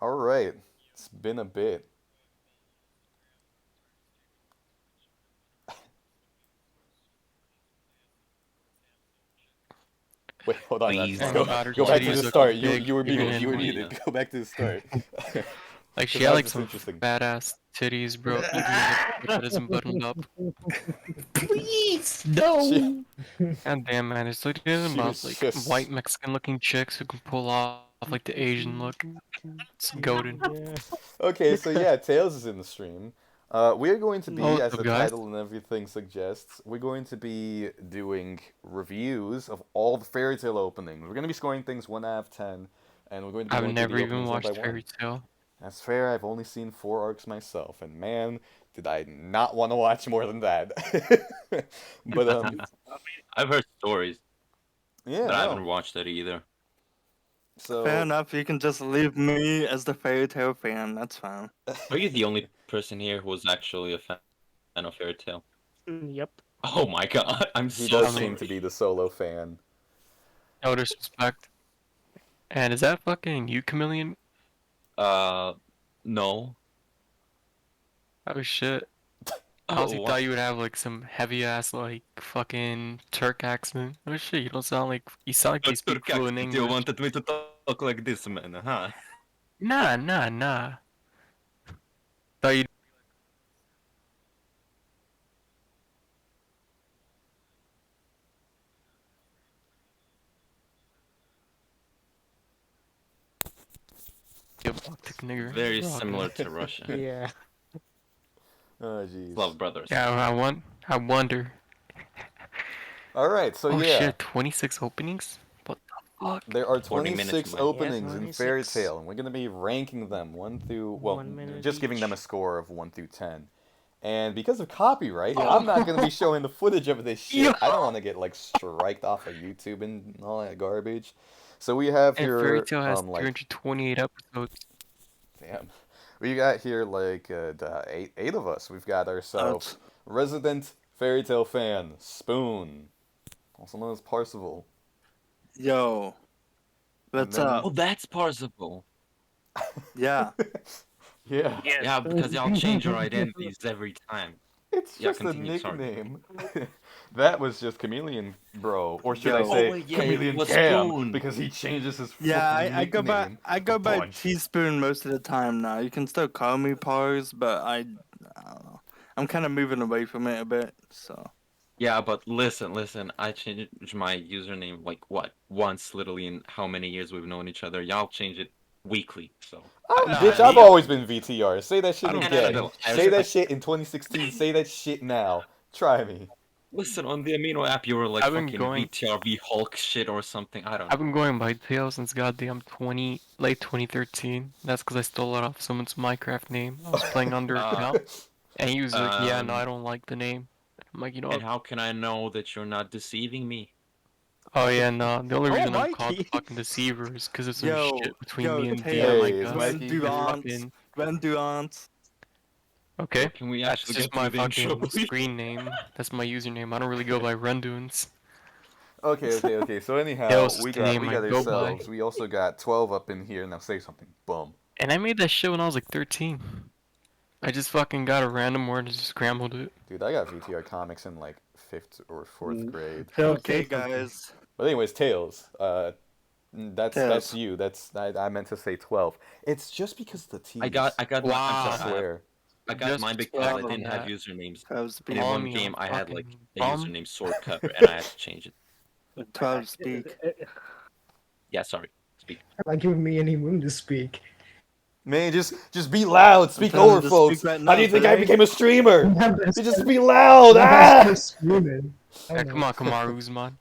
All right. It's been a bit. Wait, hold on, Please, Max. And Go, Mama. about her go back What to the the titties start. looking You big, you were even muted. in You were fuck? muted. Yeah. Go back to the start. like Because she had now like this is some interesting. fat ass titties, bro. Even the zip that isn't buttoned up. Please, She no. God damn, man, it's like talking she about was like white just Mexican looking chicks who can pull off like the Asian look. It's goaded. Yeah. okay. So yeah, Tails is in the stream. We are going to Oh, be, what's as up, the guys? title and everything suggests, we're going to be doing reviews of all the fairy tale openings. We're going to be scoring things 1 out of 10, and we're going to be I've going through never the even openings one by watched one. Fairy Tail. That's fair. I've only seen 4 arcs myself, and man, did I not want to watch more than that. but I've heard stories, yeah, but I no. haven't watched it either. Fair So enough, you can just leave me as the fairy tale fan, that's fine. Are you the only person here who's actually a fan of Fairy Tail? Yep. Oh my god, I'm he so does I seem mean, to sorry. be the solo fan. no disrespect. And is that fucking you, Chameleon? Uh, no. Oh shit. I Oh, honestly what? thought you would have like some heavy ass like fucking Turk accent. Oh shit, you don't sound like you speak Turk fluent accent, you English. wanted me to talk like this, man, huh? Nah, nah, nah. Thought you be a Baltic nigger. Very We're all good. similar to Russia. Yeah. Oh, jeez. Love brothers. Yeah, I wonder. All right, so Oh yeah, shit, 26 openings? What the fuck? there are 40 minutes, 26 man. Yeah, openings in Fairy 26. Tail, and we're gonna be ranking them one through, well, 1 minute just giving them a each. score of 1 through 10. And because of copyright, Yo. I'm not gonna be showing the footage of this Yo! shit. I don't want to get like striked off of YouTube and all that garbage. So we have And Fairy here, Tail has like, 328 episodes. damn, we got here like eight of us. We've got ourselves Ouch. resident Fairy Tail fan Spoon, also known as Parsival. Yo, And what's then Oh, up? that's Parzival. Yeah. yeah, Yes. Yeah, because y'all change your identities every time. it's Yeah, just a continue, sorry. nickname. That was just Chameleon Bro, or should I Yo. say Oh, yeah, it Chameleon was Cam, Spoon. because he changes his Yeah, fucking I go by nickname I a go by bunch. teaspoon most of the time now. You can still call me Pars, but I don't know. I'm kind of moving away from it a bit, so. Yeah, but listen, I changed my username like what? Once literally in how many years we've known each other. Y'all change it weekly, so Oh, Nah, bitch, and I've me, always been VTR. Say that shit I don't and care. again. Annabelle. I Say that respect shit in 2016. Say that shit now. Try me. Listen, on the Amino app you were like I've been fucking going VTRV Hulk shit or something, I don't I've know. been going by Tail since goddamn late 2013. That's because I stole it off someone's Minecraft name. I was playing under Uh account, and he was like, "Yeah, no, I um don't like the name." I'm like, you know and what? how can I know that you're not deceiving me? Oh yeah, no. The only Oh, reason I'm called the Mikey. fucking deceiver is because of some Yo, shit between yo, me and DM, I Tails, Hey, is guess. when Mikey do And here? aunts? fucking When do aunts? okay, So can we that's actually just get my through the intro, fucking please? screen name. That's my username. I don't really go by Rundoons. Okay. So anyhow, Tails is we the got name we I got go by. ourselves. We also got 12 up in here. Now say something. Boom. And I made that shit when I was like 13. I just fucking got a random word and just scrambled it. Dude, I got VTR comics in like 5th or 4th Mm. grade. Phil, Okay, say something. guys. But anyways, Tails. That's Tails. you. I meant to say 12. It's just because the T's. I got my I'm I Wow. sorry, swear. I got Just mine because I because 12. of didn't have that, usernames. Twelve And in speak. calling one me a game I had like fucking the bum? username sword cutter and I had to change it. 12 speak. Yeah, sorry. Speak. Not giving me any room to speak. Man, just be loud. I'm Speak telling over, you to speak folks. right How do now, you think I today. became a streamer? Now that's You just be loud. now that's Ah! just screaming. I Yeah, don't come know. on, Kamaru Usman.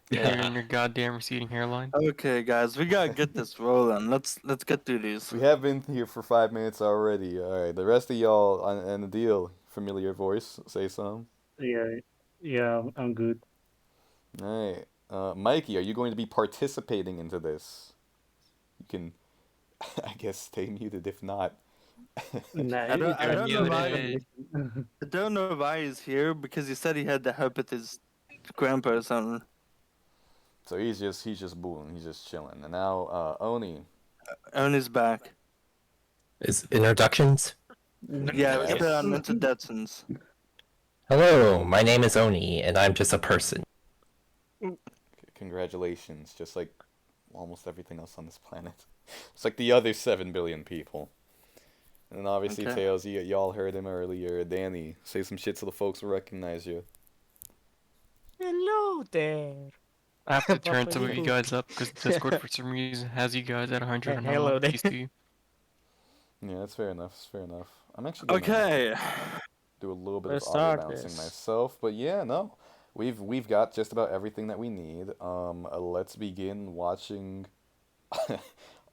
You're in your goddamn receding hairline. Okay, guys, we gotta get this rolling. Let's get through these. We have been here for 5 minutes already. All right, the rest of y'all on the deal. Familiar voice. Say some. Yeah, yeah, I'm good. All right, Mikey, are you going to be participating into this? You can, I guess, stay muted if not. Nah, I don't it's I You're don't know fine. why muted. I don't know why he's here because he said he had to help with his grandpa or something. So he's just booing. He's just chilling. And now Oni. On his back. Is introductions? Yeah, it's the introductions. Hello, my name is Oni, and I'm just a person. Congratulations, just like almost everything else on this planet. It's like the other 7 billion people. And then obviously, Okay. Tails, y'all heard him earlier. Danny, say some shit so the folks will recognize you. Hello there. I have to turn some of you Papalico. guys up because Discord for some reason has you guys at 100 and I'm Hello on there. PC. Yeah, that's fair enough. That's fair enough. I'm actually gonna Okay. do a little bit Let's of audio start bouncing this. myself, but yeah, no, we've got just about everything that we need. Let's begin watching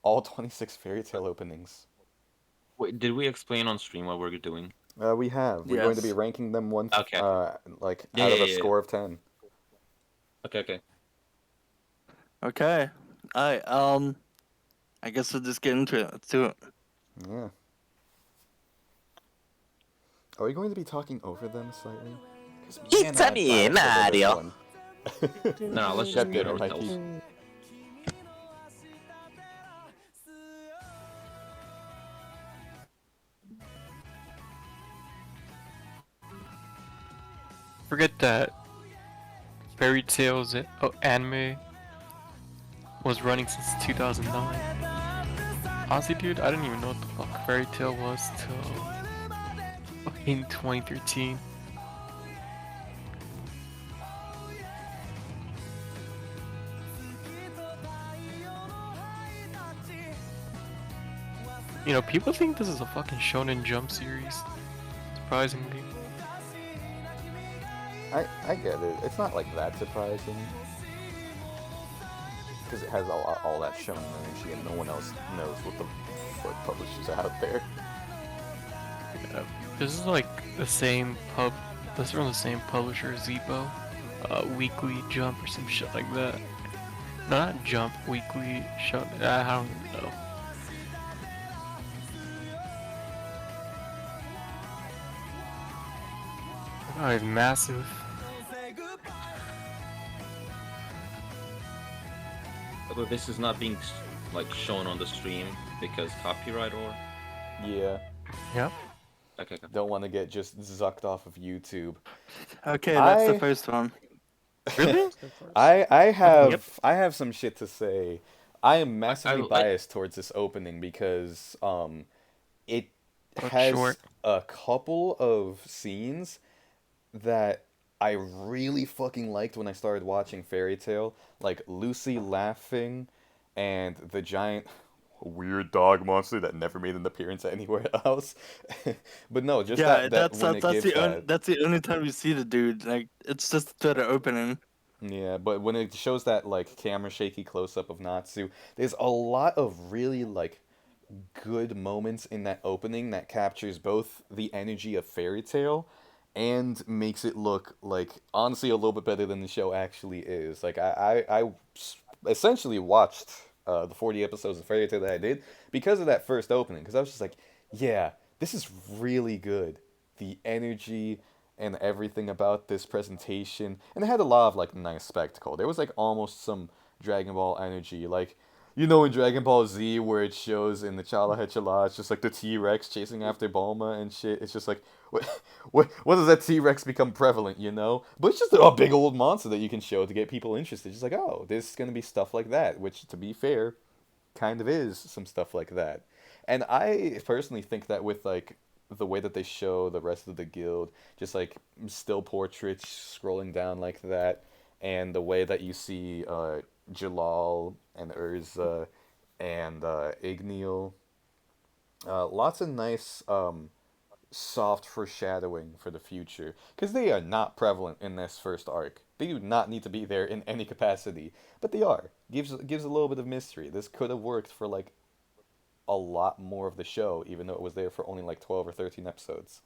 all 26 fairy tale openings. Wait, did we explain on stream what we're doing? We have. We're going to be Yes. ranking them one, Okay. like Yeah, out of yeah, a yeah. score of 10. Okay. Okay. Alright, I guess we'll just get into it. Let's do it. Yeah. Are we going to be talking over them slightly? 'Cause man, It's I'm me, biased over this Mario. one. No, let's God just mute damn it, ourselves. Mikey. Forget that Fairy Tales anime was running since 2009. Honestly, dude, I didn't even know what the fuck Fairy Tale was till fucking 2013. You know, people think this is a fucking Shonen Jump series. Surprisingly. I get it. It's not like that surprising. Because it has all that shonen energy and no one else knows what the fuck publishers are out there. This is like the same this is from the same publisher, Zebo. Weekly Jump or some shit like that. No, not Jump, Weekly Show. I don't even know. Oh, it's massive. But this is not being like shown on the stream because copyright or. Yeah. Yep. Okay. Don't want to get just zucked off of YouTube. Okay, that's the I- first one. Really? I have Yep. I have some shit to say. I am massively like- biased towards this opening because it Look has short. a couple of scenes that I really fucking liked when I started watching Fairy Tale, like Lucy laughing and the giant weird dog monster that never made an appearance anywhere else. But no, just Yeah, that when it gives that. that's the only time you see the dude. Like, it's just to the opening. Yeah, but when it shows that like camera shaky close up of Natsu, there's a lot of really like good moments in that opening that captures both the energy of Fairy Tale and makes it look like honestly a little bit better than the show actually is. Like I essentially watched the 40 episodes of Fairy Tale that I did because of that first opening because I was just like, yeah, this is really good. The energy and everything about this presentation, and it had a lot of like nice spectacle. There was like almost some Dragon Ball energy, like you know in Dragon Ball Z where it shows in the Chala Hechala, it's just like the T-Rex chasing after Bulma and shit. It's just like what does that T-Rex become prevalent, you know? But it's just a big old monster that you can show to get people interested. Just like, oh, there's gonna be stuff like that, which to be fair, kind of is some stuff like that. And I personally think that with like the way that they show the rest of the guild, just like still portraits scrolling down like that, and the way that you see Jalal and Urza and Igneal, lots of nice soft foreshadowing for the future because they are not prevalent in this first arc. They do not need to be there in any capacity, but they are. Gives a little bit of mystery. This could have worked for like a lot more of the show, even though it was there for only like 12 or 13 episodes.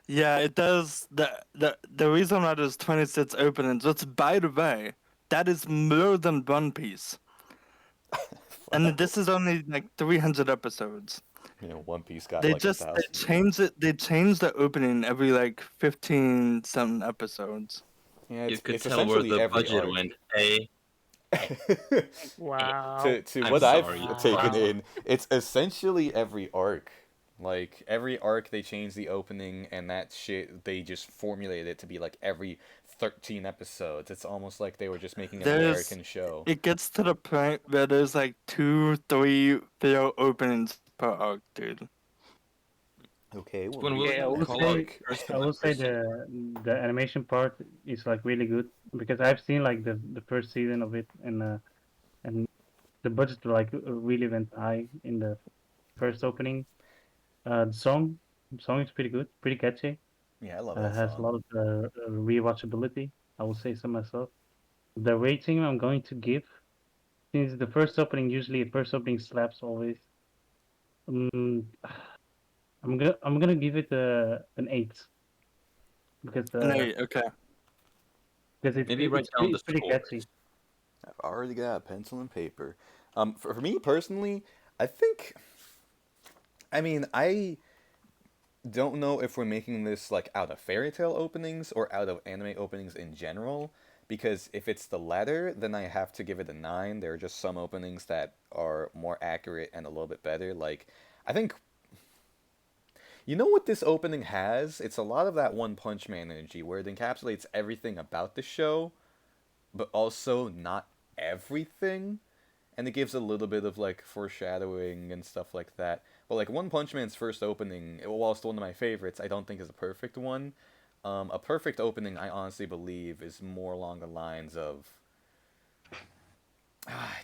Yeah, it does. The reason why there's 26 openings, which by the way, that is more than One Piece. And this is only like 300 episodes. You know, One Piece got They like just 1,000. they change the opening every like 15 some episodes. Yeah, You could it's tell where essentially the every budget arc. went. Hey, Wow. to I'm what sorry. I've taken Wow. in, it's essentially every arc. Like every arc, they change the opening, and that shit they just formulated it to be like every 13 episodes. It's almost like they were just making an There's American show. it gets to the point where there's like 2, 3 video openings per arc, dude. Okay, well When read will Yeah, me I you would every call out say arc. person I by would say person? the animation part is like really good because I've seen like the first season of it and the budget like really went high in the first opening. The song is pretty good, pretty catchy. Yeah, I love that Has a song. lot of rewatchability. I will say so myself. The rating I'm going to give, since the first opening usually the first opening slaps always. Um, I'm gonna give it an 8 because And okay. Maybe write down the it's pretty scores. catchy. I've already got a pencil and paper. For me personally, I think. I mean, I don't know if we're making this like out of fairy tale openings or out of anime openings in general. Because if it's the latter, then I have to give it a 9. There are just some openings that are more accurate and a little bit better. Like, I think. You know what this opening has? It's a lot of that One Punch Man energy where it encapsulates everything about the show, but also not everything. And it gives a little bit of like foreshadowing and stuff like that. But like One Punch Man's first opening, whilst one of my favorites, I don't think is a perfect one. A perfect opening, I honestly believe, is more along the lines of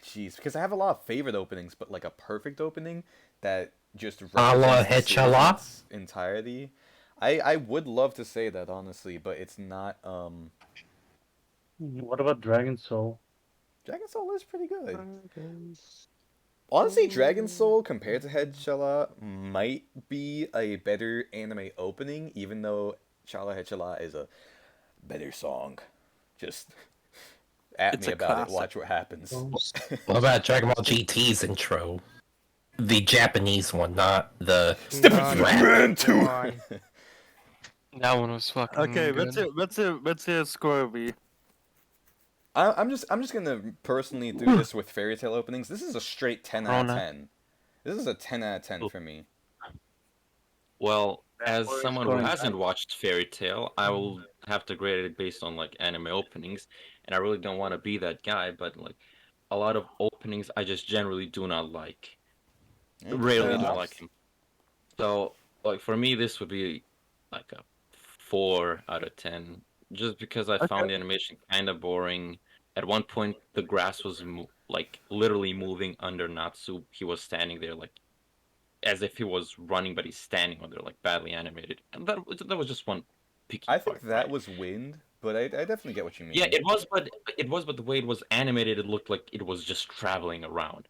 jeez, because I have a lot of favorite openings, but like a perfect opening that just A la represents the series in Hechala? its entirety. I would love to say that honestly, but it's not. What about Dragon Soul? Dragon Soul is pretty good. Honestly, Dragon Soul compared to Head Shala might be a better anime opening, even though Shala Head Shala is a better song. Just at It's me a about it. classic. Watch what happens. What about Dragon Ball GT's intro? The Japanese one, not the Step Not into the rap. Grand the Two. one. That one was fucking Okay, good. what's your score be? I'm just gonna personally do this with fairy tale openings. This is a straight 10 out of Rona. 10. This is a 10 out of 10 Cool. for me. Well, as Or is someone who going hasn't back? watched Fairy Tail, I will have to grade it based on like anime openings, and I really don't want to be that guy, but like a lot of openings I just generally do not like. Yeah, fair Rarely do I enough. like him. So, like for me, this would be like a 4 out of 10, just because I Okay. found the animation kind of boring. At one point, the grass was like literally moving under Natsu. He was standing there like as if he was running, but he's standing on there like badly animated, and that was just one picky I think part, that right? was wind, but I definitely get what you Yeah, mean. it was, but the way it was animated, it looked like it was just traveling around.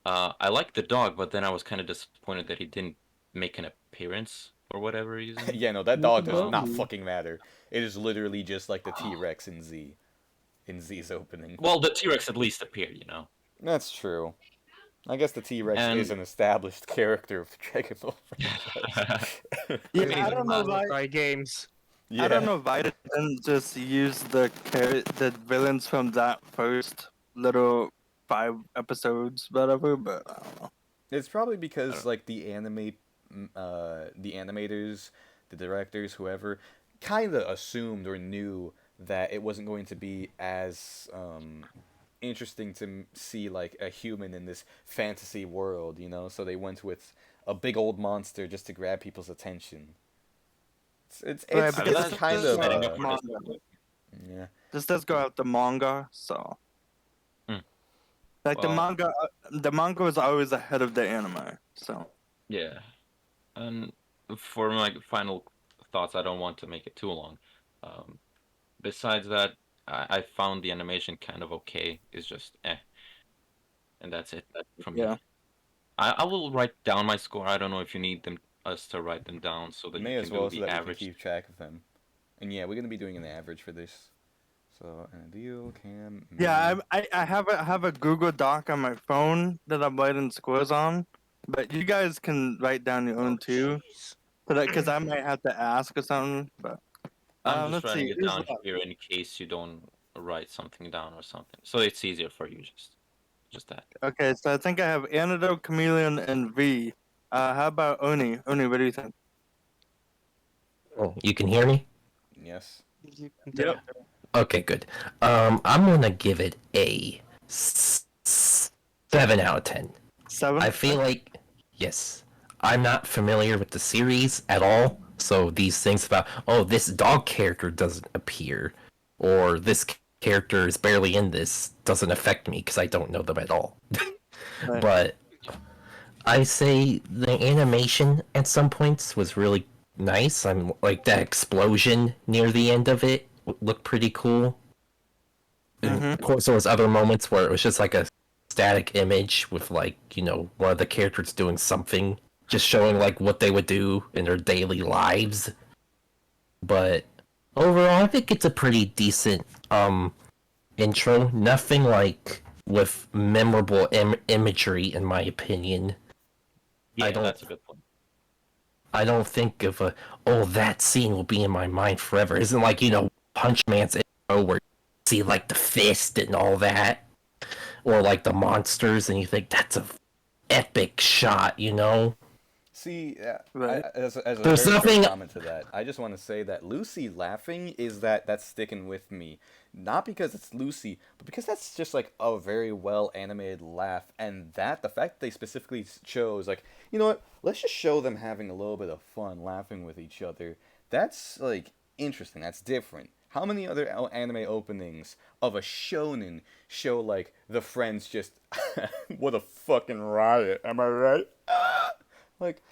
I liked the dog, but then I was kind of disappointed that he didn't make an appearance for whatever reason. Yeah, no, that What dog does about not Um, fucking matter. It is literally just like the T-Rex in Z, in Z's opening. well, the T-Rex at least appeared. That's true. I guess the T-Rex is And an established character of the Dragon Ball franchise. Yeah, I I mean, I he's a don't know classic. why. Budokai games. I don't Yeah. know why they didn't just use the villains from that first little 5 episodes, whatever. But I don't know. It's probably I because don't- like the animators, the directors, whoever, kind of assumed or knew that it wasn't going to be as interesting to see like a human in this fantasy world, you know. So they went with a big old monster just to grab people's attention. Right, It's I mean, because it's that's kind just of setting up for manga. disappointment. yeah. This does go out the manga, so Hmm. like Well, the manga is always ahead of the anime. So yeah. And for my final thoughts, I don't want to make it too long. Um, Besides that, I found the animation kind of okay. It's just and that's it from yeah, me. I will write down my score. I don't know if you need us to write them down so that you May can as do well so the that we can average. keep track of them. And yeah, we're gonna be doing an average for this. So Deal Cam. yeah. I have a Google Doc on my phone that I'm writing scores on, but you guys can write down your own too, because I might have to ask or something. But I'm just let's writing see. it Who's down left? here in case you don't write something down or something. So it's easier for you just that. Okay, so I think I have Antidote, Chameleon, and V. How about Oni? Oni, what do you think? Oh, you can hear me? Yes. You can Yep. tell. Okay, good. I'm gonna give it a 7 out of 10. 7? I feel like, yes, I'm not familiar with the series at all, so these things about, oh, this dog character doesn't appear, or this character is barely in this, doesn't affect me because I don't know them at all. Right. But I say the animation at some points was really nice. I'm like that explosion near the end of it looked pretty cool. And Mhm. of course, there was other moments where it was just like a static image with like one of the characters doing something, just showing like what they would do in their daily lives. But overall, I think it's a pretty decent intro. Nothing like with memorable imagery, in my opinion. Yeah, don't- that's a good point. I don't think of that scene will be in my mind forever. Isn't like, Punch Man's intro where you see like the fist and all that, or like the monsters, and you think that's a epic shot, See, Right. as a There's very quick nothing- comment to that, I just want to say that Lucy laughing that's sticking with me. Not because it's Lucy, but because that's just like a very well animated laugh, and the fact that they specifically chose like, you know what, let's just show them having a little bit of fun laughing with each other. That's like interesting. That's different. How many other anime openings of a shonen show like the friends just what a fucking riot, am I right? Like,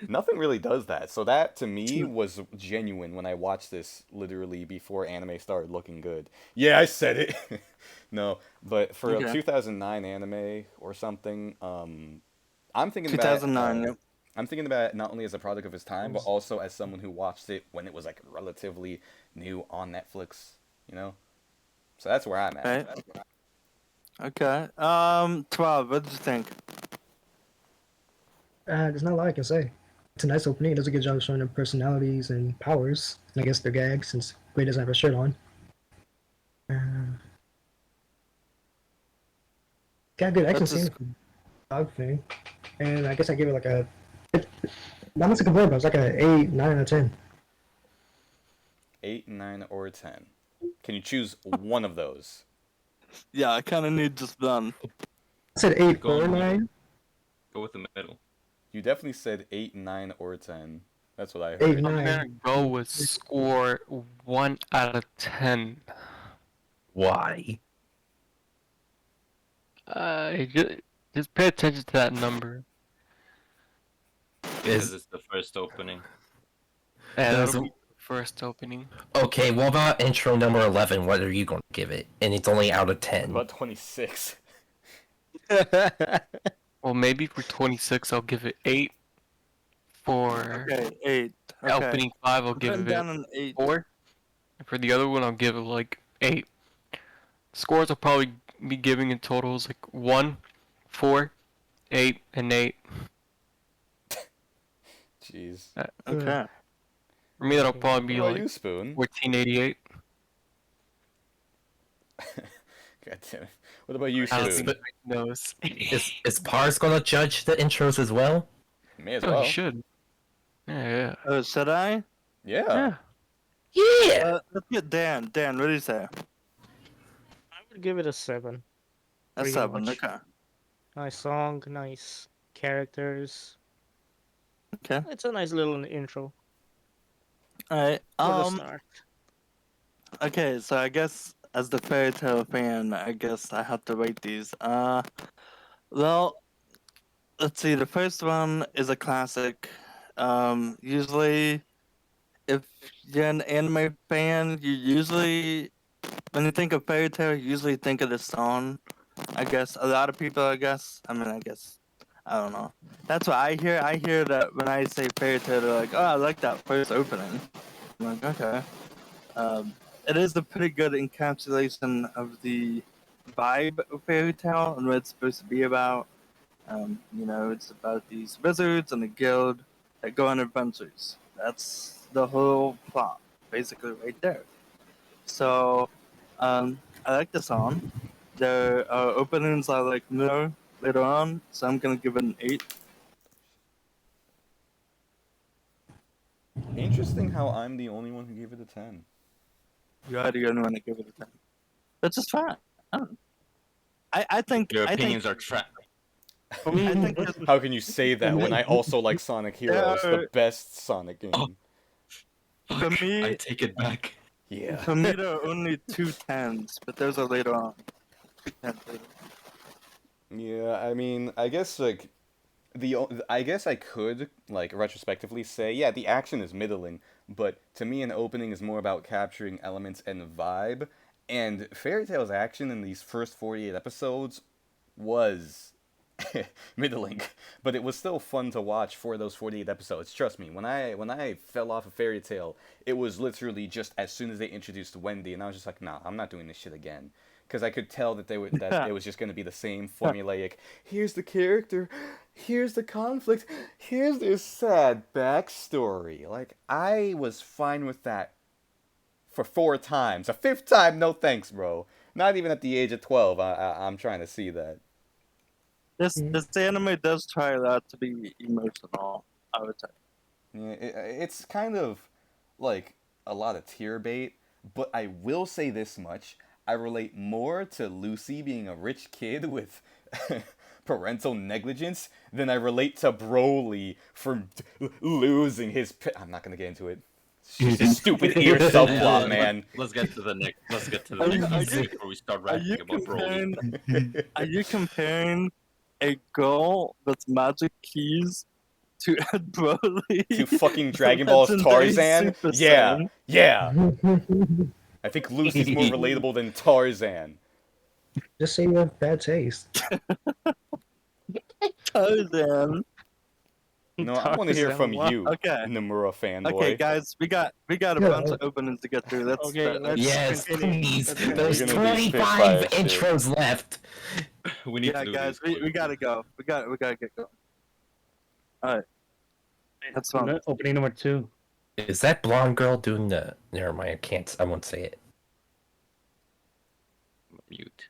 nothing really does that. So that, to me, was genuine when I watched this literally before anime started looking good. Yeah, I said it. No, but for a Okay. 2009 anime or something, I'm thinking about 2009, yep. I'm thinking about it not only as a product of its time, but also as someone who watched it when it was like relatively new on Netflix. So that's where I'm at. Right. Okay. 12, what did you think? There's not a lot I can say. It's a nice opening. It does a good job of showing their personalities and powers. And I guess their gags, since Gray doesn't have a shirt on. Got good action That's just- scene. Dog thing. And I guess I give it like a. Not much to complain about. It's like a 8, 9 out of 10. 8, 9, or 10. Can you choose one of those? Yeah, I kind of need just one. I said 8 Go or on, 9. Go with the middle. You definitely said 8, 9, or 10. That's what I 8, heard. I'm 9. gonna go with score 1 out of 10. Why? Just pay attention to that number. Because it's the first opening. And There's that'll be the first opening. Okay, what about intro number 11? What are you going to give it? And it's only out of 10. About 26. Well, maybe for 26, I'll give it 8. For Okay, 8. Okay. opening 5, I'll I'm give putting it down an 8. 4. And for the other one, I'll give it like 8. Scores I'll probably be giving in totals like 1, 4, 8, and 8. Jeez. Okay. For me, that'll probably What be about like you, Spoon? 1488. God damn it. What about you, I don't Spoon? think he knows. Is Pars going to judge the intros as well? May as Oh, well. he should. Yeah. Oh, should I? Yeah. Yeah! Let's get Dan. Dan, what do you say? I would give it a 7. A Pretty 7, much. okay. Nice song, nice characters. Okay. It's a nice little intro Alright, for the start. okay, so I guess as the fairy tale fan, I guess I have to rate these. Well, let's see, the first one is a classic. Usually, if you're an anime fan, you usually, when you think of fairy tale, you usually think of this song. I guess a lot of people, I don't know. That's what I hear. I hear that when I say fairy tale, they're like, oh, I like that first opening. I'm like, okay. It is a pretty good encapsulation of the vibe of fairy tale and what it's supposed to be about. It's about these wizards and a guild that go on adventures. That's the whole plot, basically, right there. So, I like the song. The openings are like more later on, so I'm gonna give it an 8. Interesting how I'm the only one who gave it a 10. You are the only one to give it a 10. That's just fine. I don't know. I think Your I think opinions are trash. For me, I think what's- that How can you say that when I also like Sonic Heroes, the There- best Sonic game? For me- I take it back. Yeah. for me there are only 2 10s, but those are later on. 2 10s later. Yeah, I mean, I guess like I guess I could like retrospectively say, yeah, the action is middling, but to me an opening is more about capturing elements and vibe, and Fairy Tail's action in these first 48 episodes was middling, but it was still fun to watch for those 48 episodes. Trust me, when I fell off of Fairy Tail, it was literally just as soon as they introduced Wendy, and I was just like, nah, I'm not doing this shit again. Because I could tell that it was just going to be the same formulaic. Here's the character, here's the conflict, here's their sad backstory. Like I was fine with that for 4 times. A fifth time, no thanks, bro. Not even at the age of 12. I'm trying to see that. This anime does try a lot to be emotional, I would say. Yeah, it's kind of like a lot of tear bait, but I will say this much. I relate more to Lucy being a rich kid with parental negligence than I relate to Broly for losing his. I'm not gonna get into it. It's just a stupid ear subplot, man. Let's get to the next. Let's get to the Are you- next are thing you- before we start Are you rapping about Broly. comparing are you comparing a girl with magic keys to a Broly? To fucking Dragon Ball's Legendary Tarzan? Super Yeah, Saiyan? yeah. I think Lucy's more relatable than Tarzan. Just say you have bad taste. Tarzan. No, I want to hear from Tarzan, you, Okay. Nomura fanboy. Okay, guys, we got a Yeah. bunch of openings to get through. Let's Okay, let's Yes, continue. please. Let's continue. There's We're gonna do 25 Spitfire shit. intros left. We need yeah, to do guys, this. we gotta go. We gotta get going. All right, that's fun. Opening number 2. Is that blonde girl doing the? Never mind. I can't. I won't say it. Mute.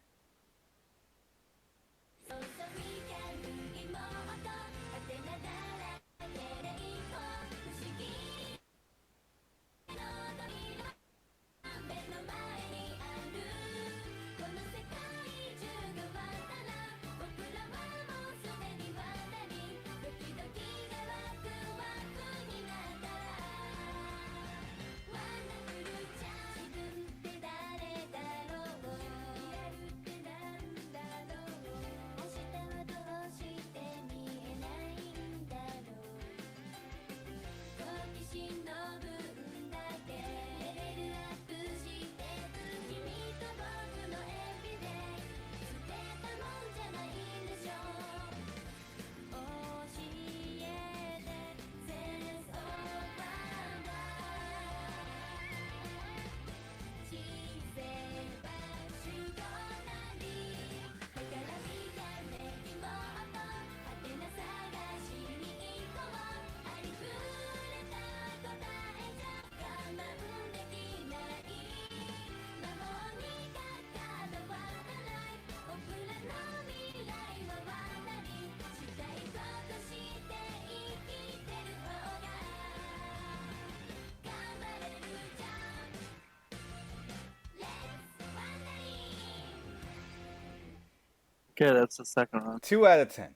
Okay, that's the second one. 2 out of 10.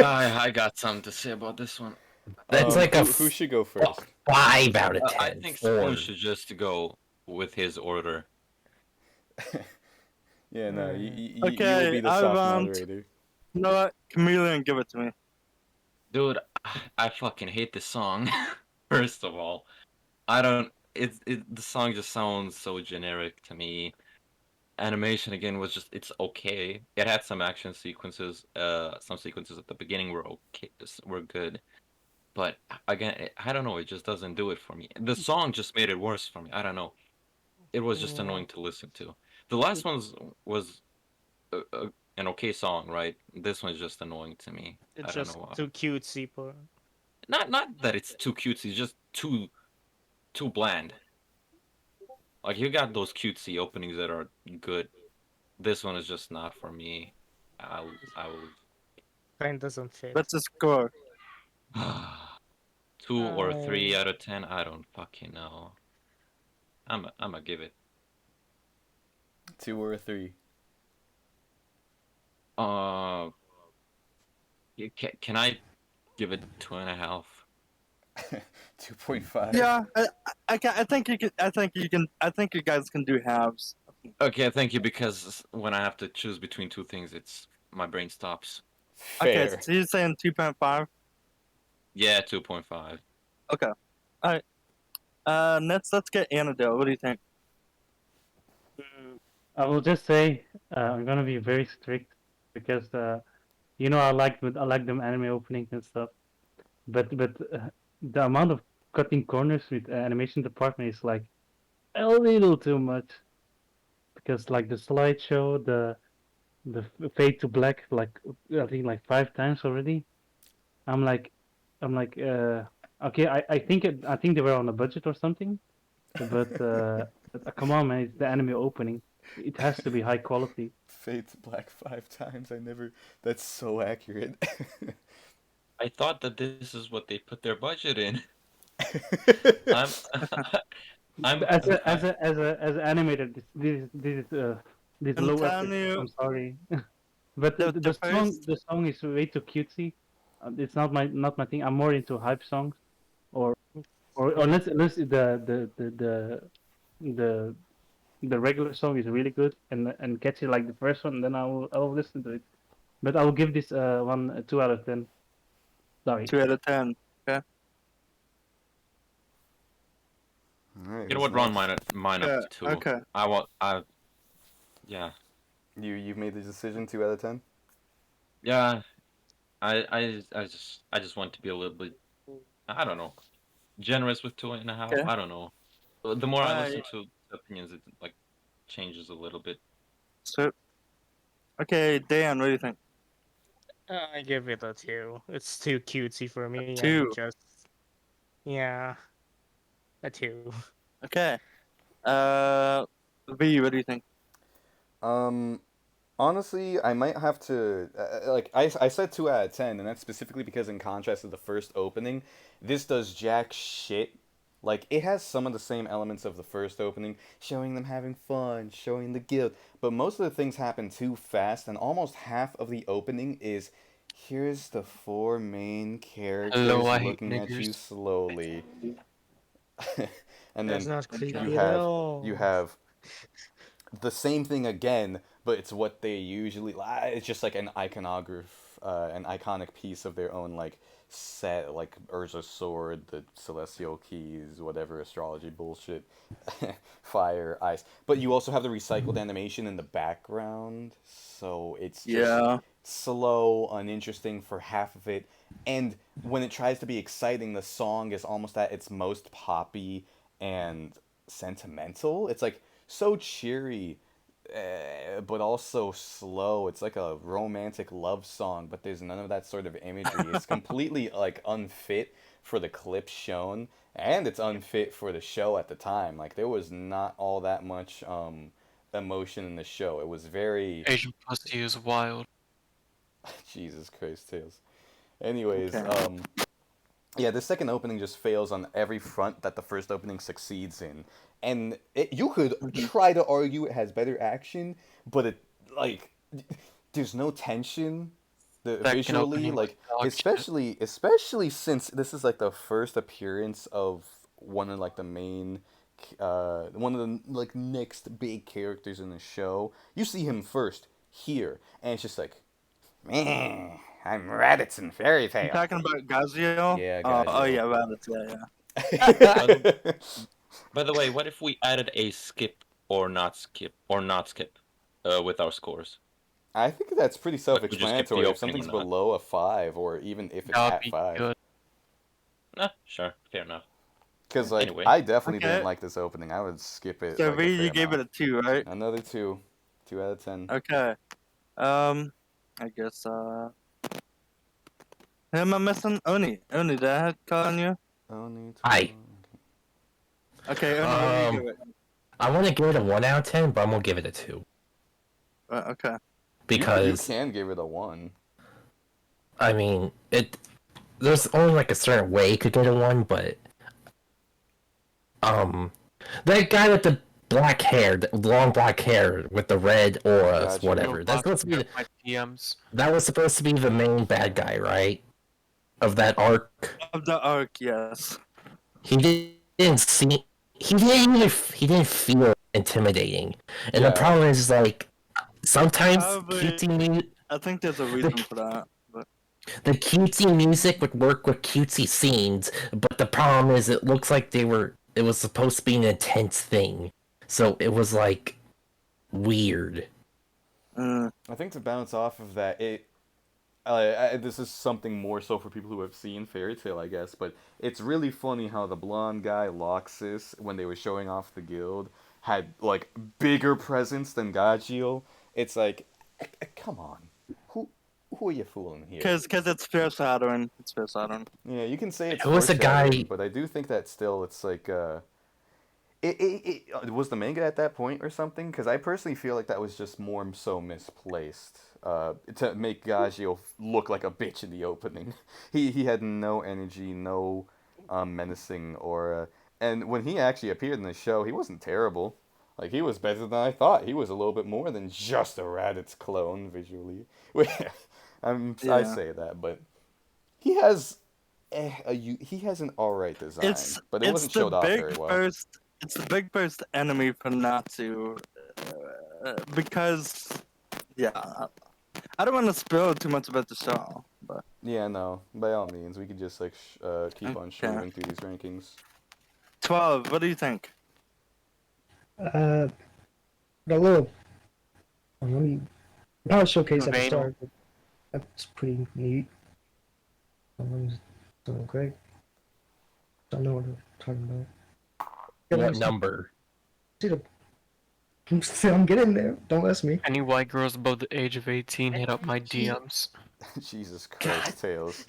I got something to say about this one. That's like a who should go first? 5 out of 10. I think Four. Spoon should just go with his order. Yeah, no, you will Okay, be the I soft want- moderator. You know what? Chameleon, give it to me. Dude, I fucking hate this song. First of all, I don't. The song just sounds so generic to me. Animation again was just it's okay. It had some action sequences. Some sequences at the beginning were okay, were good, but again, I don't know. It just doesn't do it for me. The song just made it worse for me. I don't know. It was just annoying to listen to. The last one was an okay song, right? This one's just annoying to me. I It's don't just know why. too cutesy, but Not that it's too cutesy, just too bland. Like you got those cutesy openings that are good. This one is just not for me. I will Kind doesn't fit. What's the score? 2 or 3 I out of 10. I don't fucking know. I'm gonna give it. 2 or 3. Uh, can I give it 2.5? 2.5. Yeah, I think you can. I think you can. I think you guys can do halves. Okay, thank you. Because when I have to choose between two things, my brain stops. Okay, Fair. so you're saying 2.5. Yeah, 2.5. Okay, all right. Let's get Annadale. What do you think? I will just say I'm gonna be very strict because I like them anime openings and stuff. But the amount of cutting corners with animation department is like a little too much because like the slideshow, the fade to black, like I think like 5 times already. I'm like, I'm like, okay, I think they were on a budget or something, but come on, man, it's the anime opening. It has to be high quality. Fade to black 5 times. I never. That's so accurate. I thought that this is what they put their budget in. I'm, I'm, I, As an animator, this I'm low telling effort. you, I'm sorry, but the first. the song is way too cutesy. It's not my thing. I'm more into hype songs or unless the the regular song is really good and catchy like the first one, then I will listen to it. But I will give this one a 2 out of 10. Sorry. 2 out of 10. Okay. Alright, you know who's what? Round next? mine up Yeah. to 2. Okay. Yeah, You've made the decision. 2 out of 10. yeah. I just want to be a little bit, I don't know, generous with 2.5. Okay. I don't know. The more I Alright. listen to opinions, it like changes a little bit. So, okay, Dan, what do you think? I give it a 2. It's too cutesy for me and 2. just yeah, a 2. Okay. V, what do you think? Um, Honestly, I might have to like I said 2 out of 10, and that's specifically because in contrast to the first opening, this does jack shit. Like it has some of the same elements of the first opening, showing them having fun, showing the guilt, but most of the things happen too fast, and almost half of the opening is here's the 4 main Hello, characters I hate looking at you niggers. slowly, and That's then not you creepy at have all. the same thing again, but it's what they usually. It's just like an iconic piece of their own like set, like Urza's sword, the celestial keys, whatever astrology bullshit, fire, ice. But you also have the recycled animation in the background, so it's just Yeah. slow, uninteresting for half of it. And when it tries to be exciting, the song is almost at its most poppy and sentimental. It's like so cheery, but also slow. It's like a romantic love song, but there's none of that sort of imagery. It's completely like unfit for the clips shown, and it's unfit for the show at the time. Like there was not all that much emotion in the show. It was very Asian pussy is wild. Jesus Christ, Tails. Anyways, Okay. yeah, the second opening just fails on every front that the first opening succeeds in. And you could Mhm. try to argue it has better action, but it like there's no tension. The Second visually, opening was like dog shit. especially since this is like the first appearance of one of like the main one of the like next big characters in the show. You see him first here, and it's just like, man, I'm Raditz in Fairy You Tale. talking about Gazio? Yeah, Oh Gagio. yeah, Rabbits. Yeah, yeah. By the way, what if we added a skip or not skip with our scores? I think that's pretty Like we just skip the self-explanatory. If opening or something's not? below a 5, or even if it's That would at be 5. good. Nah, sure, fair enough. Because, like, Anyway. I definitely didn't Okay. like this opening. I would skip it, So like, a V, fair you gave it amount. a 2, right? Another 2. 2 out of 10. Okay. I guess who am I missing? Oni. Oni, did I call on you? Only Hi. 12. Okay, Oni, what do you Um, give it? I want to give it a 1 out of 10, but I'm gonna give it a 2 Okay. You because can give it a 1. I mean it. There's only like a certain way you could get a 1, but that guy with the black hair, the long black hair with the red auras, Gotcha. whatever. That's supposed to be my DMs. that was supposed to be the main bad guy, right? Of that arc. Of the arc, yes. He didn't see. He didn't feel intimidating, and the Yeah. problem is like sometimes Probably- cutesy I think there's a reason for that. But the cutesy music would work with cutesy scenes, but the problem is it looks like it was supposed to be an intense thing, so it was like weird. mm, I think to bounce off of that, this is something more so for people who have seen Fairy Tail, I guess, but it's really funny how the blonde guy, Loxus, when they were showing off the guild, had, like, bigger presence than Gaggiel. It's like, come on. Who are you fooling here? cause it's foreshadowing. It's foreshadowing. Yeah, you can say it's It was a guy- foreshadowing, but I do think that still it's like, was the manga at that point or something? Because I personally feel like that was just more so misplaced. To make Gaggiel look like a bitch in the opening. He had no energy, no menacing aura. And when he actually appeared in the show, he wasn't terrible. Like, he was better than I thought. He was a little bit more than just a Raditz clone visually. I Yeah. say that, but he has he has an alright design, but it wasn't showed off very well. It's the big first enemy for Natsu, because yeah, I don't want to spill too much about the show, but Yeah, no, by all means, we could just like keep on Okay. moving through these rankings. 12. What do you think? The little let me power showcase at the Veil. start. That's pretty neat. So great. Don't know what I'm talking about. Yeah, What let me number? see the. I'm getting there. Don't ask me. Any white girls above the age of 18 hit up my DMs. Jesus Christ, Tails.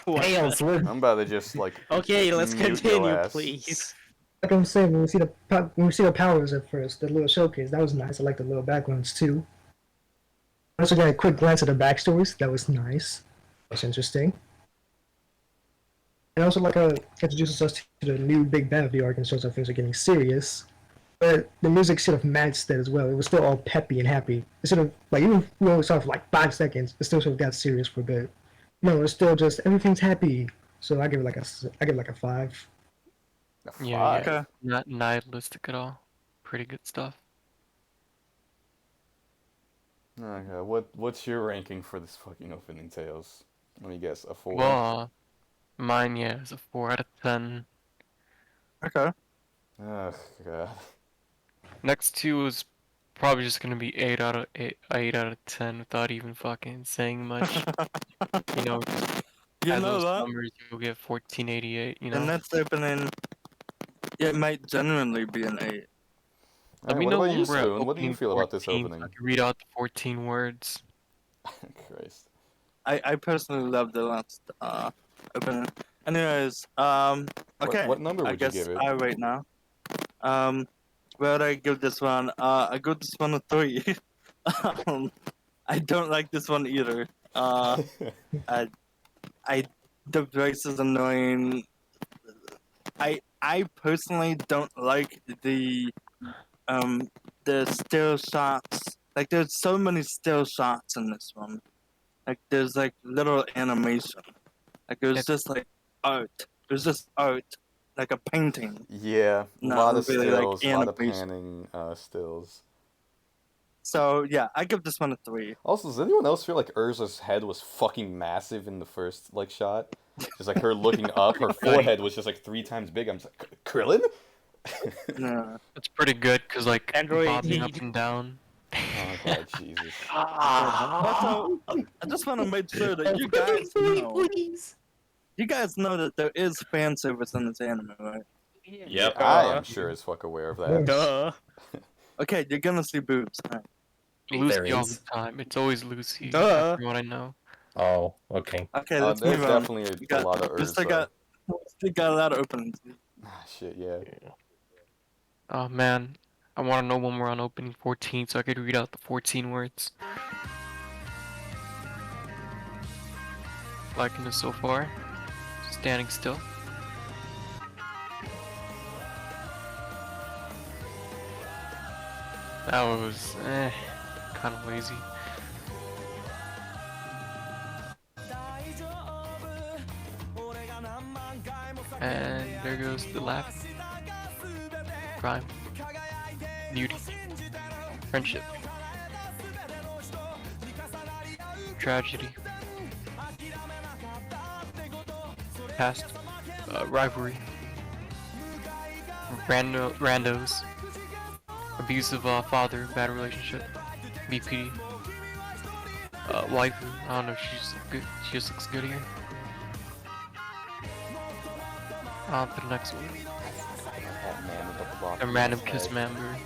Tails, we're I'm about to just like. Okay, let's mute your continue, ass. please. Like I'm saying, when we see the powers at first, the little showcase, that was nice. I like the little backgrounds too. I also got a quick glance at the backstories. That was nice. That was interesting. And also, like, introduces us to the new big bad of the arc and shows how things are getting serious. But the music should have matched that as well. It was still all peppy and happy. It should have, like, even if we only saw it for like 5 seconds, it still should have got serious for a bit. No, it's still just everything's happy. So I give it like a 5. A Yeah, five. yeah. Okay. Not nihilistic at all. Pretty good stuff. Okay, what's your ranking for this fucking opening, Tails? Let me guess, a 4. Well, mine, yeah, is a 4 out of 10. Okay. Oh god. Next two is probably just gonna be 8 out of 10 without even fucking saying much. You know, just You add know those that? numbers, you'll get 1488, you The know? next opening, it might genuinely be an 8. Let me what know about when you, we're at Spoon? What do you opening feel about this 14, so opening? I can read out the 14 words. Christ. I personally love the last opening. Anyways, okay. What number I would you guess give it? I rate now. Where would I give this one? I give this one a 3. I don't like this one either. I the voice is annoying. I personally don't like the still shots. Like, there's so many still shots in this one. Like, there's like little animation. Like, it was just like art. It was just art, like a painting. Yeah, a Not lot of really, like, stills, a lot of animation. panning stills. So yeah, I give this one a 3. Also, does anyone else feel like Urza's head was fucking massive in the first like shot? Just like her looking up, her forehead was just like 3 times big. I'm just like, Krillin? Yeah. It's pretty good, cause like Android bobbing up need. and down. Oh god, Jesus. Also, I just want to make sure that you guys know. You guys know that there is fan service in this anime, right? Yep. I am sure as fuck aware of that. Duh. Okay, you're gonna see boobs. Alright. Lucy all the is. time. It's always Lucy. Duh. From what I know. Oh, okay. Okay, let's There's move on. definitely We a lot of we still Urza. got, we still got a lot of openings. Ah, shit, yeah. Oh man, I want to know when we're on opening 14 so I could read out the 14 words. Liking this so far. Standing still. That was kind of lazy. And there goes the laugh. Crime. Beauty. Friendship. Tragedy. Past. Rivalry. Randos. Abusive father, bad relationship. BPD. Waifu. I don't know if she's good. She just looks good here. On to the next one. That man with the block A in random his kiss head. member.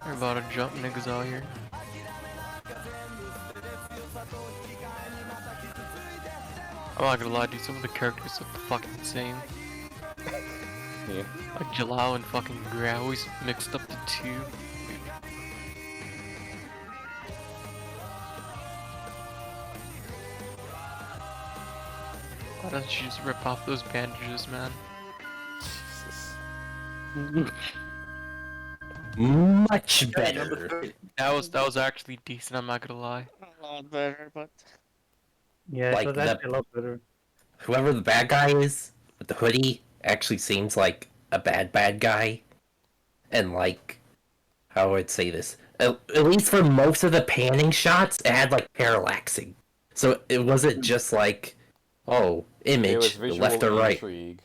We're about to jump niggas out here. I'm not gonna lie, dude, some of the characters are fucking insane. Yeah. Like Jalal and fucking Gray, I always mixed up the two. Why doesn't she just rip off those bandages, man? Jesus. Much Okay, number better. 3. That was actually decent, I'm not gonna lie. A lot better, but Yeah, it Like was actually a lot better. whoever the bad guy is with the hoodie actually seems like a bad guy, and like how would I say this? At least for most of the panning shots, it had like parallaxing, so it wasn't just like, oh, There was image left or visual right. intrigue.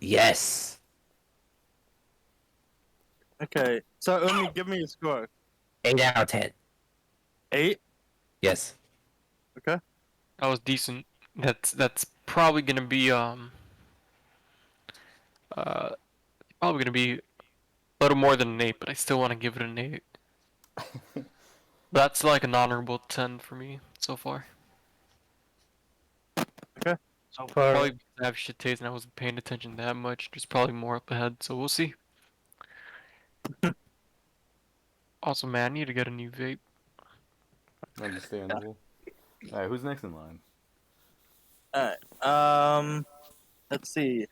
Yes. Okay, so Umi, give me a score. 8 out of 10. 8? Yes. That was decent. That's probably gonna be probably gonna be a little more than an 8, but I still want to give it an 8. That's like an honorable 10 for me so far. So far, Probably because I have shit taste and I wasn't paying attention that much. There's probably more up ahead, so we'll see. Also, man, I need to get a new vape. Understandable. Alright, who's next in line? Alright, let's see.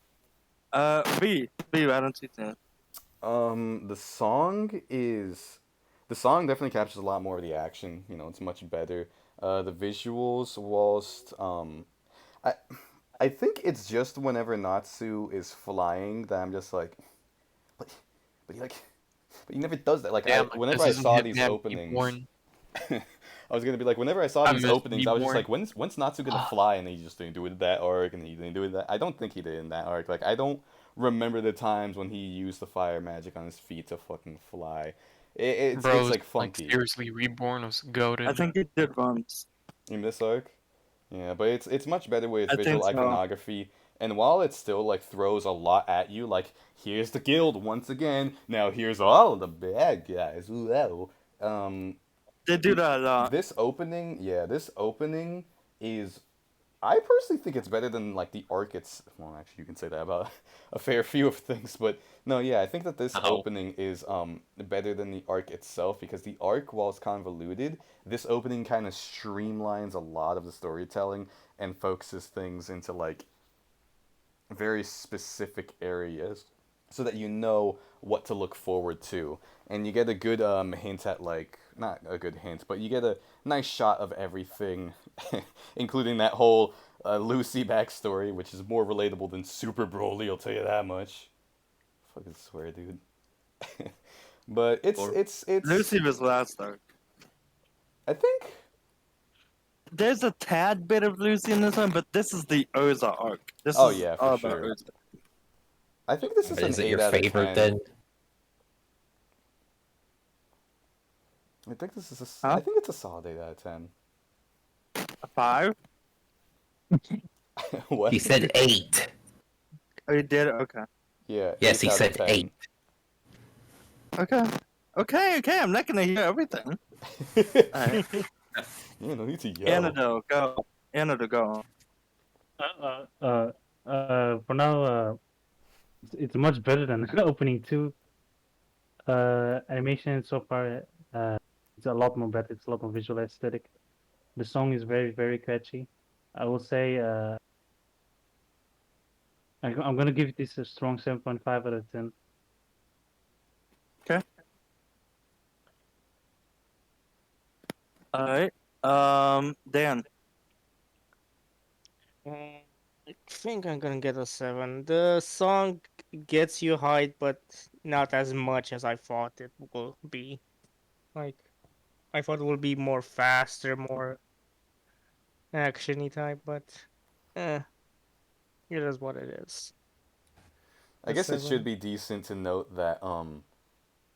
B, why don't you think? The song is... The song definitely captures a lot more of the action. You know, it's much better. The visuals, whilst... I, I think it's just whenever Natsu is flying that I'm just like... But he like... But he never does that. Like, Damn, like, whenever this I isn't saw these Hitman openings... Reborn. I was gonna be like, whenever I saw I these miss openings, I was just Reborn. like, when's Natsu gonna fly? And he just didn't do it in that arc, and he didn't do it in that. I don't think he did in that arc. Like, I don't remember the times when he used the fire magic on his feet to fucking fly. Bro, It's like funky. seriously, Reborn was I goated. think it did once. In this arc. Yeah, but it's much better with I visual think so. iconography. And while it still like throws a lot at you, like here's the guild once again. Now here's all the bad guys. Ooh, They do that a lot. this opening is I personally think it's better than like the arc. It's well, actually, you can say that about a fair few of things, but no, yeah, I think that this Ow. opening is better than the arc itself because the arc, while it's convoluted, this opening kind of streamlines a lot of the storytelling and focuses things into like very specific areas so that you know what to look forward to, and you get a good hint at like not a good hint, but you get a nice shot of everything, including that whole Lucy backstory, which is more relatable than Super Broly. I'll tell you that much. Fucking swear, dude. But it's Lucy was last arc. I think There's a tad bit of Lucy in this one, but this is the Oza arc. This Oh, is yeah, for all sure. about Oza. I think this is an Is it 8 your out of favorite 10. then? I think this is Huh? I think it's a solid 8 out of 10. A 5? What? He said 8. Oh, you did? Okay. Yeah. Yes, 8 he out of said 10. 8. Okay, I'm not gonna hear everything. Alright. You know, need to yell. Canada, go. Canada, go. for now, it's much better than opening 2. Animation so far, it's a lot more better. It's a lot more visual aesthetic. The song is very, very catchy. I will say, I'm gonna give this a strong 7.5 out of 10. Okay. All right. Dan. I think I'm gonna get a 7. The song gets you hyped, but not as much as I thought it will be. Like, I thought it would be more faster, more actiony type, but eh, it is what it is. I A guess it should 7. be decent to note that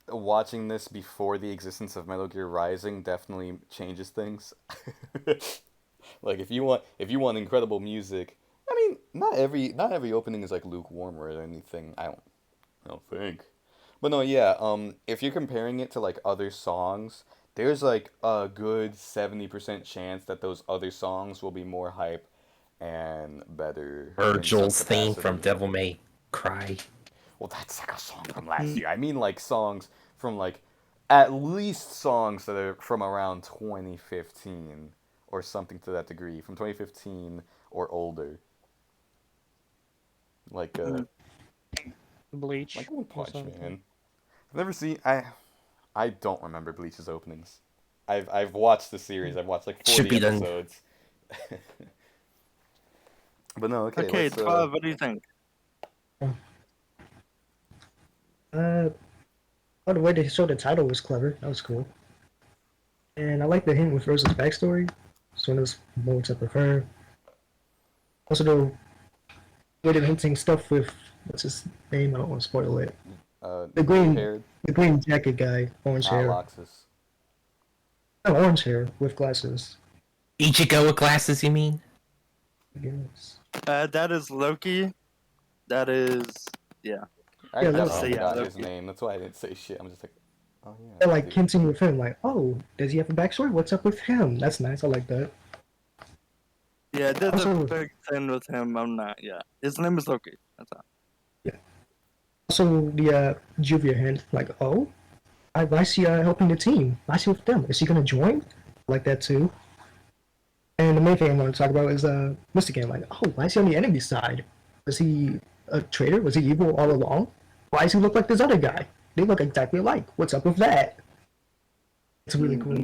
watching this before the existence of Metal Gear Rising definitely changes things. Like if you want incredible music, I mean, not every opening is like lukewarm or anything. I don't think. But no, yeah, if you're comparing it to like other songs, there's like a good 70% chance that those other songs will be more hype and better in some Virgil's theme from capacity. Devil May Cry. Well, that's like a song from last Mm, year. I mean like songs from like at least songs that are from around 2015 or something to that degree, from 2015 or older. Like mm. like Bleach One or Punch something. Man. I've never seen I don't remember Bleach's openings. I've watched the series. I've watched like Should 40 be done. episodes. But no, okay, Okay, let's 12. What do you think? Uh, oh, the way they showed the title was clever. That was cool. And I like the hint with Rose's backstory. It's one of those moments I prefer. Also, the way they're hinting stuff with what's his name? I don't want to spoil it. The blue green, haired the green jacket guy, orange hair, Loxus. no, orange hair with glasses. Ichigo with glasses, you mean? I guess. That is Loki. That is, yeah. I Yeah, definitely So Loki. yeah, forgot his Loki. name. That's why I didn't say shit. I'm just like, oh yeah, They're that like dude. hinting with him, like, oh, does he have a backstory? What's up with him? That's nice. I like that. Yeah, there's a Also, big thing with him. I'm not. Yeah, his name is Loki. That's all. yeah. Also, the Juvia hint, like, oh, why is he helping the team? Why is he with them? Is he gonna join? I like that too. And the main thing I want to talk about is Mystican. Like, oh, why is he on the enemy side? Was he a traitor? Was he evil all along? Why does he look like this other guy? They look exactly alike. What's up with that? It's really cool.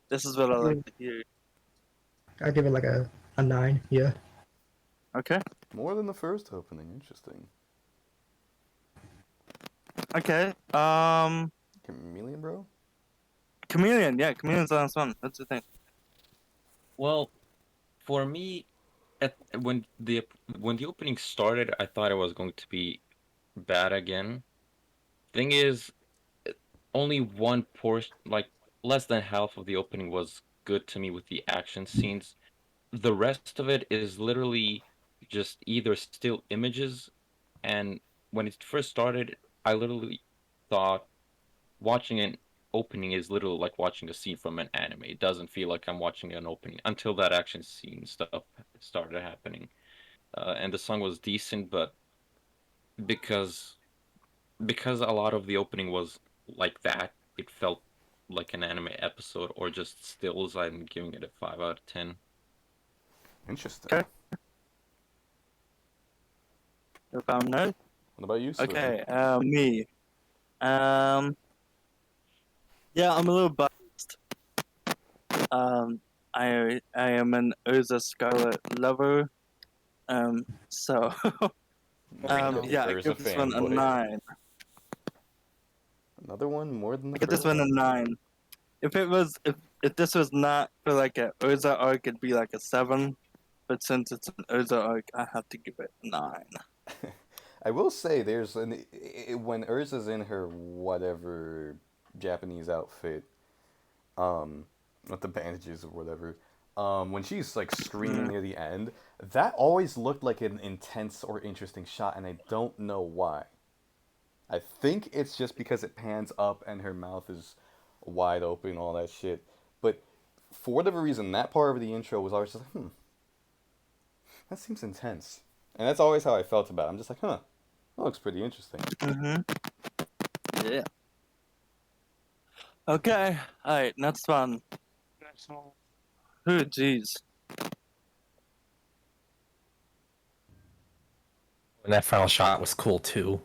This is what I like to hear. I give it like a 9. Yeah. Okay. More than the first opening. Interesting. Okay. Chameleon, bro. Chameleon. Yeah, Chameleon's the last one. What's the thing? Well, for me, when the opening started, I thought it was going to be bad again. Thing is, only one portion, like less than half of the opening was good to me with the action scenes. The rest of it is literally just either still images, and when it first started, I literally thought watching an opening is literally like watching a scene from an anime. It doesn't feel like I'm watching an opening until that action scene stuff started happening. And the song was decent, but because because a lot of the opening was like that, it felt like an anime episode or just stills. I'm giving it a 5 out of 10. Interesting. Okay. If I'm no. What about you, Slim? Okay. Me. Yeah, I'm a little biased. I am an Urza Scarlet lover. So yeah, I Urza give this one a fanboy. 9. Another one more than I the give this first. one a 9. If this was not for like a Urza arc, it'd be like a 7. But since it's an Urza arc, I have to give it a 9. I will say when Urza's in her whatever Japanese outfit, with the bandages or whatever, when she's like screaming Mm. near the end, that always looked like an intense or interesting shot, and I don't know why. I think it's just because it pans up and her mouth is wide open and all that shit. But for whatever reason, that part of the intro was always just like, that seems intense. And that's always how I felt about it. I'm just like, That looks pretty interesting. Yeah. Okay. Alright, next one. That's all. Oh, jeez. And that final shot was cool too.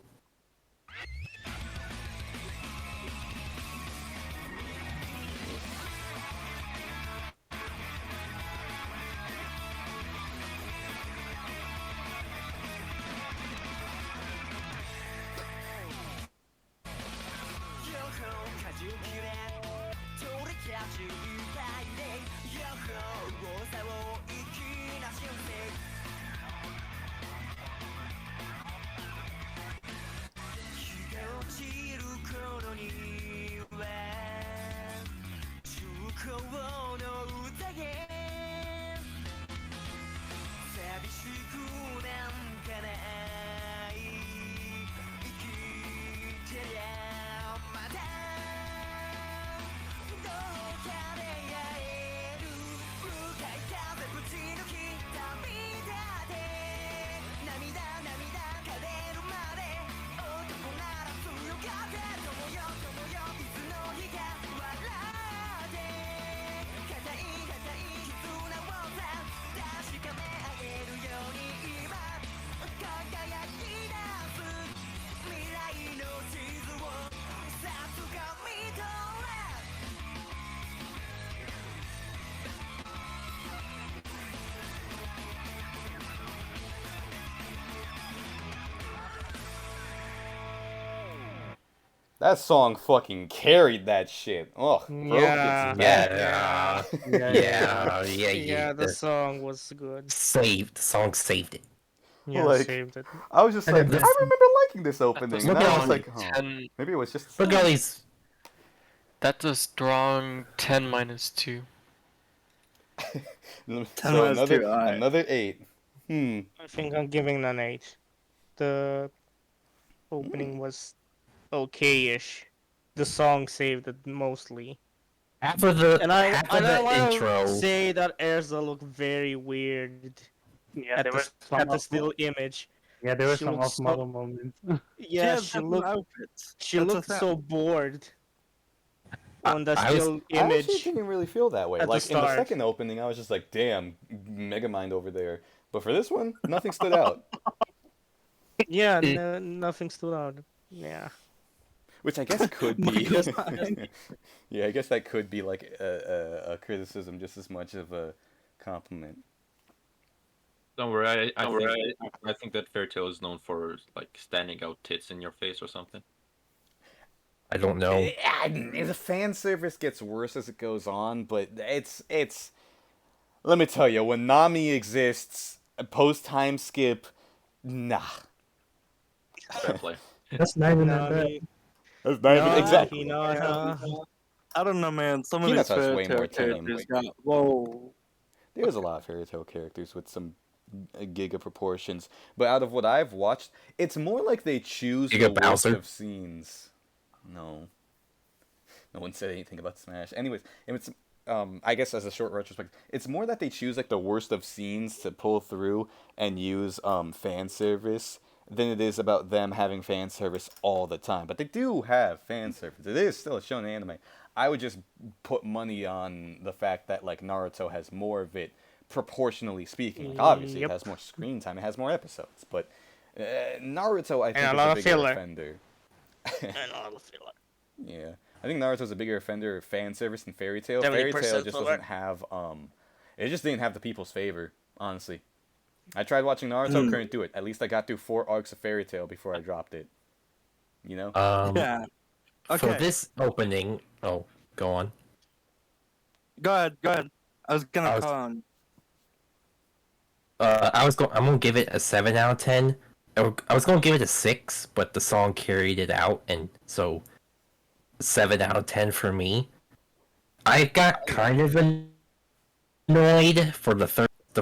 That song fucking carried that shit. Ugh, broke Yeah. its back. Yeah. Yeah, the song was good. Saved. The song saved it. Yeah, Like, saved it. I was just And like, then I this- remember liking this That's opening, a and I was strong like, oh, 10. maybe it was just the Look at all song. these. That's a strong 10 minus 2. Ten So minus another two, alright. another 8. I think I'm giving it an 8. The opening was okay-ish. The song saved it mostly. After the And I want to intro. say that Erza looked very weird Yeah, at there were at the still image. Yeah, there were She some looks off-model moments. Yeah, has different outfits. she That's a looked fact. so bored on the I was- still I actually image. didn't really feel that way. at the Like in the start. second opening, I was just like, damn, Megamind over there. But for this one, nothing stood out. Yeah, nothing stood out. Yeah. Which I guess could My be. goodness. Yeah, I guess that could be like a criticism just as much of a compliment. Don't worry, I think that Fairy Tail is known for like standing out tits in your face or something. I don't know. The fan service gets worse as it goes on, but it's. Let me tell you, when Nami exists, post time skip, nah. Fair play. That's not even that bad. Nami, That's not even Nami, exactly. Hinata. I don't know, man. Some of Hinata's these fairy way tale more tame. characters got whoa. There's a lot of fairy tale characters with some giga proportions, but out of what I've watched, it's more like they choose Giga the worst Bowser? of scenes. No one said anything about Smash. Anyways, it's I guess as a short retrospect, it's more that they choose like the worst of scenes to pull through and use fan service than it is about them having fan service all the time. But they do have fan service. It is still a shonen anime. I would just put money on the fact that like Naruto has more of it proportionally speaking. Like obviously Yep. it has more screen time, it has more episodes, but Naruto I think a is lot a of bigger filler. offender. And all the filler. Yeah, I think Naruto's a bigger offender of fan service than Fairy Tail. 70% Fairy Tail just filler. doesn't have it just didn't have the people's favor. Honestly, I tried watching Naruto, couldn't do it. At least I got through 4 arcs of Fairy Tail before I dropped it. You know? Yeah. For Okay. this opening, oh, go on. Go ahead. I was gonna I was- call on. I'm gonna give it a 7 out of 10. I was gonna give it a 6, but the song carried it out, and so 7 out of 10 for me. I got kind of annoyed for the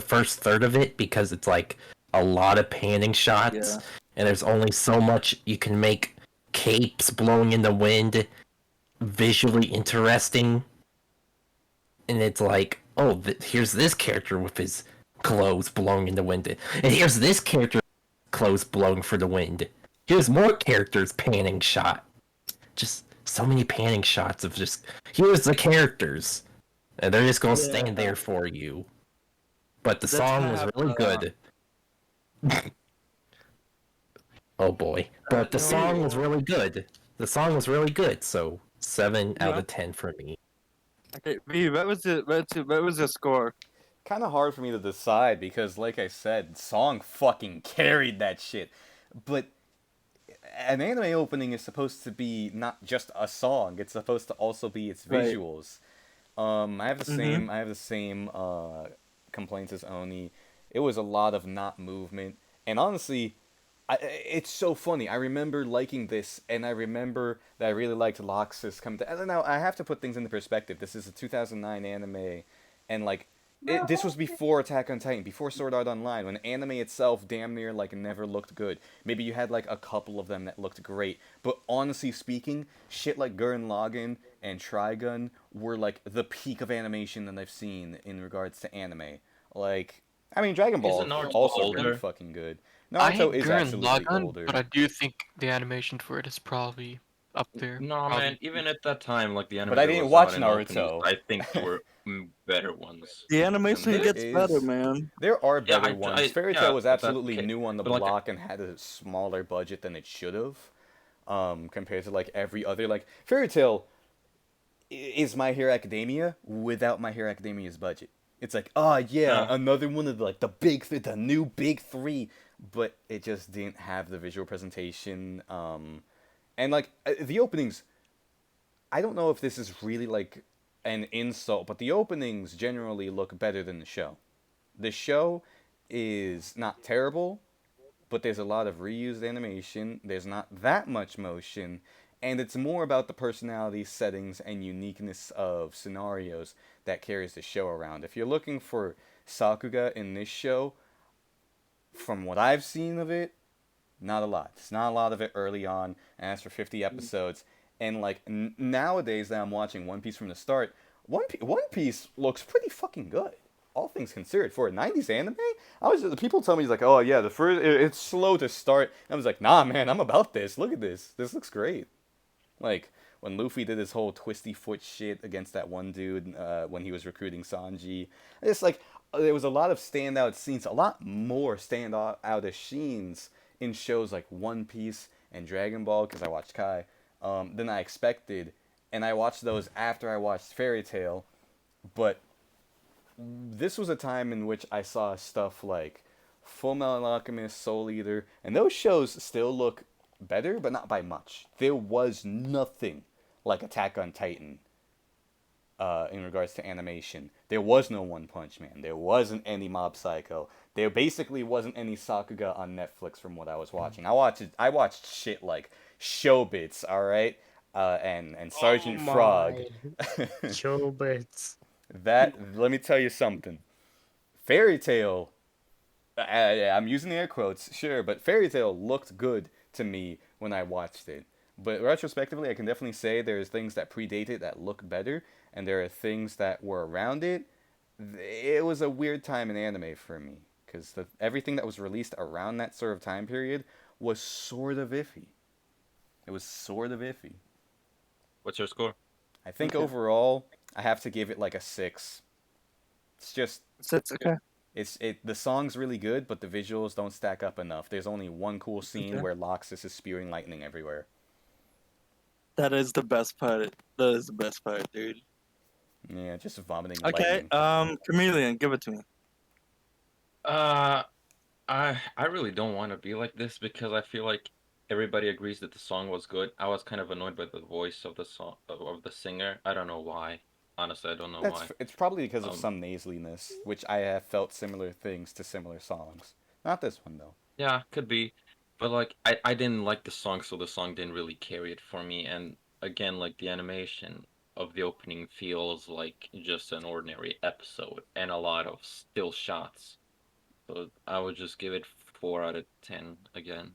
first third of it because it's like a lot of panning shots, Yeah. and there's only so much you can make capes blowing in the wind visually interesting. And it's like, oh, here's this character with his clothes blowing in the wind, and here's this character clothes blowing for the wind. Here's more characters panning shot. Just so many panning shots of just here's the characters, and they're just gonna stand there for you. But the That's song was half, really good. Oh boy! But the song was really good. The song was really good. So 7 out Yeah. of 10 for me. Okay, V, what was the score? Kind of hard for me to decide because, like I said, song fucking carried that shit. But an anime opening is supposed to be not just a song; it's supposed to also be its Right. visuals. I have the Mhm. same complaints as Oni. It was a lot of not movement, and honestly, it's so funny. I remember liking this, and I remember that I really liked Loxus come to. Now I have to put things into perspective. This is a 2009 anime, and like this was before Attack on Titan, before Sword Art Online, when anime itself damn near like never looked good. Maybe you had like a couple of them that looked great, but honestly speaking, shit like Gurren Lagann and Trigun were like the peak of animation that I've seen in regards to anime. Like, I mean, Dragon Ball Isn't Naruto also really older? fucking good. I Naruto hate is Gurren absolutely Lagann, older. but I do think the animation for it is probably up there. No, Probably. man. Even at that time, like the anime But I that didn't was watch out in openings, Naruto. I think there were better ones. The than animation There this. gets better, is man. There are Yeah, better ones. Fairy yeah, Tail was but that absolutely new on the but like block and had a smaller budget than it should have, compared to like every other like Fairy Tail is My Hero Academia without My Hero Academia's budget. It's like, oh yeah, another one of like the new big three, but it just didn't have the visual presentation. And like the openings, I don't know if this is really like an insult, but the openings generally look better than the show. The show is not terrible, but there's a lot of reused animation. There's not that much motion, and it's more about the personality, settings, and uniqueness of scenarios that carries the show around. If you're looking for Sakuga in this show, from what I've seen of it, not a lot. It's not a lot of it early on, and as for 50 episodes, and like nowadays that I'm watching One Piece from the start, One Piece looks pretty fucking good. All things considered, for a '90s anime, people tell me like, oh yeah, it's slow to start. And I was like, nah, man, I'm about this. Look at this. This looks great. Like when Luffy did his whole twisty foot shit against that one dude when he was recruiting Sanji. It's like there was a lot of standout scenes, a lot more standout scenes in shows like One Piece and Dragon Ball because I watched Kai than I expected, and I watched those after I watched Fairy Tail, but this was a time in which I saw stuff like Full Metal Alchemist, Soul Eater, and those shows still look better, but not by much. There was nothing like Attack on Titan in regards to animation. There was no One Punch Man. There wasn't any Mob Psycho. There basically wasn't any Sakuga on Netflix from what I was watching. I watched shit like Showbits, all right, and Sergeant Frog. Chobits. That let me tell you something. Fairy Tail. I'm using air quotes, sure, but Fairy Tail looked good to me when I watched it. But retrospectively, I can definitely say there's things that predate it that look better, and there are things that were around it. It was a weird time in anime for me because everything that was released around that sort of time period was sort of iffy. It was sort of iffy. What's your score? I think overall, I have to give it like a 6. It's just It's okay. the song's really good, but the visuals don't stack up enough. There's only one cool scene where Loxus is spewing lightning everywhere. That is the best part. That is the best part, dude. Yeah, just vomiting Okay, lightning. Chameleon, give it to me. I really don't want to be like this because I feel like everybody agrees that the song was good. I was kind of annoyed by the voice of the song of the singer. I don't know why. Honestly, I don't know why. It's probably because of some nasaliness, which I have felt similar things to similar songs. Not this one though. Yeah, could be. But like I didn't like the song, so the song didn't really carry it for me. And again, like the animation of the opening feels like just an ordinary episode and a lot of still shots. So I would just give it 4 out of 10 again.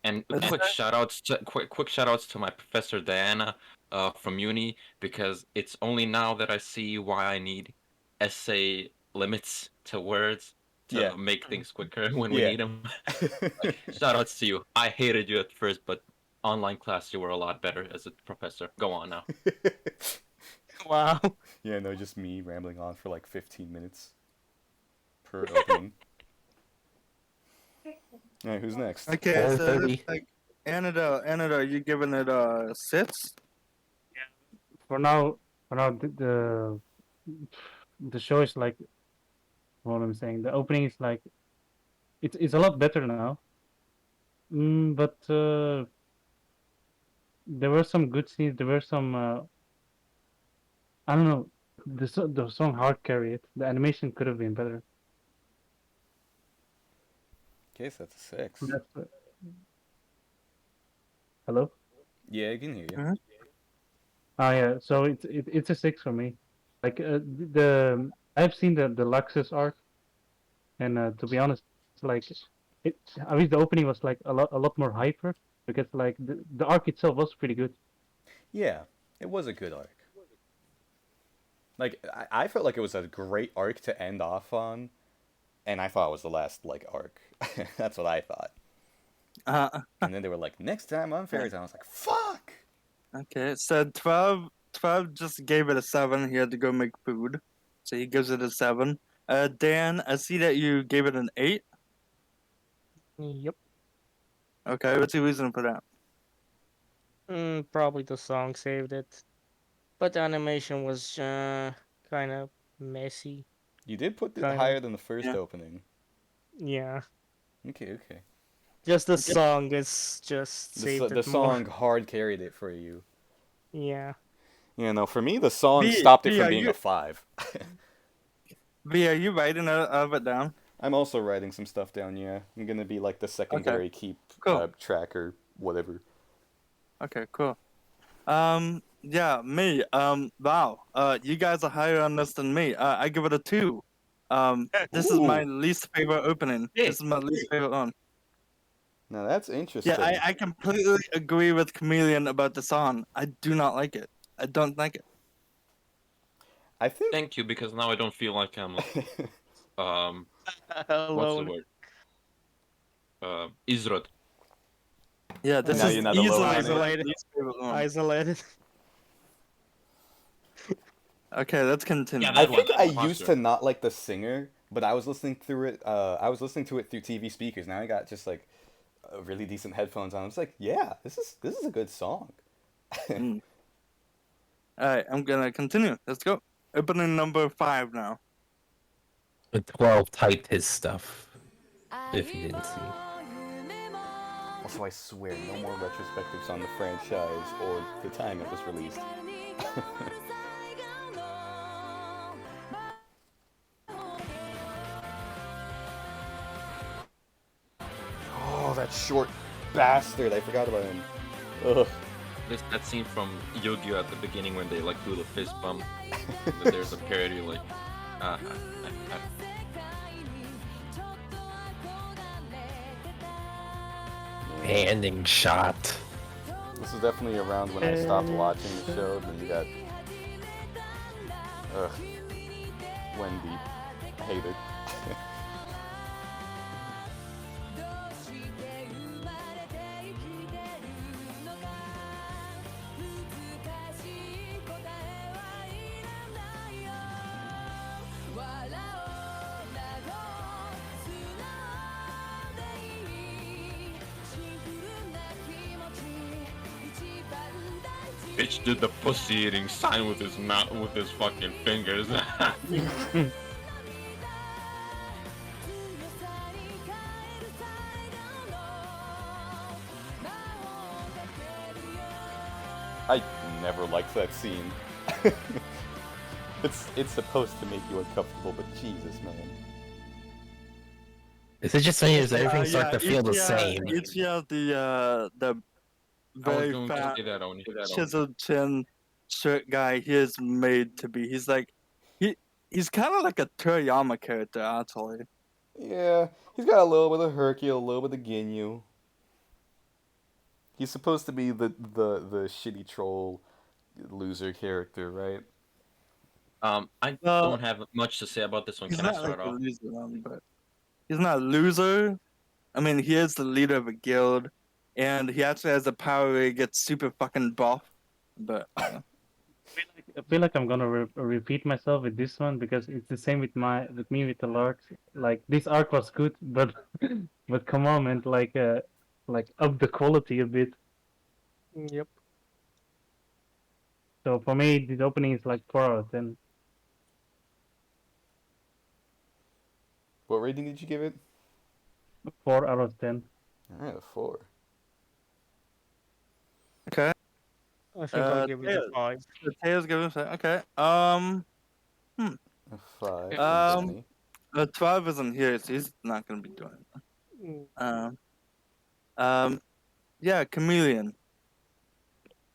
And quick shout outs to my professor Diana from uni because it's only now that I see why I need essay limits to words. to Yeah. make things quicker when we Yeah. need them. Like, shout outs to you. I hated you at first, but online class you were a lot better as a professor. Go on now. Wow. Yeah, no, just me rambling on for like 15 minutes per opening. All right, who's next? Okay, so it 4:30. looks like Anada, you giving it a 6? For now, the show is like what I'm saying. The opening is like it's a lot better now. But there were some good scenes. There were some I don't know. The song hard carry it. The animation could have been better. Okay, so that's a 6. That's hello. Yeah, I can hear you. Mhm. Oh yeah, so it's a 6 for me. Like the I've seen the Luxus arc, and to be honest, like it, I wish the opening was like a lot more hyper because like the arc itself was pretty good. Yeah, it was a good arc. Like, I felt like it was a great arc to end off on, and I thought it was the last, like, arc. That's what I thought. And then they were like, next time on Fairy Tail. I was like, fuck! Okay, so 12 just gave it a 7. He had to go make food, so he gives it a 7. Dan, I see that you gave it an 8. Yep. Okay, what's your reason for that? Probably the song saved it, but the animation was kind of messy. You did put it Kinda. higher than the first Yeah. opening. Yeah. Okay, okay. Just the song is just The, saved the it more. song hard carried it for you. Yeah. You know, for me, the song B, stopped it B, from are being you- a 5. V, are you writing of it down? I'm also writing some stuff down, yeah. I'm gonna be like the secondary keep Cool. track or whatever. Okay, cool. Yeah, me. Wow. You guys are higher on this than me. I give it a 2. This is my Ooh. least favorite opening. Hey, This is my least favorite one. Now that's interesting. Yeah, I completely agree with Chameleon about the song. I do not like it. I don't like it. I think. thank you, because now I don't feel like I'm what's the Alone. word? Izrod. Yeah, this Now is you're not alone easily on it. my Isolated. least favorite one. Isolated. Okay, let's continue. Yeah, I that one, think I the used imposter. to not like the singer, but I was listening through it. I was listening to it through TV speakers. Now I got just like really decent headphones on. I was like, yeah, this is a good song. Mm. Alright, I'm gonna continue. Let's go. Opening number 5 now. 12 typed his stuff. If you didn't see. Also, I swear, no more retrospectives on the franchise or the time it was released. Oh, that short bastard! I forgot about him. Ugh. That scene from Yu-Gi-Oh at the beginning when they like do the fist bump. That there's a parody like, Ending shot. This is definitely around when I stopped watching the show. Then you got, Wendy, hater. bitch did the pussy eating sign with his mouth with his fucking fingers. I never liked that scene. It's supposed to make you uncomfortable, but Jesus, man. Is it just me? Or does everything start to feel the Ichiya- same? Ichiya, the I was very going to fat, say that only. chiseled chin, shirt guy. He is made to be. He's like, he's kind of like a Toriyama character, actually. Yeah, he's got a little bit of Hercule, a little bit of Ginyu. He's supposed to be the shitty troll loser character, right? I don't have much to say about this one. He's Can I not like start a off? loser one, but he's not a loser. I mean, he is the leader of a guild, and he actually has the power where he gets super fucking buff. But I feel like I'm gonna repeat myself with this one because it's the same with me with the larks. Like this arc was good, but but come on, man, like up the quality a bit. Yep. So for me, this opening is like 4 out of 10. What rating did you give it? 4 out of 10. Alright, a 4. okay, I think I'll give it a Tails. 5. The Tails give him okay. A 5 from Um, Danny. 12 isn't here, so he's not gonna be doing it. Mm, Yeah, Chameleon.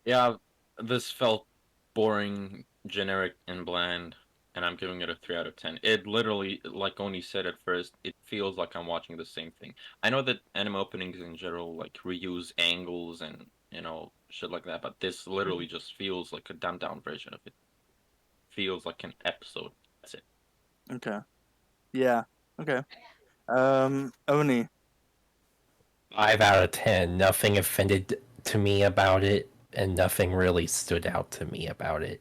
Yeah, this felt boring, generic, and bland, and I'm giving it a 3 out of 10. It literally, like Oni said at first, it feels like I'm watching the same thing. I know that anime openings in general like reuse angles and shit like that, but this literally just feels like a dumbed down version of it. Feels like an episode. That's it. Okay. Yeah. Okay. Oni. 5 out of 10. Nothing offended to me about it, and nothing really stood out to me about it.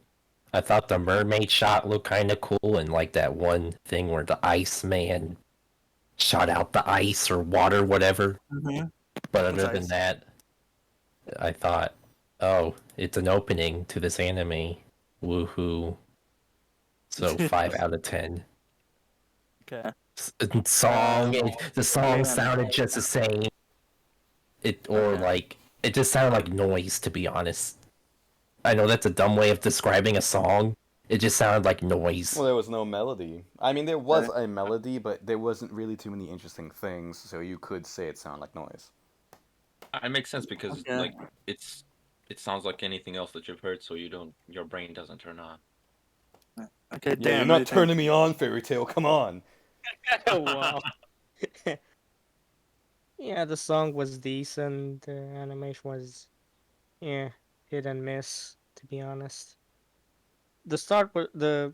I thought the mermaid shot looked kind of cool, and like that one thing where the ice man shot out the ice or water, whatever. Mm-hmm. But other That's than ice. that, I thought, oh, it's an opening to this anime. Woohoo. So 5 out of 10. Okay. Song, the song Man. sounded just the same. Okay. It just sounded like noise, to be honest. I know that's a dumb way of describing a song. It just sounded like noise. Well, there was no melody. I mean, there was a melody, but there wasn't really too many interesting things, so you could say it sounded like noise. It makes sense because Okay. like it sounds like anything else that you've heard, so your brain doesn't turn on. Okay, Yeah, Dan. you're what do not you think? turning me on, Fairy Tale. Come on. wow. Yeah, the song was decent. The animation was, yeah, hit and miss. To be honest, the start was the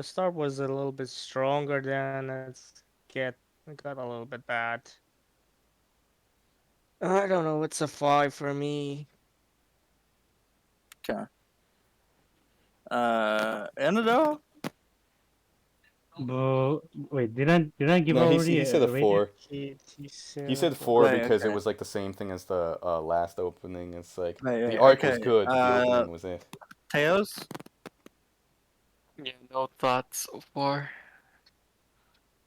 start was a little bit stronger than it got a little bit bad. I don't know. It's a 5 for me. Okay. Annadelle? But wait, did I give No, already he said a a rating? 4. He said He a said 4. 4 Right, because it okay. was like the same thing as the last opening. It's like Right, the right, arc was okay. good, but the opening was it. Tails? Yeah, no thoughts so far.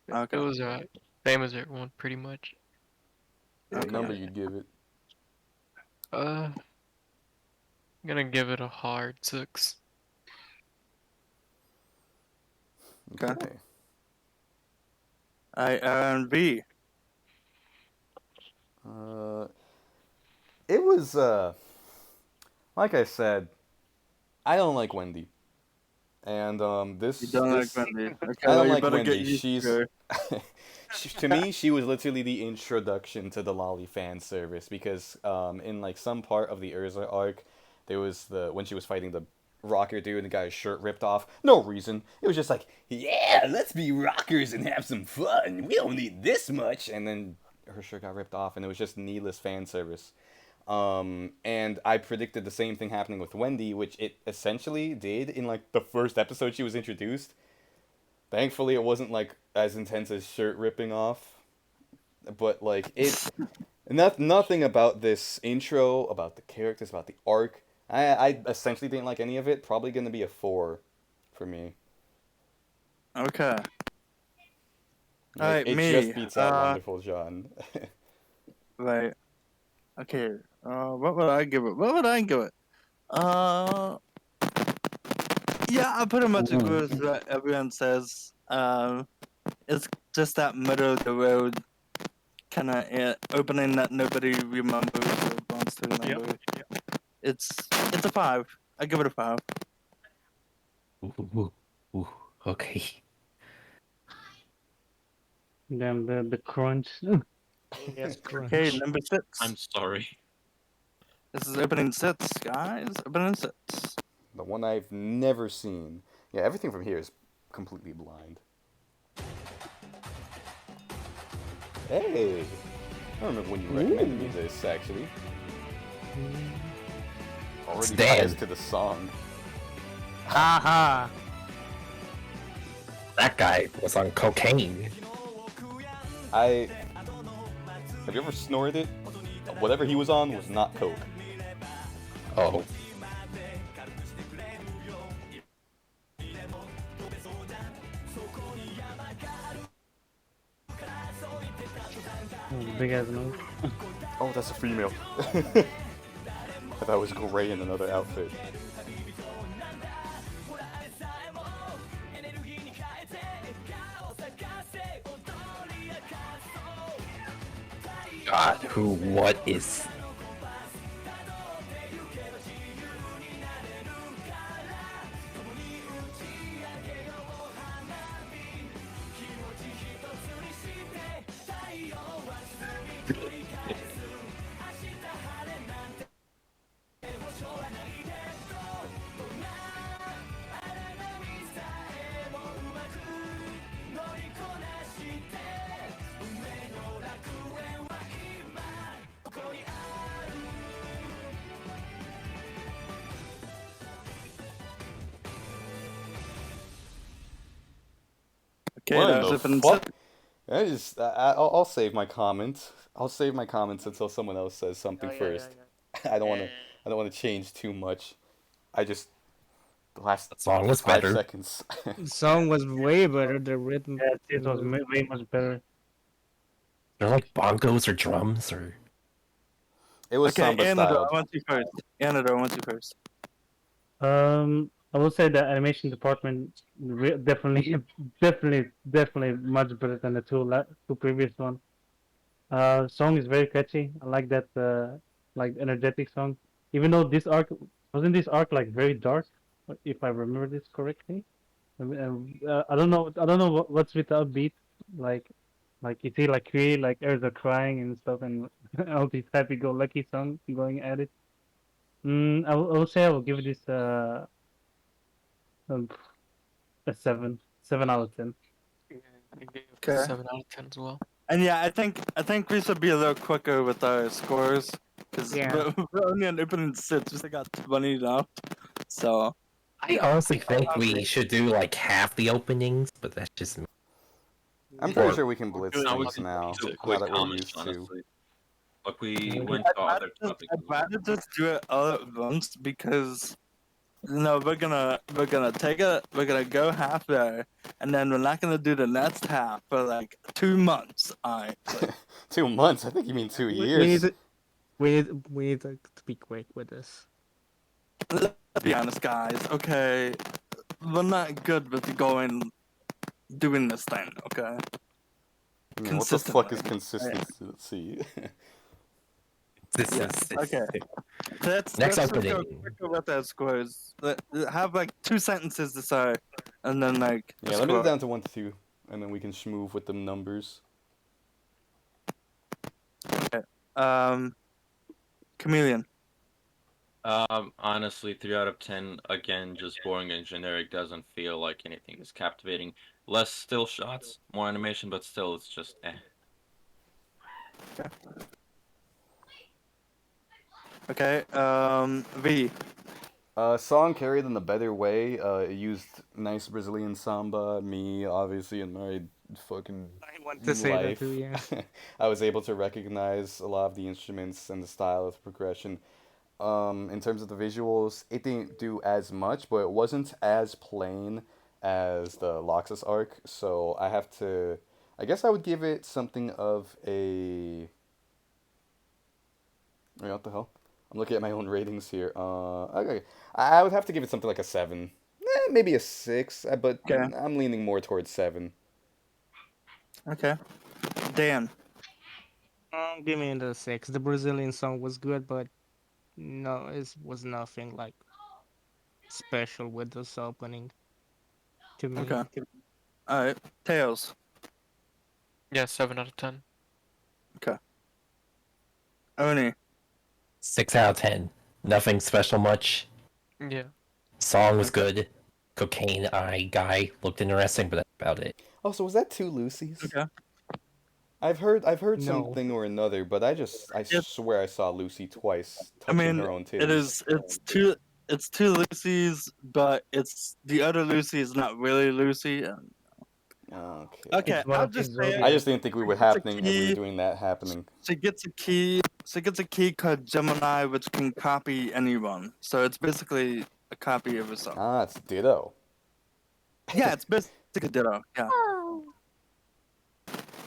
It Okay. was same as everyone, pretty much. What Okay. number you'd give it? I'm gonna give it a hard 6. Okay. Okay. V. It was like I said, I don't like Wendy. And this You don't this like Wendy. Okay, I well, don't you like better Wendy. get used She's to her. to me, she was literally the introduction to the lolly fan service because in like some part of the Urza arc, there was when she was fighting the rocker dude and the guy's shirt ripped off. No reason. It was just like, yeah, let's be rockers and have some fun. We don't need this much. And then her shirt got ripped off, and it was just needless fan service. And I predicted the same thing happening with Wendy, which it essentially did in like the first episode she was introduced. Thankfully, it wasn't like as intense as shirt ripping off, but like nothing about this intro, about the characters, about the arc. I essentially didn't like any of it. Probably gonna be a 4 for me. Okay. Like, Alright, it me. just beats out Wonderful John. Right. Okay. What would I give it? What would I give it? Yeah, I pretty much agree with what everyone says. It's just that middle of the road kind of opening that nobody remembers or wants to remember. It's a 5. I give it a 5. Ooh, okay. Damn the crunch. Yes, Okay, crunch. number 6. I'm sorry. This is opening 6, guys. Opening 6. The one I've never seen. Yeah, everything from here is completely blind. Hey, I don't remember when you recommended me this actually. Already Dan. biased to the song. Haha. That guy was on cocaine. Have you ever snorted it? Whatever he was on was not coke. Oh. Big ass nose. Oh, that's a female. I thought it was gray in another outfit. God, what is... Okay, What in that's the open. fuck? I'll save my comment. I'll save my comments until someone else says something first. I don't want to. I don't want to change too much. I just the last That song was 5 better. seconds. The song was way better. The rhythm. Yeah, it was way much better. They're like bongos or drums or... It was Okay, samba Anador, styled. I want you first. Anador, I want you first. I will say the animation department definitely, definitely much better than the two previous ones. Song is very catchy. I like that like energetic song. Even though this arc like very dark, if I remember this correctly. I don't know. I don't know what's with the upbeat. Like, you see, like really, like Erza crying and stuff, and all these happy-go-lucky songs going at it. I will say I will give this um, a 7 out of 10. Yeah, I gave it Okay. 7 out of 10 as well. And yeah, I think we should be a little quicker with our scores because Yeah. we're only on opening 6. We still got 20 left. So I honestly think we should do like half the openings, but that's just me. I'm pretty Or- sure we can blitz Now we things can now. do Now quick that we're comments, used to. honestly. Like we Okay. went to other topics. I'd rather just do it all at once because we're gonna take it, we're gonna go half there, and then we're not gonna do the next half for like 2 months. Alright. 2 months. I think you mean 2 We years. need to, we need to be quick with this. Let's be honest, guys. Okay, we're not good with doing this thing. Okay. Yeah, what the fuck is Consistently. consistency? This Yeah, is... okay. Let's Next just go opening. quicker with our scores. Have like 2 sentences to start, and then like a Yeah, let me score. go down to 1 to 2, and then we can schmoove with the numbers. Chameleon. Honestly, 3 out of 10. Again, just boring and generic. Doesn't feel like anything is captivating. Less still shots, more animation, but still, it's just eh. Okay. V. Song carried in a better way. It used nice Brazilian samba. Me, obviously, in my fucking I want to say that life, too. Yeah. I was able to recognize a lot of the instruments and the style of progression. In terms of the visuals, it didn't do as much, but it wasn't as plain as the Loxus arc. So I guess I would give it something of a. Wait, what the hell? I'm looking at my own ratings here. Okay, I would have to give it something like a 7, maybe a 6, but Okay. I'm leaning more towards 7. Okay. Dan. Give me the 6. The Brazilian song was good, but no, it was nothing like special with this opening to me. Okay. All right. Tails. Yeah, 7 out of 10. Oni. 6 out of 10. Nothing special much. Yeah. Song was good. Cocaine eye guy looked interesting, but that's about it. Oh, so was that 2 Lucy's? Okay. I've heard No. something or another, but I swear I saw Lucy twice I touching mean, her own it titties. is. It's two Lucy's, but it's the other Lucy is not really Lucy. Okay. Okay, It's one I'll of just his say I it. just didn't think we were It's a happening. We were key. doing that happening. She gets a key. She gets a key called Gemini, which can copy anyone. So it's basically a copy of herself. Ah, it's Ditto. Yeah, it's basically ditto. Yeah.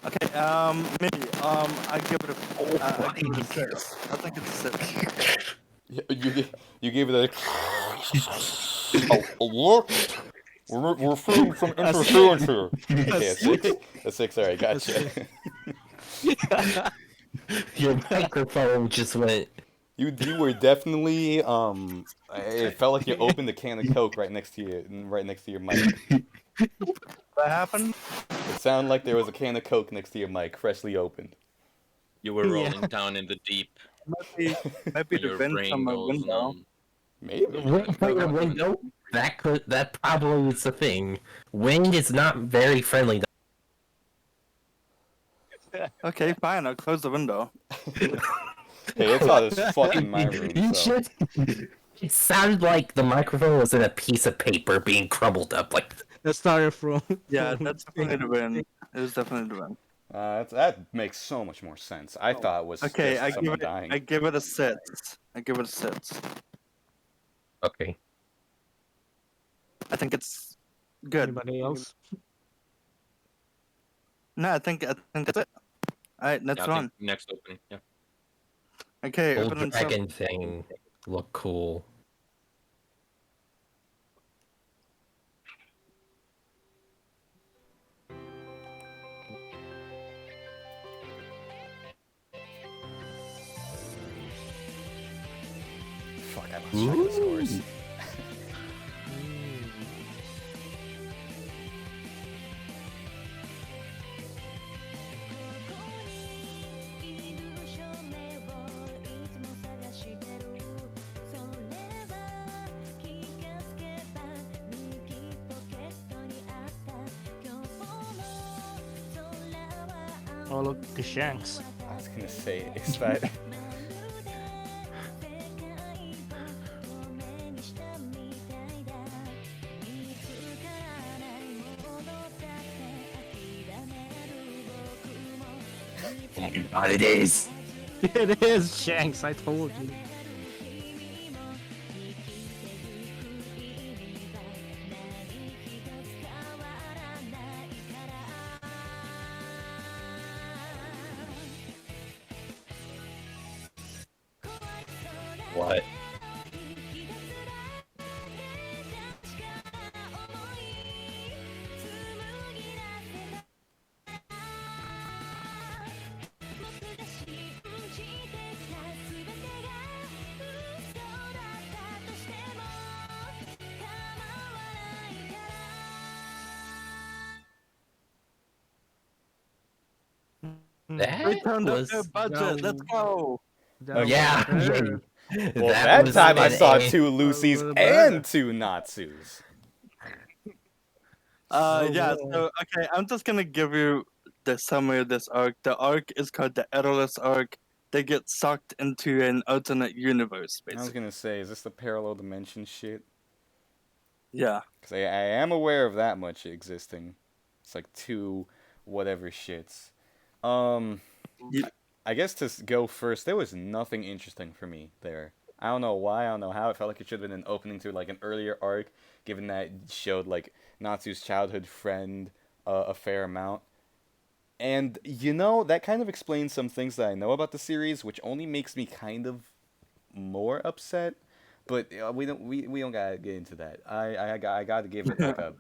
Okay. Maybe. I give it I give it a 6. I think it's a 6. You gave it a look. We're free from interference here. Okay, a 6. A 6. All right, gotcha. Your microphone just went. You were definitely it felt like you opened a can of Coke right next to your mic. What happened? It sounded like there was a can of Coke next to your mic, freshly opened. You were Yeah. rolling down in the deep, Might be and the your vent brain from my goes window. numb. Maybe. Wind from your window? That probably is the thing. Wind is not very friendly. Okay, fine. I'll close the window. Hey, it's hot as fuck in my room, You so. should. It sounded like the microphone was in a piece of paper being crumbled up. Like The styrofoam. Yeah, that's definitely the win. It was definitely the win. That makes so much more sense. I thought it was Okay, just I give someone it. dying. I give it a 6. I give it a 6. okay, I think it's good. Anybody else? No, I think that's it. All right, next Yeah, I one. think next opening. Yeah. Okay, old opening dragon thing look cool. Fuck, I lost track of the scores. Oh, look, the Shanks. I was gonna say, is that. Oh my god, it is. It is Shanks, I told you. What? That We turned up was. their budget. Let's go. That Yeah, was yeah. her. Well, that was time I an saw A. 2 Lucys little better. and 2 Natsus. Yeah. well. So okay, I'm just gonna give you the summary of this arc. The arc is called the Errorless arc. They get sucked into an alternate universe, I was basically. gonna say, is this the parallel dimension shit? Yeah. Because I am aware of that much existing. It's like 2 whatever shits. You- I guess to go first, there was nothing interesting for me there. I don't know why, I don't know how. It felt like it should have been an opening to like an earlier arc, given that it showed like Natsu's childhood friend a fair amount. And you know, that kind of explains some things that I know about the series, which only makes me kind of more upset. But we don't gotta get into that. I gotta give it like a,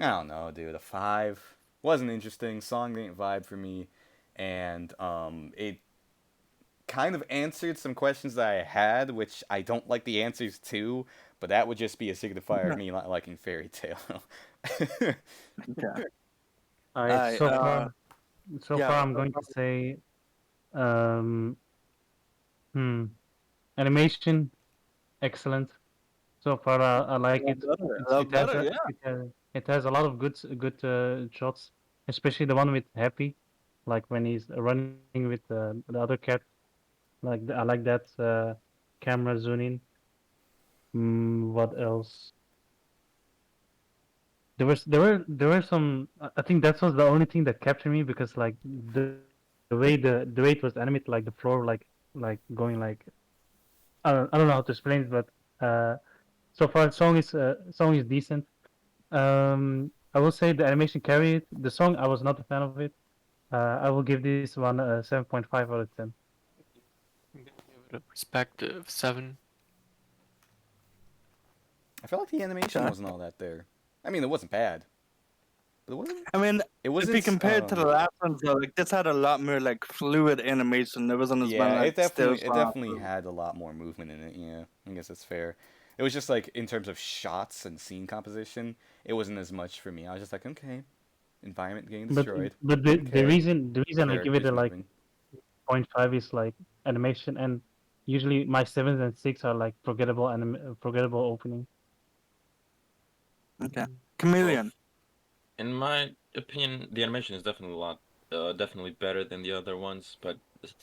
I don't know, dude, a 5. Wasn't interesting. Song didn't vibe for me, and it kind of answered some questions that I had, which I don't like the answers to. But that would just be a signifier of me not liking Fairy Tail. Okay. Alright, so far, yeah, I'm going to say, um, animation, excellent. So far, I like it. It has a lot of good shots, especially the one with Happy. like when he's running with the other cat. I like that camera zooming. What else? There were some. I think that was the only thing that captured me because like the way it was animated, like the floor, like going like I don't know how to explain it, but so far song is decent. I will say the animation carried it. The song I was not a fan of it. I will give this one a 7.5 out of 10. I'm gonna give it a respective 7. I felt like the animation Okay. wasn't all that there. I mean, it wasn't bad, but it wasn't. I mean, It if wasn't. you compare it to the last ones, though, like this had a lot more like fluid animation. There wasn't as many Yeah, like still it definitely had a lot more movement in it. Yeah, I guess that's fair. It was just like in terms of shots and scene composition, it wasn't as much for me. I was just like, okay, environment getting But destroyed. but the, the Okay, reason the reason I give it characters a like moving. 0.5 is like animation, and usually my 7s and 6 are like forgettable opening. okay. Mhm. Chameleon. In my opinion, the animation is definitely better than the other ones, but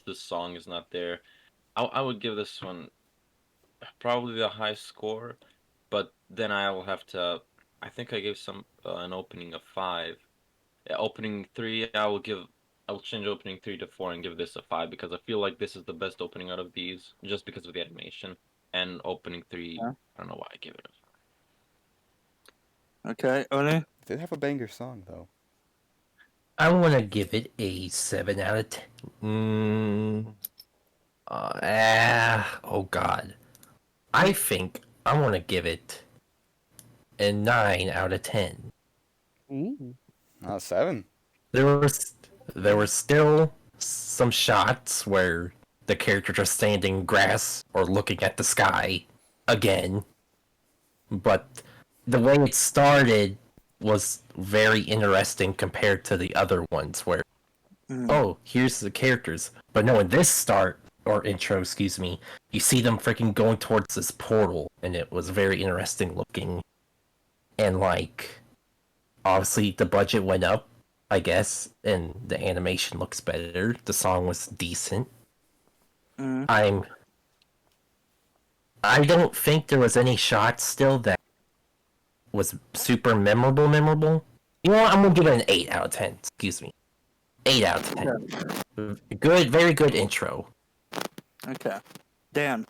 the song is not there. I would give this one probably the high score, but then I will have to. I think I gave some an opening of 5. Yeah, opening 3, I will change opening 3 to 4 and give this a 5 because I feel like this is the best opening out of these just because of the animation. And opening 3, Yeah. I don't know why I give it a 5. Okay, Oni. It did have a banger song though. I want to give it a 7 out of 10. Oh god. I think I want to give it a 9 out of 10. Ooh. 7. There was there were still some shots where the characters are standing in grass or looking at the sky again, but the way it started was very interesting compared to the other ones where oh, here's the characters. But no, in this start or intro, excuse me, you see them freaking going towards this portal, and it was very interesting looking. And like, obviously the budget went up, I guess, and the animation looks better. The song was decent. Mm. I don't think there was any shots still that was super memorable. You know what? I'm gonna give it an 8 out of 10. Excuse me. 8 out of 10. Good, very good intro. Okay. Dan.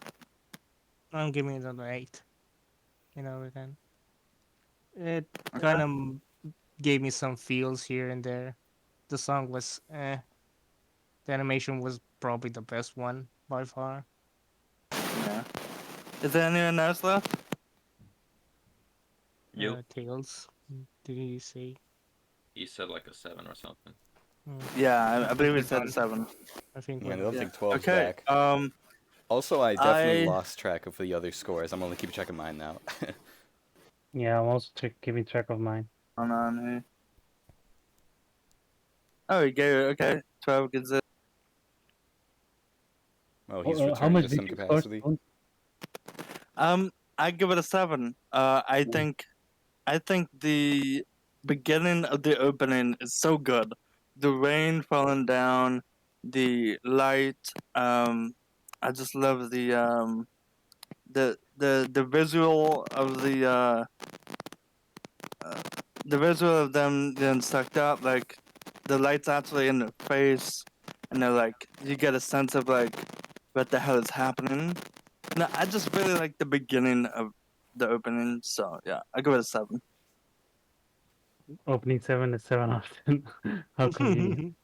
I'm giving it an 8. Then it Okay. kind of gave me some feels here and there. The song was The animation was probably the best one by far. Yeah. Is there anyone else left? You? Tails. Did he say? He said like a 7 or something. Yeah, I believe we're it said done. 7. I think Yeah, we're I don't done. think 12's Okay. back. Also, I definitely I- lost track of the other scores. I'm only keeping track of mine now. Yeah, I'm also keeping track of mine. Hold on here. Oh, you gave it. Okay. 12 gets it. Oh, he's How returned much to did some you score? capacity. Stone? I give it a 7. I think the beginning of the opening is so good. The rain falling down, the light. I just love the visual of the visual of them getting sucked up. Like the light's actually in their face, and they're like, you get a sense of like what the hell is happening. No, I just really like the beginning of the opening. So yeah, I give it a 7. Opening 7 is 7 out of 10. How convenient.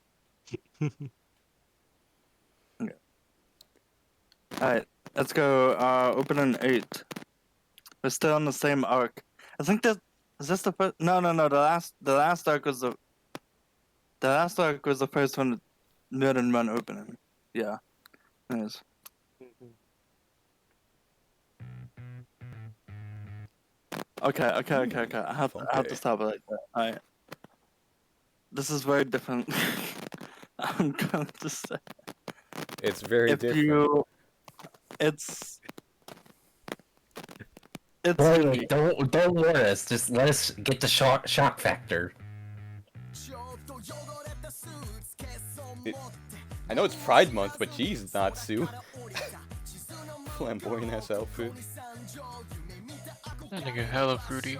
Alright, let's go. Opening 8. We're still on the same arc. I think that is this the first. No. The last arc was the first one. Mid and run opening. Yeah, it is. Okay. I have to stop it like that. Alright. This is very different. I'm going to say It's very if different. you, it's Wait, unique. don't warn us. Just let us get the shock factor. I know it's Pride Month, but geez, Natsu. Flamboyant ass outfit. That nigga hella fruity.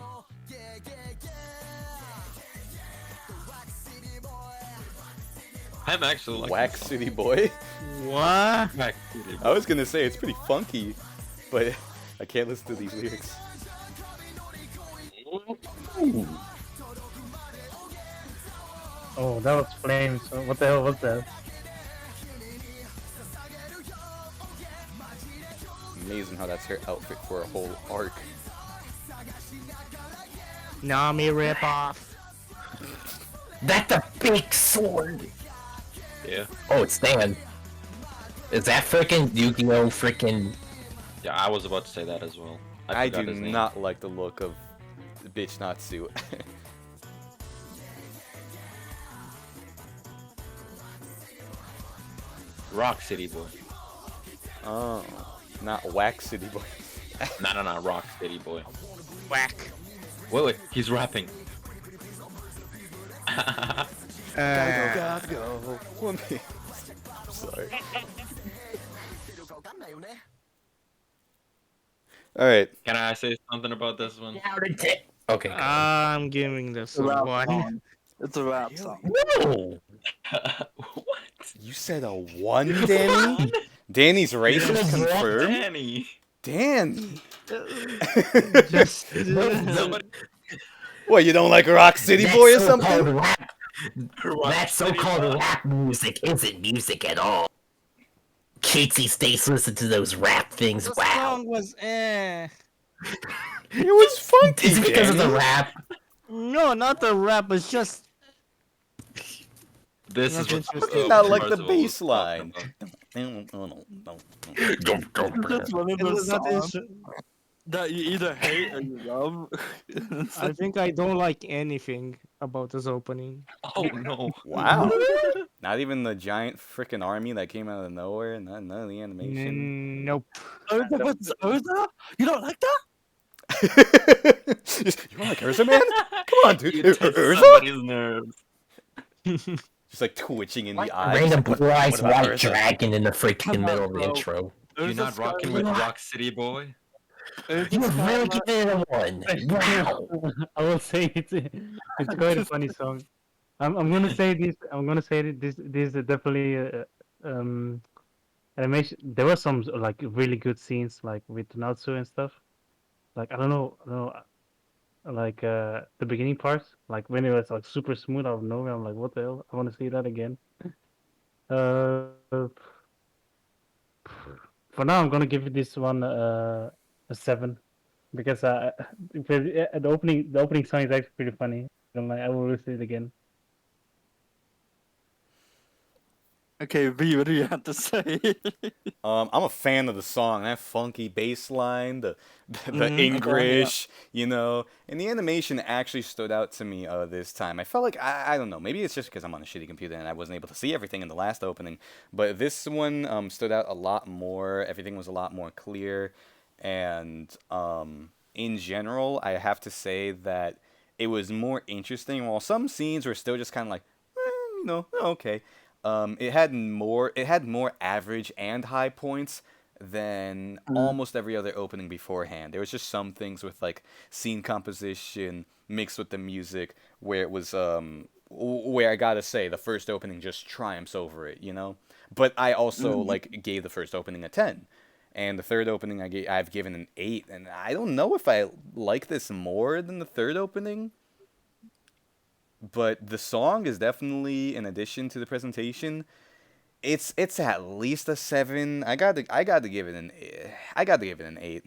I'm actually like Wax City Boy. What? Wax City I was gonna say it's pretty funky, but I can't listen to these lyrics. Oh, that was flames. What the hell was that? Amazing how that's her outfit for a whole arc. Nami ripoff. That's a big sword! Yeah. Oh, it's Stan. Is that freaking Yu-Gi-Oh! Freaking... Yeah, I was about to say that as well. I forgot do his name. not like the look of the bitch Natsu. Rock City Boy. Oh, not Wax City Boy. No, Rock City Boy. Whack. Wait, he's rapping. Gotta go. One minute. Sorry. Alright. Can I say something about this one? Okay. I'm giving this It's a a rap 1. song. It's a rap song. No! What? You said a 1, Danny? Danny's racist confirmed? Danny. Danny! Just Somebody. What, you don't like Rock City That Boy or so-called something? Rap, Rock that City so-called Boy. rap music isn't music at all. Casey States listen to those rap things. the Wow. song was It was funky, Is it because of the Danny. rap? No, not the rap, it's just This Not is what interesting. Not like the Parzival was bass talking line. about. It's one of it those was not songs inter- that you either hate or you love. It's I think I don't like anything about this opening. Oh no. Wow. Not even the giant freaking army that came out of nowhere? None of the animation? Nope. Urza, what's Urza? You don't like that? You want like Urza, man? Come on, dude. You touched Urza? somebody's nerves. Just like twitching in Like the a eyes. random What- blue-eyed what about white Urza? dragon in the freaking Come on, middle of the bro. intro. You're not Urza's rocking got- with Rock City Boy? Urza's You got really like- giving it a 1. Wow. I will say it's quite a funny song. I'm gonna say this. I'm gonna say that this is definitely animation. There were some like really good scenes like with Natsu and stuff. Like I don't know, like the beginning parts, like when it was like super smooth out of nowhere. I'm like, what the hell? I want to see that again. For now, I'm gonna give this one a 7 because the opening song is actually pretty funny. I'm like, I will listen to it again. Okay, V, what do you have to say? I'm a fan of the song. That funky bass line, the Okay, English, you know, and the animation actually stood out to me this time. I felt like I don't know, maybe it's just because I'm on a shitty computer and I wasn't able to see everything in the last opening, but this one stood out a lot more. Everything was a lot more clear, and in general, I have to say that it was more interesting. While some scenes were still just kind of like, you know, okay. It had more average and high points than almost every other opening beforehand. There was just some things with like scene composition mixed with the music where it was where I gotta say the first opening just triumphs over it, you know. But I also like gave the first opening a 10. And the third opening I've given an 8, and I don't know if I like this more than the third opening. But the song is definitely an addition to the presentation. It's at least a 7. I got to give it an 8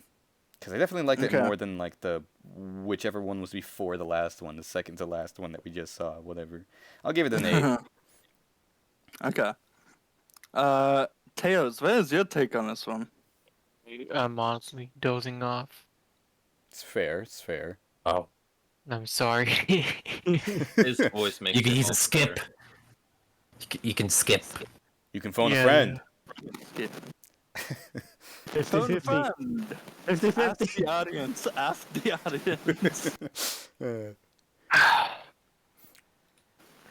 because I definitely liked it Okay. more than like the whichever one was before the last one, the second to last one that we just saw, whatever. I'll give it an 8. Okay. Tails, what is your take on this one? I'm honestly dozing off. It's fair. Oh. I'm sorry. His voice makes You can it use a all skip. better. You can skip. You can phone a Yeah. friend. Yeah. 50 Phone a 50. friend. 50 Ask 50. the audience. Ask the audience.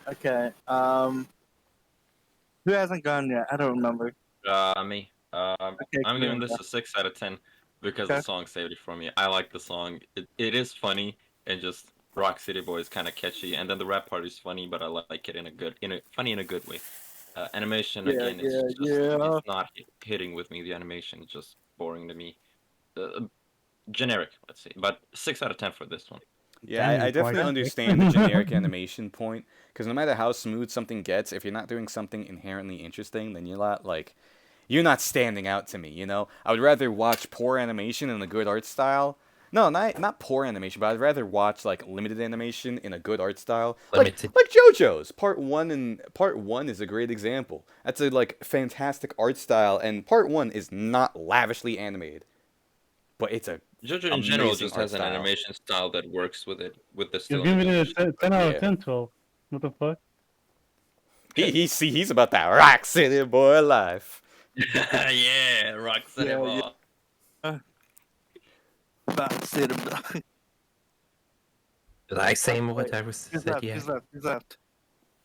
Okay. Who hasn't gone yet? I don't remember. Me. Okay, I'm giving Kareem, this go. a 6 out of 10 because Okay. the song saved it for me. I like the song. It is funny and just Rock City Boy is kind of catchy, and then the rap part is funny, but I like it funny in a good way. Animation Yeah, again, yeah, it's yeah. not hitting with me. The animation is just boring to me. Generic, let's say, but 6 out of 10 for this one. Yeah, Damn, I you definitely quite understand the generic animation point, because no matter how smooth something gets, if you're not doing something inherently interesting, then you're not standing out to me, you know? I would rather watch poor animation in a good art style. No, not poor animation, but I'd rather watch like limited animation in a good art style. Limited. Like JoJo's. Part 1 is a great example. That's a like fantastic art style, and Part 1 is not lavishly animated. But it's a JoJo in general amazing just art has an style. animation style that works with it, with the You're still giving images. it a 10 out of Yeah. 10, 12. What the fuck? He's about that Rock City boy life. Yeah, Rock City Yeah, Boy. yeah. But say the Did I say Wait, what I was who's said left? yet? Who's left? Who's left?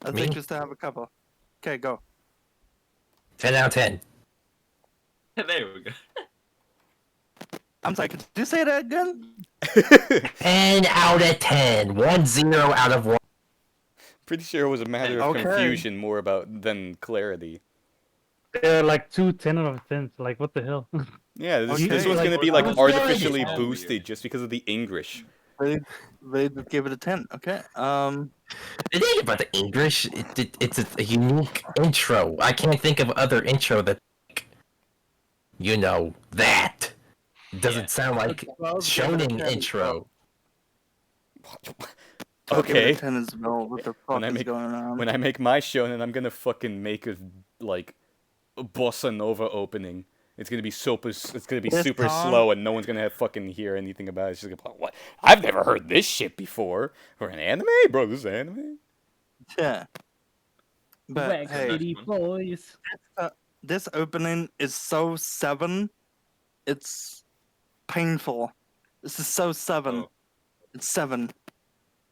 I Me? think we still have a couple. Okay, go. 10 out of 10. There we go. I'm sorry, could you say that again? 10 out of 10. 1-0 out of 1. Pretty sure it was a matter of Okay. confusion more about than clarity. They're like 2 10 out of 10s. Like, what the hell? Yeah, this Okay. was Like, gonna be I like was artificially right. boosted just because of the English. They gave it a 10. Okay. It ain't about the English. It's a unique intro. I can't think of other intro that, you know, that. It doesn't sound like shonen intro. I'll give it Okay. a 10 as well. What the fuck is going on? When I make my shonen, I'm gonna fucking make a like a bossa nova opening. It's gonna be super. It's gonna be This super song- slow, and no one's gonna fucking hear anything about it. It's just gonna be like, what? I've never heard this shit before. For an anime, bro. This is anime. Yeah. But Wax hey, City boys. this opening is so 7. It's painful. This is so 7. Oh. It's 7.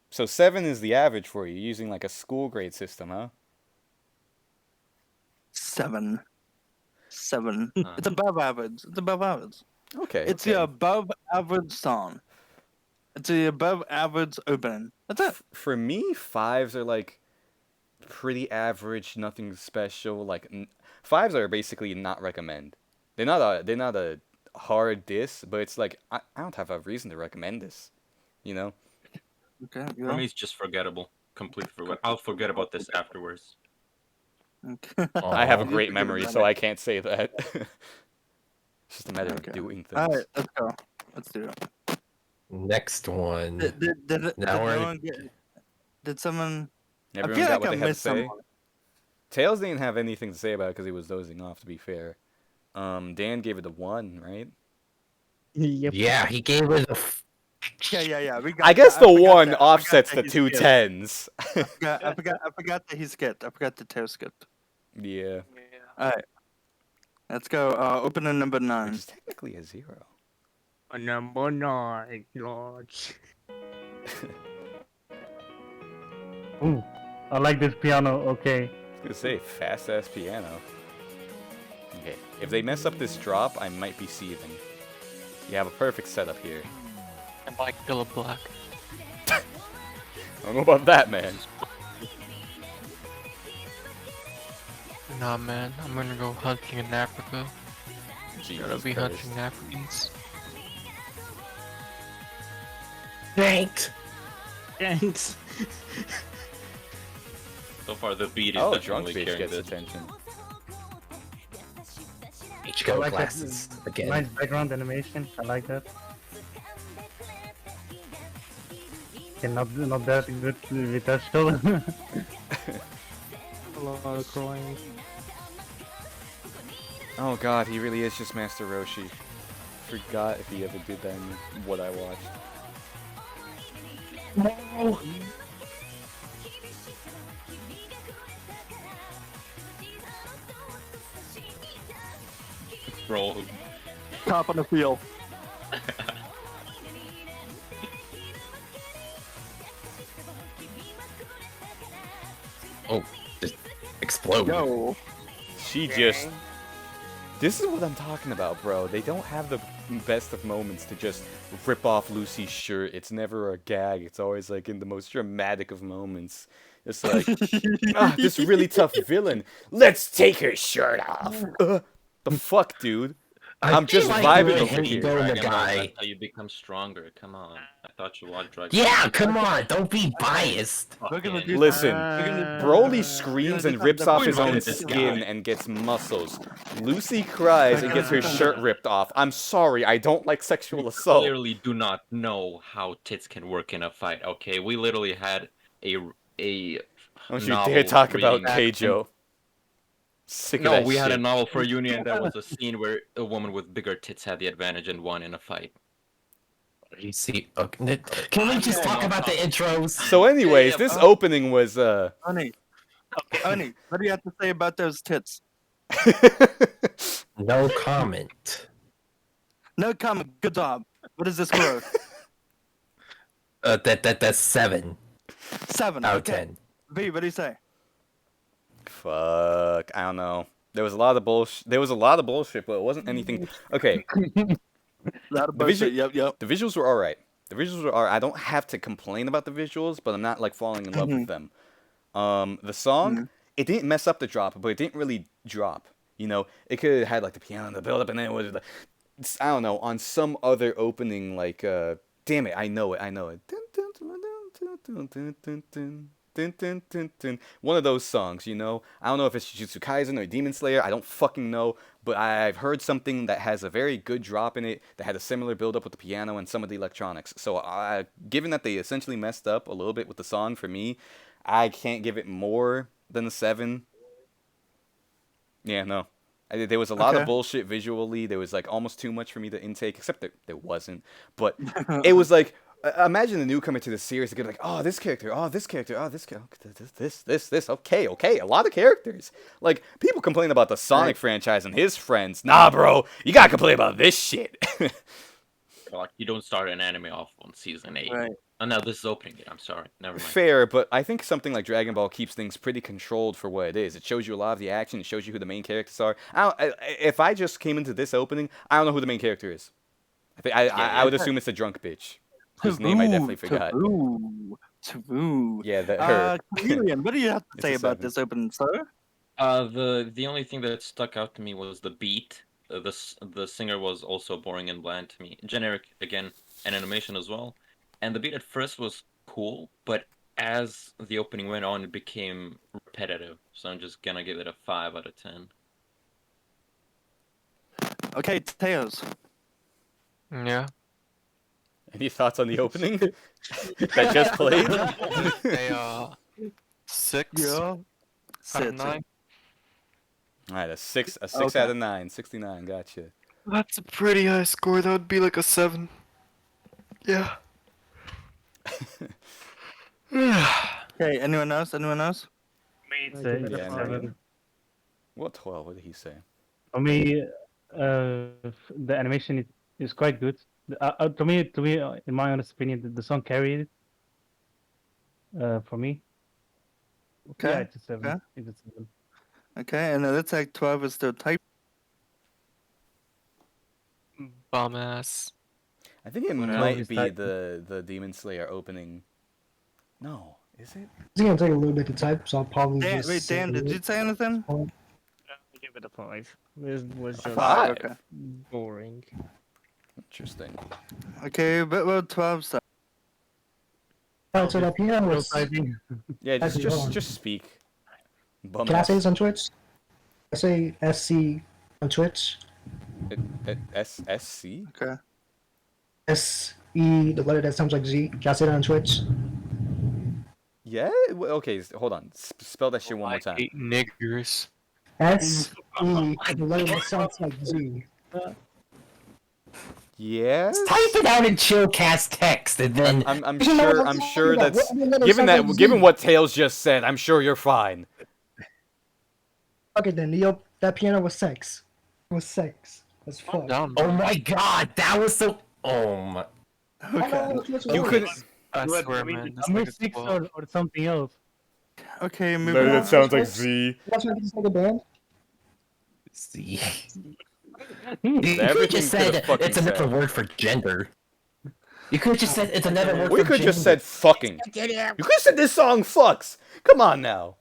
So 7 is the average for you, using like a school grade system, huh? 7. 7. Huh. It's above average. It's above average. Okay. It's okay. the above average song. It's the above average opening. That's it. For me, 5s are like pretty average, nothing special. Like 5s are basically not recommend. They're not a hard diss, but it's like I don't have a reason to recommend this. You know? Okay. For me, it's just forgettable. Completely forget. I'll forget about this afterwards. Okay. I have a Aw. great memory, so I can't say that. It's just a matter Okay. of doing things. All right, let's go. Let's do it. Next one. Did Now we're- no one get? Did someone? Everyone I feel got like what I they had to missed say. someone. Tails didn't have anything to say about it because he was dozing off. To be fair, Dan gave it a 1, right? Yep. Yeah, he gave it a. Yeah. We got I guess that. the forgot 1 that. offsets I the forgot that two he's 10s. skipped. I forgot that he skipped. I forgot the tail skipped. Yeah, All right. Let's go. Opening number which 9. is technically a 0. Number 9, Lodge. Ooh, I like this piano. Okay. I was gonna say fast ass piano. Okay, if they mess up this drop, I might be seething. You have a perfect setup here. I like Pillow Black. I don't know about that, man. Nah, man, I'm gonna go hunting in Africa. Jesus Gotta be Christ. hunting Africans. Thanks. Thanks. So far, the beat is Oh, drunk definitely bitch carrying gets this. attention. I HGO like that glasses again. nice background animation. I like that. Okay, not that good with that still. A lot of crying. Oh god, he really is just Master Roshi. Forgot if he ever did that in what I watched. No. Roll. Top of the field. Oh, just explode. Yo. She just. This is what I'm talking about, bro. They don't have the best of moments to just rip off Lucy's shirt. It's never a gag. It's always like in the most dramatic of moments. It's like, this really tough villain. Let's take her shirt off. The fuck, dude? I'm just vibing over here. The Dragon Ball, guy. that's how you become stronger. Come on. I thought you watched Dragon Yeah, come on, don't be biased. Ball. We're gonna Fucking- do Listen, gonna- Broly screams and rips off his own this skin guy. and gets muscles. Lucy cries and gets her shirt ripped off. I'm sorry, I don't like sexual assault. Clearly do not know how tits can work in a fight, okay? We literally had a Don't you novel dare talk about reading- Keijo. Sick of No, that we had a shit. novel for Union. There was a scene where a woman with bigger tits had the advantage and won in a fight. You see, okay, can we just talk about the intros? So anyways, Yeah, this opening was Honey, what do you have to say about those tits? No comment. No comment. Good job. What is this score? That's 7 7 out of okay. 10. V, what do you say? Fuck, I don't know. There was a lot of bullshit. There was a lot of bullshit, but it wasn't anything. Okay, Lot of The vision- bullshit. Yep. the visuals were alright. The visuals were alright. I don't have to complain about the visuals, but I'm not like falling in love with them. The song, it didn't mess up the drop, but it didn't really drop. You know, it could have had like the piano, the build up, and then it was like, I don't know, on some other opening, like damn it, I know it. One of those songs, you know. I don't know if it's Jujutsu Kaisen or Demon Slayer. I don't fucking know, but I've heard something that has a very good drop in it that had a similar build up with the piano and some of the electronics. So, given that they essentially messed up a little bit with the song, for me, I can't give it more than a 7. Yeah, no. There was a lot of Okay. bullshit visually. There was like almost too much for me to intake, except there wasn't. But it was like, imagine a newcomer to the series to get like, oh, this character, oh, this character, oh, this character, this. Okay, a lot of characters. Like, people complain about the Sonic franchise and his friends. Nah, bro, you gotta complain about this shit. Like, you don't start an anime off on season 8. Right. Oh no, this is opening it. I'm sorry. Never mind. Fair, but I think something like Dragon Ball keeps things pretty controlled for what it is. It shows you a lot of the action. It shows you who the main characters are. If I just came into this opening, I don't know who the main character is. I would assume it's a drunk bitch whose name I definitely forgot. Taboo. Yeah, her. Chameleon, what do you have to It's say a about 7. this opening, sir? The only thing that stuck out to me was the beat. The singer was also boring and bland to me. Generic again, and animation as well. And the beat at first was cool, but as the opening went on, it became repetitive. So I'm just gonna give it a 5 out of 10. Okay, Teos. Yeah. Any thoughts on the opening that just played? A 6 out Sit. of 9. Alright, a 6 Okay. out of 9. 69, gotcha. That's a pretty high score. That would be like a 7. Yeah. Okay, anyone else? Anyone else? Me, it's Okay, a yeah, no, 7. What 12? What did he say? For me, the animation is quite good. To me, in my honest opinion, the song carried it. For me, Okay. yeah, it's a 7. okay. It's a 7. Okay, and let's say 12 is the type. Bum ass. I think it What might else? be the Demon Slayer opening. No, is it? It's gonna take a little bit to type, so I'll probably Dan, just. wait, say Dan, did you say anything? I give it a 5. This was just 5? Okay. boring. Interesting. Okay, but well, 12 so. Alright, so that piano was. Typing. Yeah, Actually, hold on. just speak. Bum Can I ass. say this on Twitch? I say SC on Twitch. SC? Okay. SE, the letter that sounds like Z. Can I say that on Twitch? Yeah? Okay, hold on. Spell that shit one more I time. hate niggers. SE, the letter that sounds like Z. Yeah? Type it out in Chillcast text and then I'm You know what sure. I'm talking sure about? that's What letter given sounds like given Z? what Tails just said. I'm sure you're fine. Okay, then that piano was sex. It was sex. That's fuck. Down, oh bro. my god, that was so my I know Okay. how much You it couldn't. was. I What, swear, I mean, man. That's I'm like with a 6 12. or something else. Okay, moving on. sounds like Z. That's why it's like a band. See, Hmm. you could have Everything just could have said fucking it's another said. word for gender. You could have just said it's another word We for could gender. just said fucking. You could have said this song fucks. Come on now.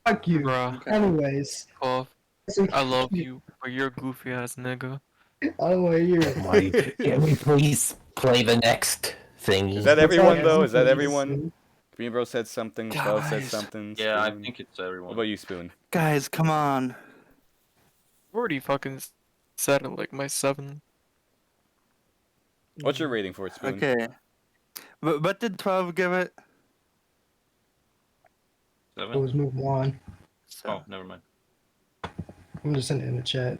Fuck you. Bruh, Anyways, Puff, so I love you, but you're a goofy ass nigga. I don't want to hear. My, can we please play the next thingy? Is that What's everyone up, though? man? Is that everyone? Green Bro said something. Spell said Guys. something. Yeah, I Spoon. think it's What everyone. about you, Spoon? Guys, come on. I've already fucking said it like my 7. What's your rating for it, Spoon? Okay. What did 12 give it? 7? Let's move on. Oh, never mind. I'm just sending it in the chat.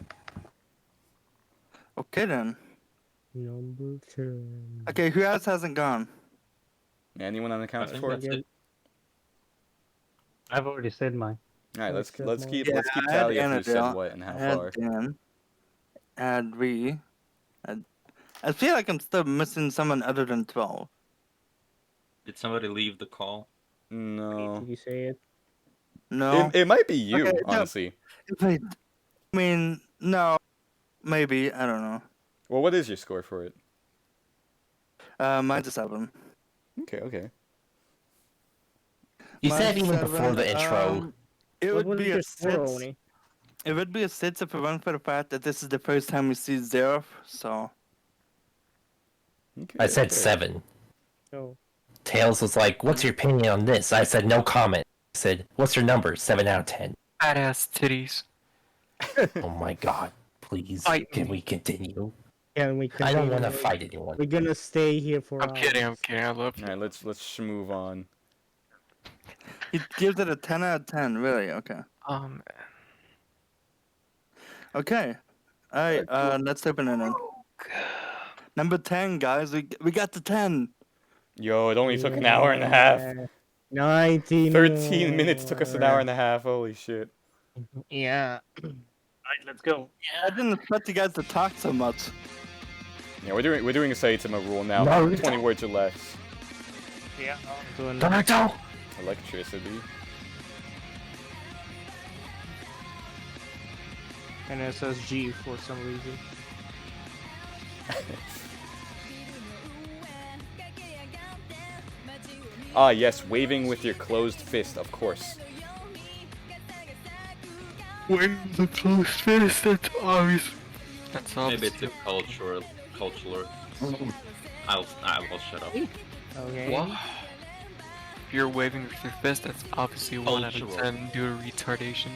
Okay then. Number 10. Okay, who else hasn't gone? Anyone on the count I think for that's it? it. I've already said mine. All right, let's Except keep Yeah, let's keep I had tally of who said Annabelle, what and how I had far. Dan. I had Ree. I feel like I'm still missing someone other than 12. Did somebody leave the call? No, Did you say it? No? it might be you, Okay, no. honestly. Wait, I mean, no. Maybe, I don't know. Well, what is your score for it? Mine's a 7. Okay. You Mine's said even 7. before the intro. It What would was be your a score, 6. Oni? It would be a 6 if it weren't for the fact that this is the first time we see Zeref, so... Okay. I said okay. 7. Oh. Tails was like, "What's your opinion on this?" I said, "No comment." I said, "What's your number?" 7 out of 10. Badass titties. Oh my god! Please, Fight can me. we continue? Can we I don't continue? want to fight anyone. We're gonna stay here for I'm kidding, hours. I love you. All right, let's move on. He gives it a 10 out of 10, really? Okay. Um, Okay. Alright, let's open it in. Number 10, guys. We got the 10. Yo, it only took an hour and a half. 19 13 minutes took us an hour more. and a half. Holy shit. Yeah. Alright, let's go. I didn't expect you guys to talk so much. Yeah, we're doing a Saitama rule now. Naruto. 20 words or less. Yeah. Doing Naruto! Electricity. and SSG for some reason. Ah, yes, waving with your closed fist, of course. when the close fist, that's obvious. That's obvious. Maybe it's a cultural. I'll shut up. Okay. What? If you're waving with your fist, that's obviously 1 out of Cultural. 10 due to retardation.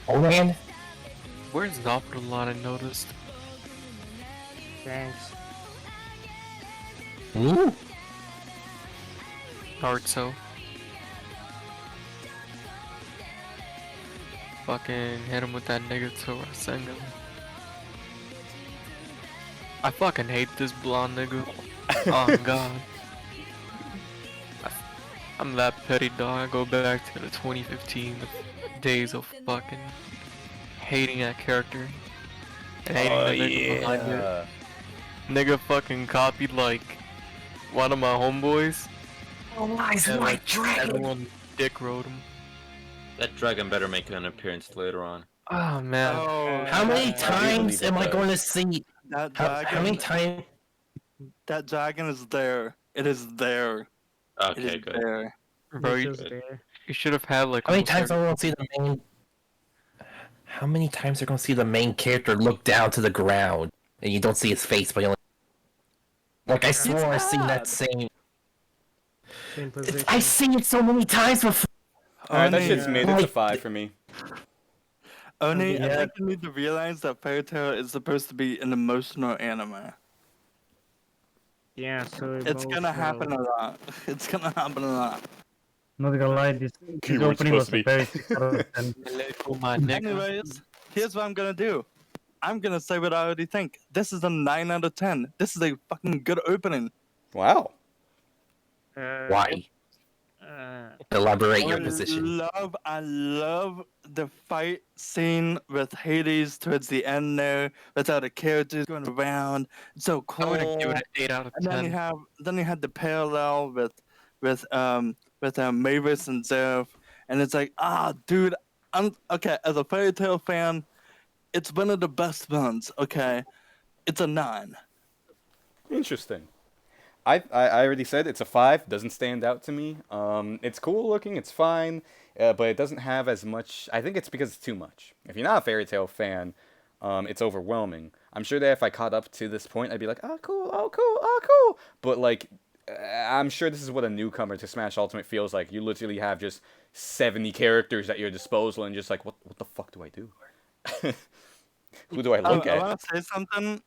Oh man! Where's Zopper a lot I noticed? Thanks. Ooh. Naruto. Fucking hit him with that negative Rasengan. I fucking hate this blonde nigga. Oh god. I'm that petty dog. I go back to the 2015 days of fucking hating that character. And hating the nigga behind it. Nigga fucking copied like one of my homeboys. And like everyone dick rode him. That dragon better make an appearance later on. Oh man. Oh, How many that- times believe it am I does. going to see? That How many dragon, times? that dragon is there. It is there. It Okay, is good. there. Bro, It's you, just there. you should have had like How many almost times every- are we going to see the main? How many times are going to see the main character look down to the ground and you don't see his face, but you only? Like I swore I seen that bad. same. Same position. I seen it so many times before. Alright, that Only- shit's mid. It's a Like- 5 for me. Only, I Yeah. think you need to realize that Fairy Tail is supposed to be an emotional anime. Yeah, so It's gonna happen a lot. It's gonna happen a lot. Not gonna lie, this Keyword opening was supposed a to be. very 6 out of 10. my nigga. Anyways, here's what I'm gonna do. I'm gonna say what I already think. This is a 9 out of 10. This is a fucking good opening. Wow. Why? Uh, Elaborate your position. I love the fight scene with Hades towards the end there, with all the characters going around. It's so I'm cool. gonna give it an 8 out of And 10. then you had the parallel with Mavis and Zeph, and it's like, dude, I'm okay. As a Fairy Tail fan, it's one of the best ones. Okay, it's a 9. Interesting. I already said it's a 5. Doesn't stand out to me. It's cool looking. It's fine, but it doesn't have as much. I think it's because it's too much. If you're not a Fairy Tail fan, it's overwhelming. I'm sure that if I caught up to this point, I'd be like, oh cool, oh cool, oh cool. But like, I'm sure this is what a newcomer to Smash Ultimate feels like. You literally have just 70 characters at your disposal, and just like, what the fuck do I do? Who do I look I at? want to say something.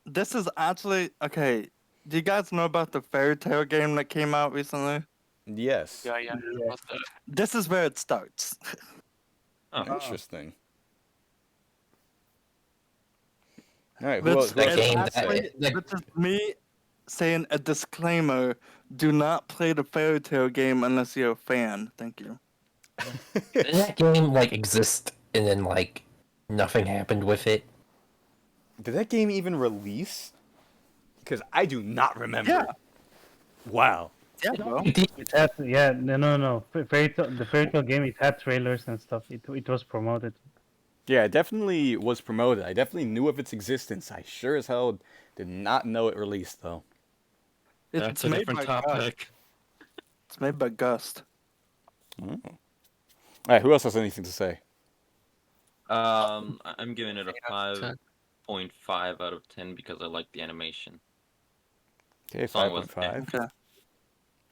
This is actually okay. Do you guys know about the Fairy Tail game that came out recently? Yes. Yeah. What's that? This is where it starts. Oh, Interesting. All right, who Which else? Who That else? game- actually, that- which is me saying a disclaimer: do not play the Fairy Tail game unless you're a fan. Thank you. Did that game like exist and then like nothing happened with it? Did that game even release? Because I do not remember. Yeah. Wow. Yeah, bro. It had, yeah, no. The Fairy Tail game, it had trailers and stuff. It was promoted. Yeah, it definitely was promoted. I definitely knew of its existence. I sure as hell did not know it released, though. that's a different topic. It's made by Gust. Oh. All right, who else has anything to say? I'm giving it a 10. 5.5 out of 10 because I like the animation. Okay, Song was 5.5. Okay.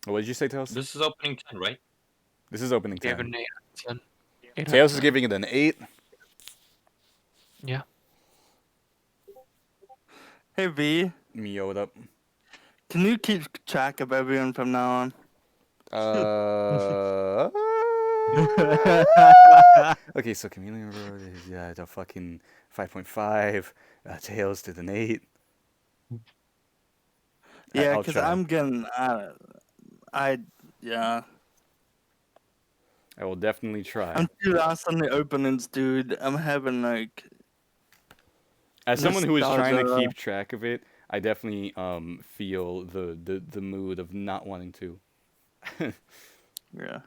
What did you say, Tails? This is opening 10, right? This is opening Gave 10. an 8 out of 10. 8 out of Tails is 10. giving it an 8. Yeah. Hey V, Mio'd up. can you keep track of everyone from now on? Okay, so Chameleon Road is the fucking 5.5. Tails did an 8. Yeah, I'll because try. I'm getting. Yeah. I will definitely try. I'm too lost on the openings, dude. I'm having like. As someone who is trying to nostalgia. keep track of it, I definitely feel the mood of not wanting to. Yeah.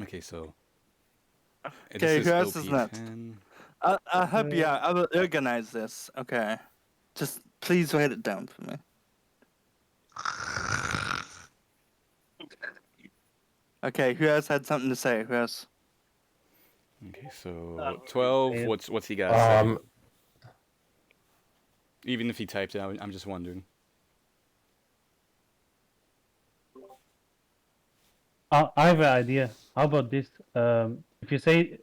Okay, so. Okay, this who else is OP next? 10. I'll help you out. I will organize this. Okay. Just please write it down for me. Okay, who else had something to say? Who else? Okay, so 12. yeah. What's he got to say? Um, Even if he typed it out, I'm just wondering. I have an idea. How about this? If you say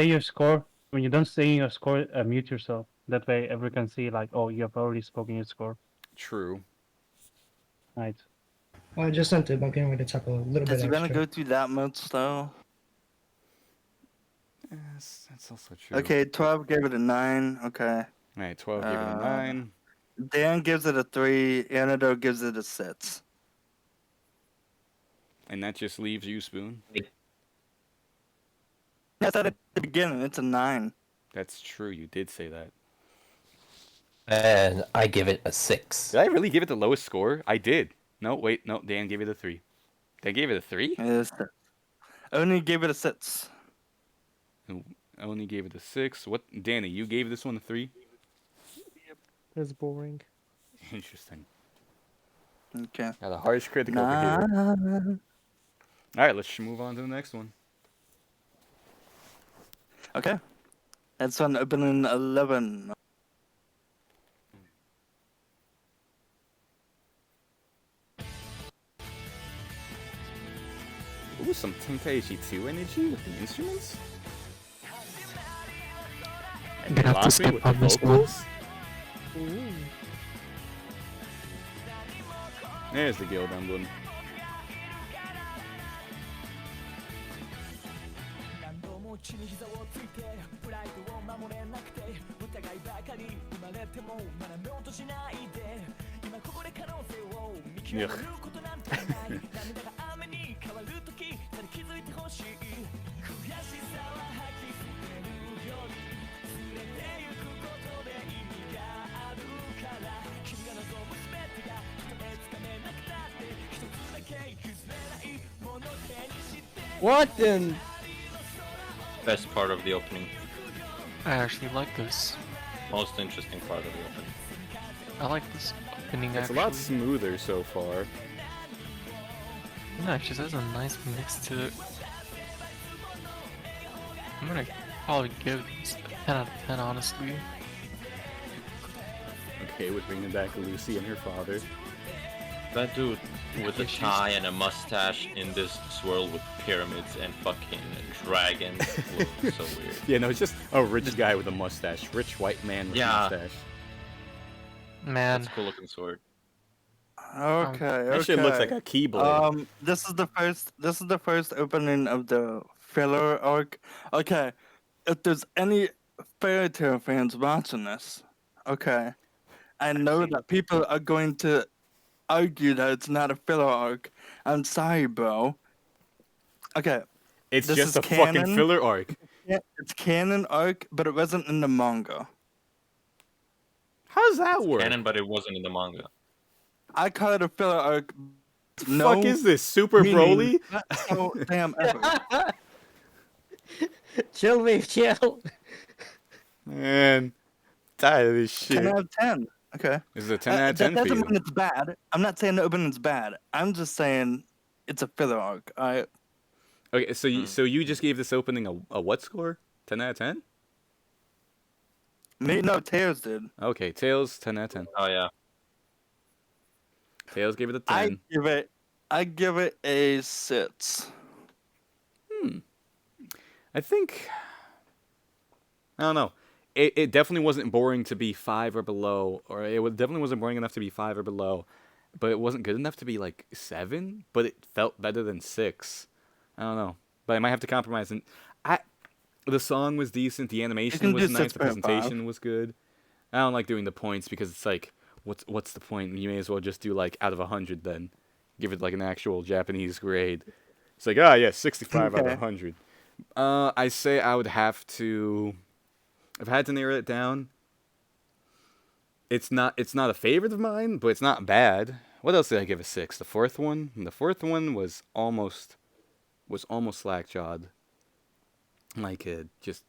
your score, when you're done saying your score, mute yourself. That way, everyone can see like, oh, you have already spoken your score. True. Right. Well, I just sent it, but I'm getting ready to type a little bit Is it gonna extra. go through that much though? Yes, that's also true. Okay, 12 gave it a 9. Okay. Alright, 12 gave it a 9. Dan gives it a 3. Antidote gives it a 6. And that just leaves you, Spoon. I said at the beginning, it's a 9. That's true, you did say that. and I give it a 6. Did I really give it the lowest score? I did. No, wait, no, Dan gave it a 3. Dan gave it a 3? It is 6. Only gave it a 6. I only gave it a 6. What, Danny, you gave this one a 3? That's boring. Interesting. Okay. Got a harsh critic over here. Alright, let's move on to the next one. Okay. That's one opening 11. Ooh, some Tenkaichi 2 energy with the instruments? And Gonna have to Lockley skip with the on this one. vocals? Ooh. There's the guild emblem. Ugh. What then? Best part of the opening. I actually like this. Most interesting part of the opening. I like this opening It's a actually. lot smoother so far. No, it just has a nice mix to it. I'm gonna probably give this a 10 out of 10, honestly. Okay, with bringing back Lucy and her father. That dude with a tie and a mustache in this swirl with pyramids and fucking dragons was so weird. Yeah, no, it's just a rich guy with a mustache. Rich white man with Yeah. a mustache. Man, That's a cool looking sword. Okay, That shit looks like a keyblade. This is the first opening of the filler arc. Okay, if there's any fairy tale fans watching this, okay, I know that people are going to argue that it's not a filler arc. I'm sorry, bro. Okay, It's this just is a fucking canon. filler arc. yeah, it's canon arc, but it wasn't in the manga. How does that work? Canon, but it wasn't in the manga. I call it a filler arc. The fuck is this? Super meaning Broly? not so damn ever. Chill, babe, chill. Man, tired of this 10 shit. out of 10. Okay. This is a 10 out of 10 that for doesn't you. mean it's bad. I'm not saying the opening's bad. I'm just saying it's a filler arc. Okay, so you just gave this opening a what score? 10 out of 10? No, Tails did. Okay, Tails 10 out of 10. Oh yeah. Tails gave it a 10. I give it a 6. I think I don't know. It definitely wasn't boring to be 5 or below, or definitely wasn't boring enough to be 5 or below, but it wasn't good enough to be like 7. But it felt better than 6. I don't know, but I might have to compromise. And the song was decent, the animation was nice, the 6.5. presentation was good. I don't like doing the points because it's like, what's the point? You may as well just do like out of 100 then, give it like an actual Japanese grade. It's like, yeah, 65 out of Okay. 100. I say I would have to. If I had to narrow it down, it's not a favorite of mine, but it's not bad. What else did I give a 6? The fourth one? And the fourth one was almost slack-jawed. Like just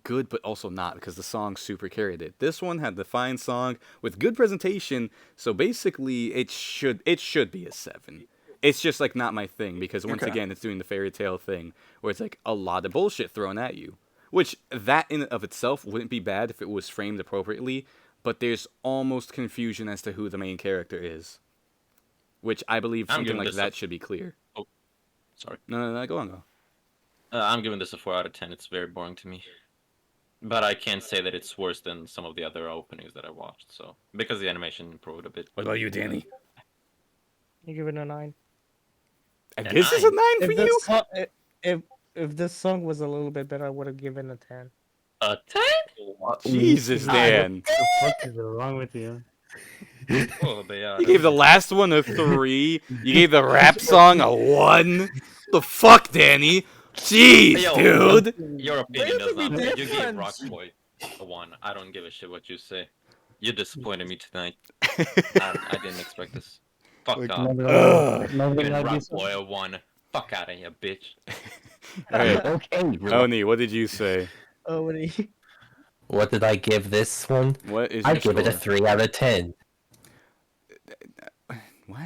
good, but also not, because the song super carried it. This one had the fine song with good presentation, so basically it should be a 7. It's just like not my thing, because once again it's doing the fairy tale thing where it's like a lot of bullshit thrown at you. Which, that in of itself wouldn't be bad if it was framed appropriately, but there's almost confusion as to who the main character is. Which I believe something like that should be clear. Oh, sorry. No, go on. I'm giving this a 4 out of 10. It's very boring to me. But I can't say that it's worse than some of the other openings that I watched, so because the animation improved a bit. What about you, Danny? You give it a 9. This is a 9 for you? If this song was a little bit better, I would have given a 10. A 10? Jesus, Dan. What the fuck is wrong with you? Oh, they are. You gave the last one a 3. You gave the rap song a 1. The fuck, Danny? Jeez, Yo, dude. Your opinion does not matter. You gave different. Rock Boy a 1. I don't give a shit what you say. You disappointed me tonight. I didn't expect this. Fuck off. Nobody Giving like Rock this one. Boy a 1. Fuck out of here, bitch. Alright, Okay. Oni, what did you say? Oh, what do you... What did I give this one? What is I your give it a score? 3 out of 10. What?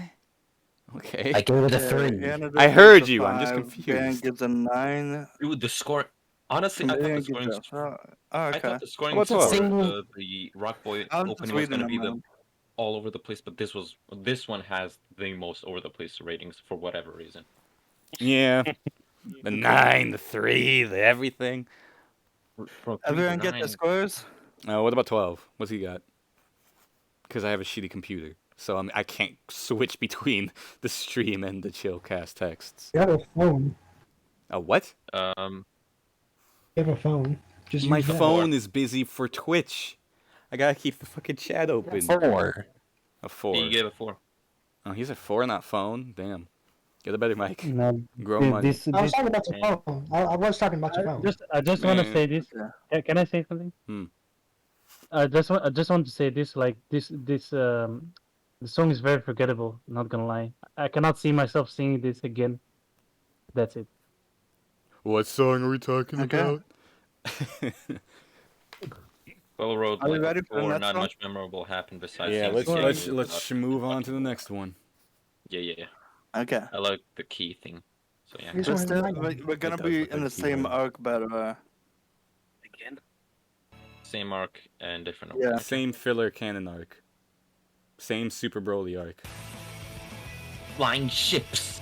Okay. I gave it a 3. I heard you, I'm just Dan confused. gives a 9. Dude, the score. Honestly, I thought the Amelia scoring. gives a 5. Oh, I okay. thought the scoring What's for up? the Rock Boy I'm just opening was reading gonna be them all over the place, but this one has the most over the place ratings for whatever reason. Yeah. The 9, the 3, the everything. From Everyone get 9. the scores? What about 12? What's he got? Because I have a shitty computer, so I can't switch between the stream and the Chillcast texts. You have a phone. A what? Um, You have a phone. Just My use that. phone is busy for Twitch. I gotta keep the fucking chat open. 4. A 4. he gave a 4. Oh, he's a 4, not phone? Damn. Get a better mic. No, Grow money. this, I was this, talking about your phone. I was talking about your phone. I just want to Man. say this. Can I say something? I just want to say this. Like the song is very forgettable. Not gonna lie, I cannot see myself singing this again. That's it. What song are we talking Okay. about? Well, Road Are you like ready for the before, next not one? much memorable happened besides Yeah, seeing let's Skate let's move let's without- move on to the next one. Yeah. Okay. I like the key thing. So yeah. This We're, one has still, my we're gonna does be look in the like same keyboard. arc, but Same arc and different Yeah. opening. Same filler canon arc. Same Super Broly arc. Flying ships.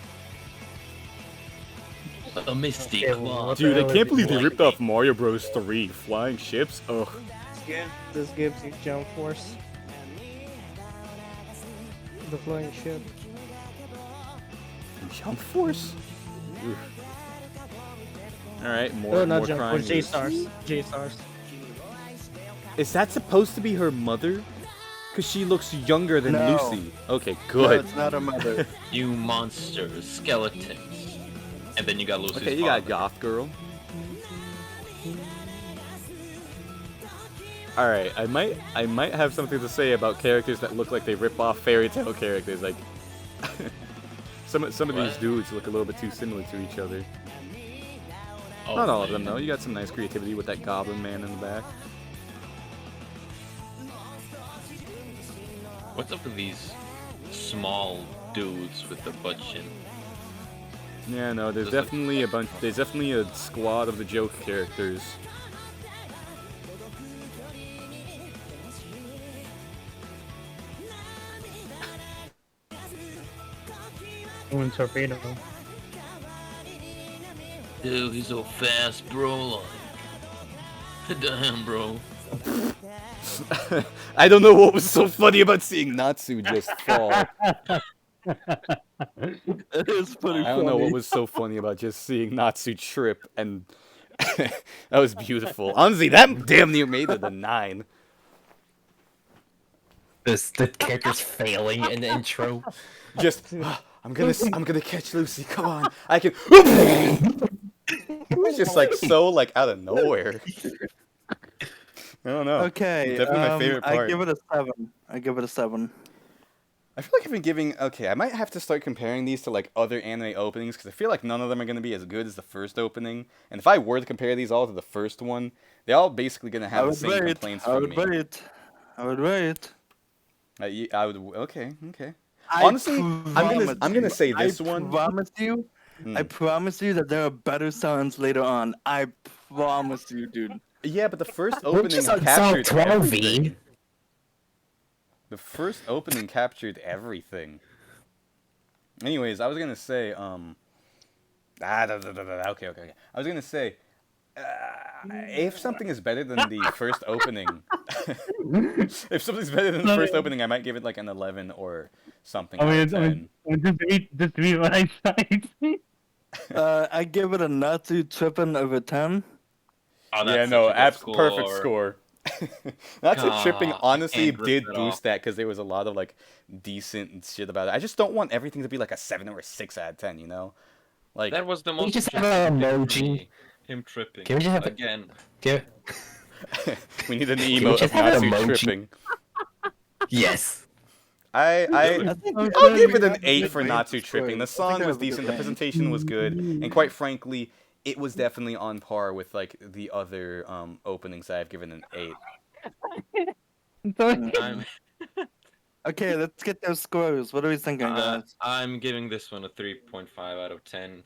A misty Okay, claw. what Dude, the I hell can't is believe it? they ripped off Mario Bros. 3. Flying ships? Ugh. This gives you jump force. The flying ship. Jump Force? Alright, Oh, more not jump crying. force. J stars. J stars. Is that supposed to be her mother? Because she looks younger than No. Lucy. Okay, no, good. it's not a mother. You monsters, skeletons. And then you got Lucy's Okay, you got father. Goth Girl. Alright, I might have something to say about characters that look like they rip off fairy tale characters. Like some of these What? dudes look a little bit too similar to each other. Oh, Not all of them man. though. You got some nice creativity with that Goblin Man in the back. What's up with these small dudes with the butt chin? Yeah, no, there's Does it- definitely a bunch. There's definitely a squad of the joke characters. Doing torpedo. Dude, he's so fast, bro. Like, damn, bro. I don't know what was so funny about seeing Natsu just fall. It is pretty I funny. don't know what was so funny about just seeing Natsu trip, and that was beautiful. Honestly, that damn near made it a 9. The character's failing in the intro. Just, I'm gonna catch Lucy. Come on, I can. It was just like so like out of nowhere. I don't know. Okay, Definitely my favorite part. I give it a 7. I give it a 7. I feel like I've been giving. Okay, I might have to start comparing these to like other anime openings because I feel like none of them are gonna be as good as the first opening. And if I were to compare these all to the first one, they're all basically gonna I have the would same wait. complaints I from would me. wait. I would wait. I would. Okay. I Honestly, I'm promise gonna you- say this I one. Promise you, Hmm. I promise you that there are better sounds later on. I promise you, dude. Yeah, but the first We're opening just on captured Song 12V. everything. The first opening captured everything. Anyways, I was gonna say, okay. I was gonna say, if something is better than the first opening, if something's better than the first opening, I might give it like an 11 or something out of 10. Just read what I said. I give it a Natsu tripping over 10. Oh, Yeah, that's no, such a good perfect score. That's a tripping. God, Honestly, can't rip did that boost off. that because there was a lot of like decent shit about it. I just don't want everything to be like a 7 or a 6 out of 10. You know, like That was the Can we most just have interesting an thing for emoji? me. Him tripping. Can we just have Again. Give, we need an we emote of just have an Natsu emoji? tripping. yes. I think I'll give it an we 8 have for a Natsu good score. tripping. The I think song I was have a good decent, the range. presentation was good, and quite frankly, it was definitely on par with like the other openings that I've given an 8. I'm, Okay, let's get those scores. What are we thinking, guys? I'm giving this one a 3.5 out of 10.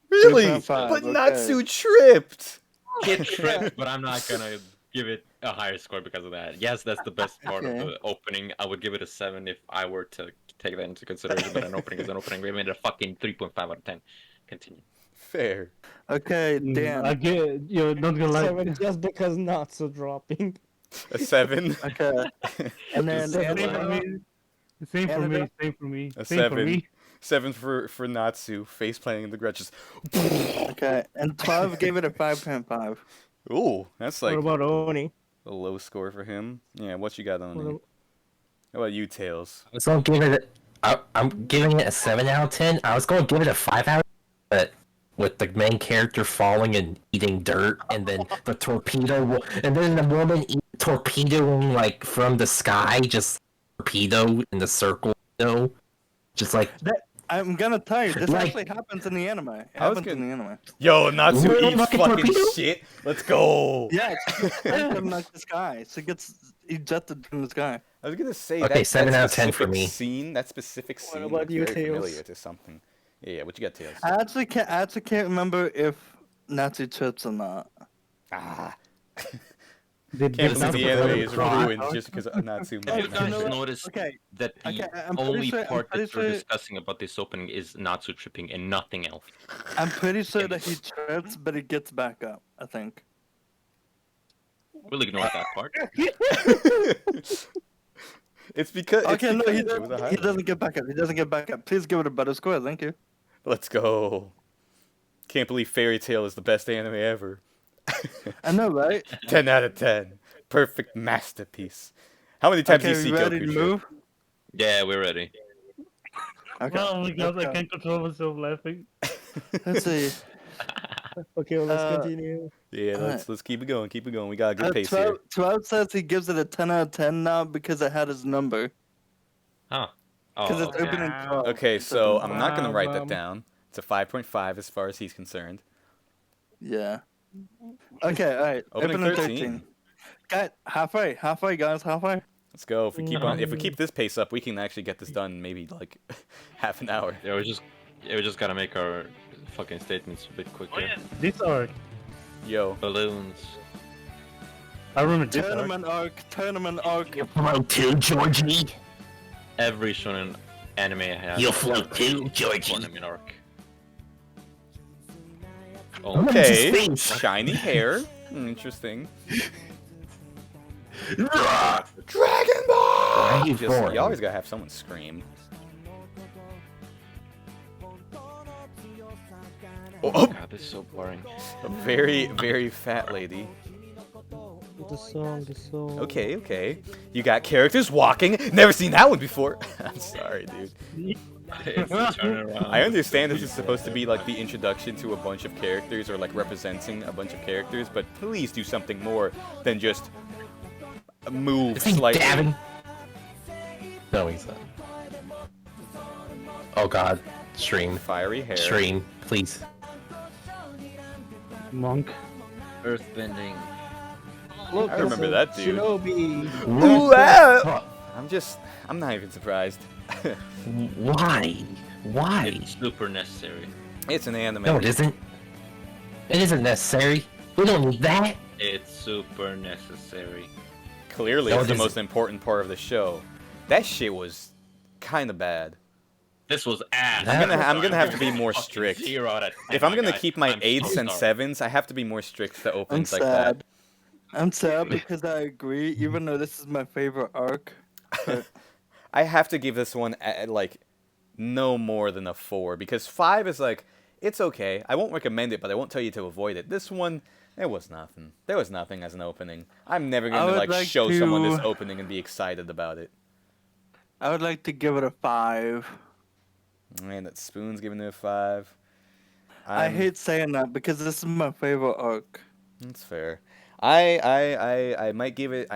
Really? 3.5, But okay. Natsu tripped. Get tripped, but I'm not gonna give it a higher score because of that. Yes, that's the best part of Okay. the opening. I would give it a 7 if I were to take that into consideration, but an opening is an opening. We made it a fucking 3.5 out of 10. Continue. Fair. Okay, Dan. I get you're not gonna lie. 7 just because not so dropping. A 7. Okay. And then Same for Anna, me. Same for me. Canada? Same for me. A Same for 7. me. 7 for Natsu, face planting in the Gretches. okay, and 12 gave it a 5.5. Ooh, that's like What about Oni? a low score for him. Yeah, what you got on What it? ab- How about you, Tails? I was gonna give it. I'm giving it a 7 out of 10. I was gonna give it a 5 out of 10, but with the main character falling and eating dirt, and then the torpedo, and then the woman torpedoing like from the sky, just torpedo in the circle, you know, just like I'm gonna tell you, this Like- actually happens in the anime. It I was happens in gonna- the anime. Yo, Natsu What, eats fucking fucking torpedo? shit. Let's go. Yeah, she gets sent from like the sky. She gets ejected from the sky. I was gonna say Okay, that 7 out of 10 for specific me. scene. That specific scene about looks you, very Tails? familiar to something. Yeah, what you got, Tails? I actually can't remember if Natsu trips or not. Ah, Did can't this believe the happen anime for is the ruined arc? just because of Natsu. Hey, You you guys know what? noticed Okay, that the okay, I'm pretty only sure- I'm part pretty that we're sure- discussing about this opening is Natsu tripping and nothing else. I'm pretty sure that he trips, but he gets back up. I think. We'll ignore that part. It's because it's Okay, no, because he it was a doesn't. He highlight. doesn't get back up. He doesn't get back up. Please give it a better score. Thank you. Let's go. Can't believe Fairy Tail is the best anime ever. I know, right? 10 out of 10. Perfect masterpiece. How many times Okay, do you we see ready Goku to trip? move? Yeah, we're ready. Okay. Oh my god, I Okay. can't control myself laughing. Let's see. Okay, well, let's Uh, continue. Yeah, Alright. let's keep it going. Keep it going. We got a good pace here. 12 says he gives it a 10 out of 10 now because it had his number. Huh. Because Oh, it's opening 12. Okay, so I'm not gonna write that Um, down. It's a 5.5 as far as he's concerned. Yeah. Okay, alright. Opening Opening 13. 13. Got halfway, guys, halfway. Let's go. If we keep this pace up, we can actually get this done maybe like half an hour. yeah, we just gotta make our fucking statements a bit quicker. This arc, Yo, Balloons. I remember this arc. Tournament arc. You float too, Georgie. Every shonen anime has You float too, Georgie. tournament arc. Oh, Oh, That's his okay. face. Shiny hair. Interesting. Ah, Dragon Ball! you for? You always gotta have someone scream. Oh, God, this is so boring. a very, very fat lady. The song. Okay, okay. You got characters walking. Never seen that one before. I'm sorry, dude. It's the turnaround. I understand this is supposed to be like the introduction to a bunch of characters or like representing a bunch of characters, but please do something more than just move Is he slightly. dabbing? No, he's not. Oh god. Stream. Fiery hair. Stream, please. Monk. Earthbending. Look, I remember that dude. Shinobi. Ooh, ah! I'm not even surprised. Why? Why? It's super necessary. It's an anime. No, it isn't. It isn't necessary. We don't need that. It's super necessary. Clearly, No, it's it the most isn't. important part of the show. That shit was kind of bad. This was ass. I'm gonna have to be more Fucking strict. 0 out of 10, If I'm my gonna guy. keep my I'm so 8s and sorry. 7s, I have to be more strict to I'm openings like sad. that. I'm sad because I agree, even though this is my favorite arc. I have to give this one like no more than a 4 because 5 is like it's okay. I won't recommend it, but I won't tell you to avoid it. This one, there was nothing. There was nothing as an opening. I'm never I gonna would like like show someone this to- opening and be excited about it. I would like to give it a 5. Man, that Spoon's giving it a 5. I hate saying that because this is my favorite arc. That's fair. I might give it.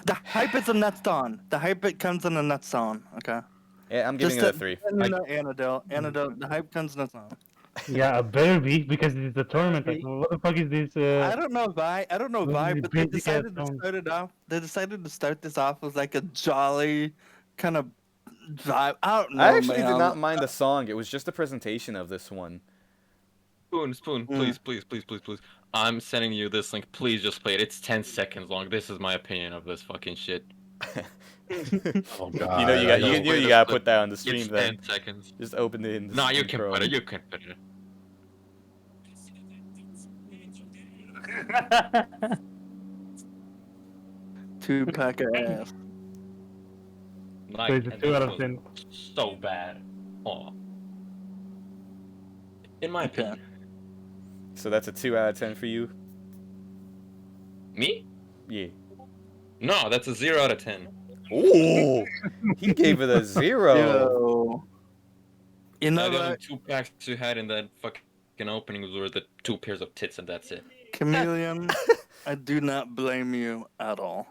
The hype is a nuts on. The hype it comes in a nuts on. Okay. Yeah, I'm giving it a 3. No, Anadel. The hype comes nuts on. Yeah, a better beat because it's a tournament. Like, what the fuck is this? I don't know why. Really But they basic ass decided to song. start it off. They decided to start this off with like a jolly kind of vibe. I don't know. I actually man. did not mind the song. It was just a presentation of this one. Spoon, please. I'm sending you this link. Please just play it. It's 10 seconds long. This is my opinion of this fucking shit. Oh god. You know you got I know. you gotta put that on the stream It's then. 10 seconds. Just open it in. No, you in can Chrome. put it. You can put it. Two pack of ass. Like, So it's a and 2 out this of was 10. So bad. Oh. In my Okay. opinion. So that's a 2 out of 10 for you. Me? Yeah. No, that's a 0 out of 10. Ooh, he gave it a 0. Yo. You know The only what, 2 packs you had in that fucking opening were the 2 pairs of tits, and that's it. Chameleon? I do not blame you at all.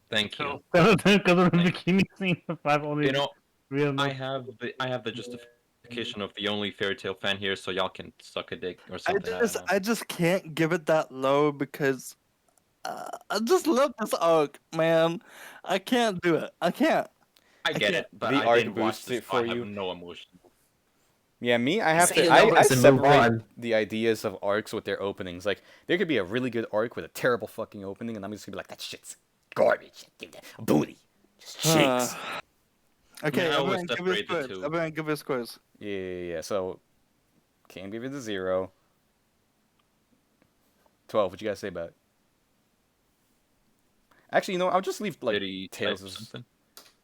Thank you. Because of the bikini scene, the 5 only. You know, Real I note. have the justification of the only fairy tale fan here, so y'all can suck a dick or something. I don't know. I just can't give it that low because I just love this arc, man. I can't do it. I can't. I get can't. it, but The I arc didn't watch boosts this, it so I for have you. no emotion. Yeah, me, I have Say to. the I numbers and move separate on. the ideas of arcs with their openings. Like, there could be a really good arc with a terrible fucking opening, and I'm just gonna be like, that shit's garbage. Give that a booty. Just cheeks. Okay, I always everyone give your separate the scores. two. Everyone give your scores. Yeah. So, can't give it a 0. 12. What you guys say about it? Actually, you know, I'll just leave like Did he Tails. type something?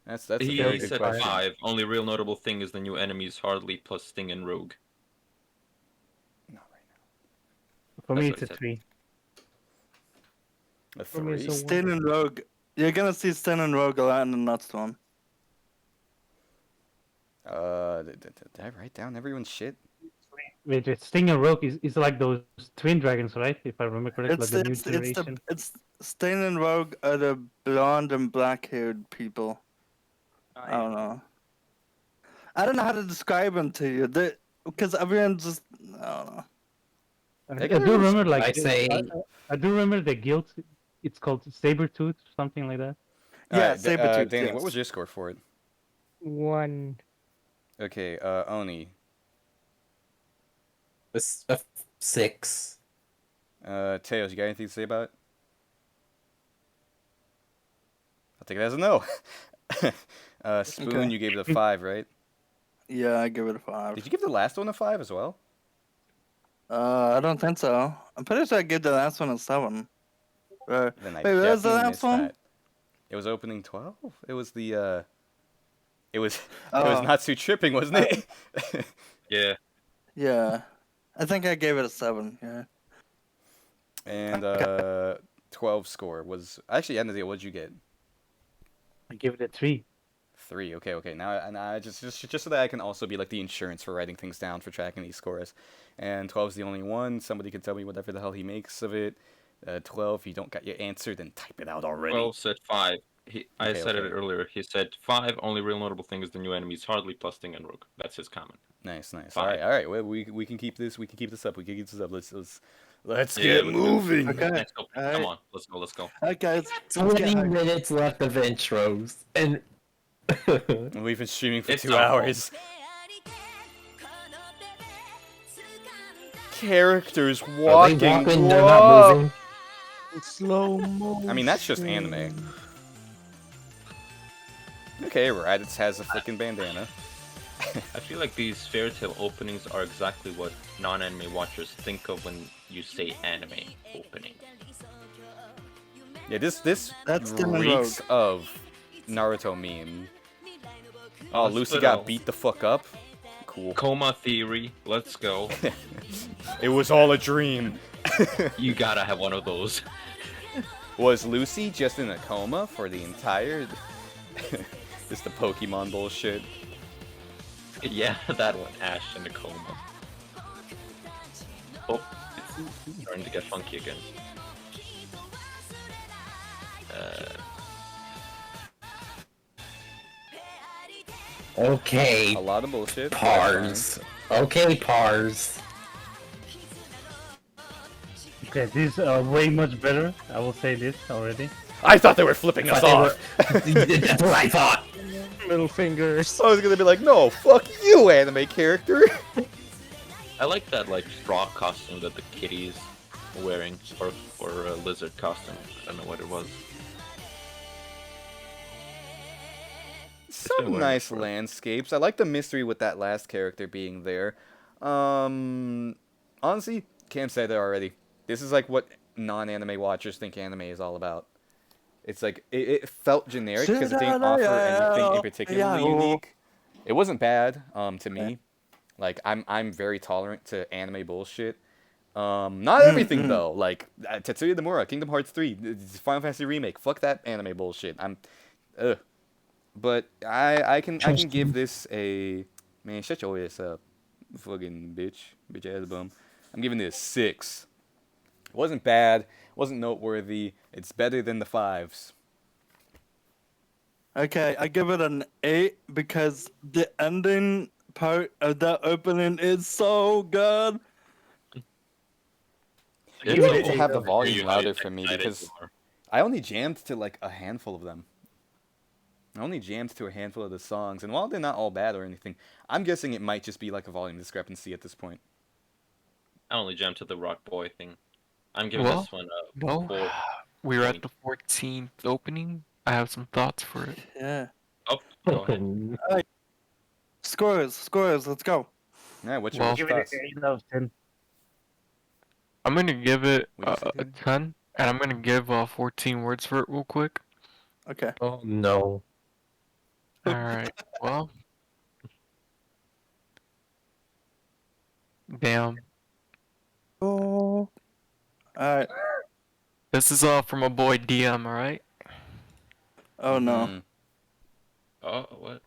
That's a He very good said question. 5. Only real notable thing is the new enemies Hardly plus Sting and Rogue. Not right For That's me, what it's he a said. 3. now. A For me, it's 3. a Stain and Rogue. You're gonna see Stain and Rogue a lot in the next one. Did I write down everyone's shit? Wait, Sting and Rogue is like those twin dragons, right? If I remember correctly, like the new generation. It's Stain and Rogue are the blonde and black haired people. I don't know. I don't know how to describe them to you. Because everyone just I don't know. I do remember, like, I say I do remember the guild. It's called Sabertooth, something like that. Yeah, Alright, Sabretooth. Danny, yes. what was your score for it? 1. Okay, Oni. it's a 6. Tails, you got anything to say about it? I'll take it as a no. Spoon, Okay. you gave it a 5, right? Yeah, I give it a 5. Did you give the last one a 5 as well? I don't think so. I'm pretty sure I gave the last one a 7. Then I wait, what was the definitely last missed one? that. It was opening 12? It was the, it was Oh. not too tripping, wasn't it? Yeah. Yeah. I think I gave it a 7, yeah. And 12 score was actually end of the day. What'd you get? I give it a 3. 3. Okay. Now, and I just so that I can also be like the insurance for writing things down for tracking these scores. And 12 is the only one. Somebody can tell me whatever the hell he makes of it. 12. If you don't got your answer, then type it out already. 12 said 5. I Okay, said okay. it earlier. He said 5. Only real notable thing is the new enemies Hardly plus Sting and Rogue. That's his comment. Nice. 5. All right. Well, we can keep this. We can keep this up. Let's Yeah, get let's go. moving. Okay. Let's go. Alright. Come on. Let's go. Alright, guys. 20 minutes left of intros. And We've been streaming for It's 2 our hours. Characters are they walking. walking? They're not moving. Slow motion. I mean, that's just anime. Okay, Raditz has a freaking bandana. I feel like these fairy tale openings are exactly what non-anime watchers think of when you say anime opening. Yeah, this That's Demon reeks of Naruto meme. Oh, Lucy Hospital. got beat the fuck up. Cool. Coma theory. Let's go. It was all a dream. You gotta have one of those. Was Lucy just in a coma for the entire? Just the Pokemon bullshit. Yeah, that one. Ash in the coma. Oh, it's starting to get funky again. Okay, A lot of bullshit. Pars. Okay, Pars. Okay, these are way much better. I will say this already. I thought they were flipping us off. That's what I thought. Middle fingers. I was gonna be like, no, fuck you, anime character. I like that like straw costume that the kitty's wearing, or a lizard costume. I don't know what it was. been Some wearing nice for- landscapes. I like the mystery with that last character being there. Honestly, Cam said it already. This is like what non-anime watchers think anime is all about. It's like it felt generic because it didn't offer anything in particularly unique. It wasn't bad to me. Like I'm very tolerant to anime bullshit. Not everything though. Like Tetsuya Nomura, Kingdom Hearts 3, Final Fantasy Remake. Fuck that anime bullshit. But I can give this a man. Shut your ass up, fucking bitch ass bum. I'm giving it a 6. It wasn't bad. Wasn't noteworthy. It's better than the 5s. Okay, I give it an 8 because the ending part of that opening is so good. It's You need almost to have the like you're volume louder just for me excited because more. I only jammed to like a handful of them. I only jammed to a handful of the songs, and while they're not all bad or anything, I'm guessing it might just be like a volume discrepancy at this point. I only jumped to the Rock Boy thing. I'm giving Well, this one no. 4. We're at the 14th opening. I have some thoughts for it. Yeah. Oh, go ahead. Scores, let's go. Yeah, what's Well, your Give it thoughts? an 8 out of 10. I'm gonna give it What'd you say, a Danny? 10, and I'm gonna give 14 words for it real quick. Okay. Oh no. Alright, well. Damn. Oh. Alright. This is all from a boy DM, alright? Oh no. Mhm. Oh, what?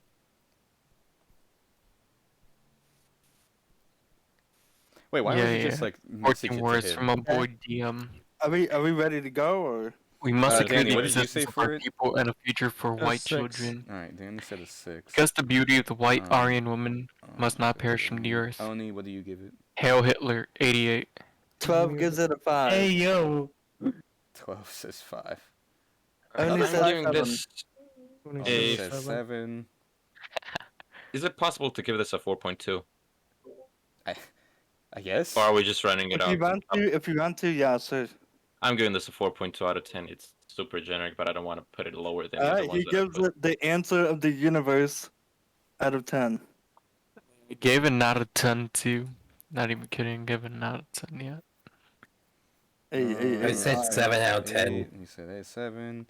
Wait, why Yeah, would you yeah. just like message 14 it to words him? from a boy DM. Are we ready to go or? We must secure Danny, the what did you existence say of for our it? people and a future for white 6. children. All right, Danny said a 6. Because the beauty of the white Um, Aryan woman must not perish from the earth. Oni, what do you give it? Hail Hitler, 88. 12 gives it a 5. Hey, yo! 12 says 5. Only I'm says giving 7. this. Oni A says 7. Is it possible to give this a 4.2? I guess. Or are we just running it If you out? want to, yeah, sure. I'm giving this a 4.2 out of 10. It's super generic, but I don't want to put it lower than the other Alright, ones he that I gives put. it the answer of the universe out of 10. I gave it not a 10 too. Not even kidding, gave it not a 10 yet. I said 7 out of 10. You said a 7.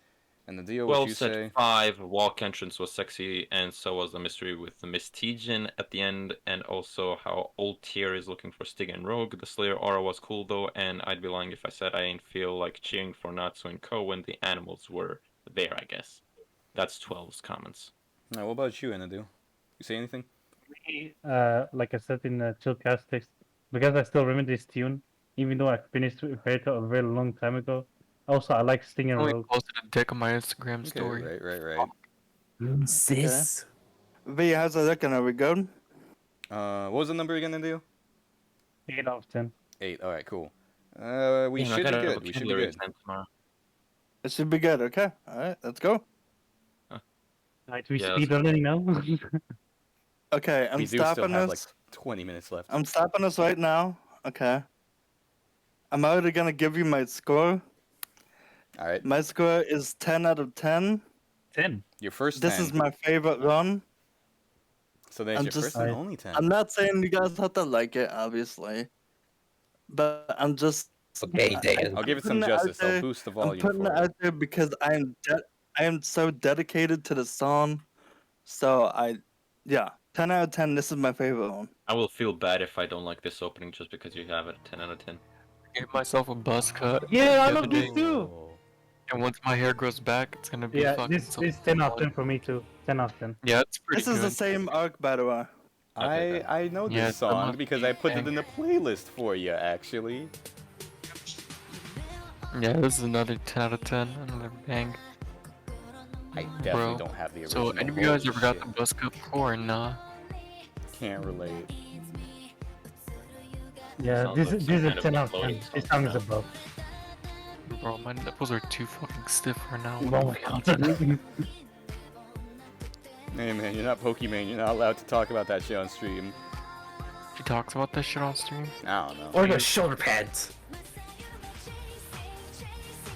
And the deal, what 12 you said say? 5. Walk entrance was sexy, and so was the mystery with the Miss Tejan at the end, and also how old Tier is looking for Stig and Rogue. The Slayer aura was cool though, and I'd be lying if I said I ain't feel like cheering for Natsu and Co. when the animals were there, I guess. That's 12's comments. Now, what about you, Anadu? You say anything? Like I said in the Chillcast text, because I still remember this tune, even though I finished Fairy Tail a very long time ago. Also, I like Sting I and only Rogue. posted a dick on my Instagram Okay, story. right. Sis. V, how's it looking? Are we good? What was the number again, Anadu? 8 out of 10. 8. All right, cool. We Damn, I should be got a good. We should be vocabulary good. exam tomorrow. It should be good, okay? Alright, let's go. Right, we Yeah, speed running now. Okay, I'm We do still stopping have this. like 20 minutes left. I'm stopping this right now. Okay. I'm already gonna give you my score. All right. My score is 10 out of 10. 10. Your first This 10. is my favorite run. So there's I'm your just- first and I- only 10. I'm not saying you guys have to like it, obviously. But I'm just Okay, Dan. I'll give it putting some it out justice. I'll there. boost the I'm volume putting for it it. out there because I am so dedicated to the song. So yeah, 10 out of 10. This is my favorite one. I will feel bad if I don't like this opening just because you have it 10 out of 10. I gave myself a buzz cut. Yeah, I the love other this day, too. and once my hair grows back, it's gonna be Yeah, fucking this so is 10 out of solid. 10 for me too. 10 out of 10. Yeah, it's pretty This is good. the same arc, by the way. I know Yeah, this it's song almost because I put it bang. in the playlist for you, actually. Yeah, this is another 10 out of 10. Another bang. I definitely Bro. don't have the original. So, any of you guys Holy ever got shit. the buzz cut before or nah? Can't relate. Yeah, Sounds this like is some a kind of 10 out of floating 10. This song song is now. above. Bro, my nipples are too fucking stiff right now. Oh my god. Hey man, you're not Pokemon. You're not allowed to talk about that shit on stream. He talks about that shit on stream. I don't know. Or the shoulder pads.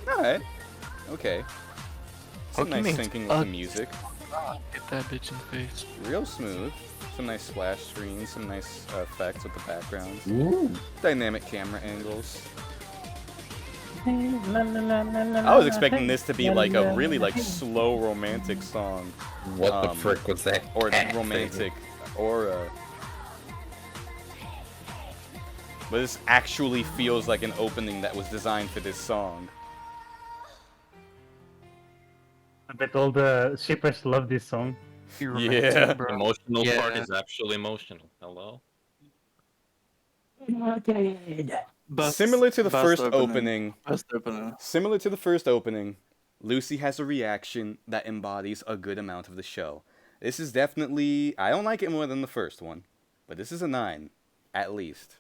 Alright. Okay. Some nice Pokemon's syncing with the ugly. music. Get that bitch in the face. Real smooth. Some nice splash screens. Some nice effects with the backgrounds. Ooh. Dynamic camera angles. I I was expecting this to be like a really like slow romantic song. What the frick was that? Or cat romantic aura. But this actually feels like an opening that was designed for this song. I bet all the shippers love this song. Be Yeah. romantic, bro. Emotional part Yeah. is actually emotional. Hello? Best- Similar to the best first opening. Best opening. Similar to the first opening, Lucy has a reaction that embodies a good amount of the show. This is definitely, I don't like it more than the first one, but this is a 9, at least.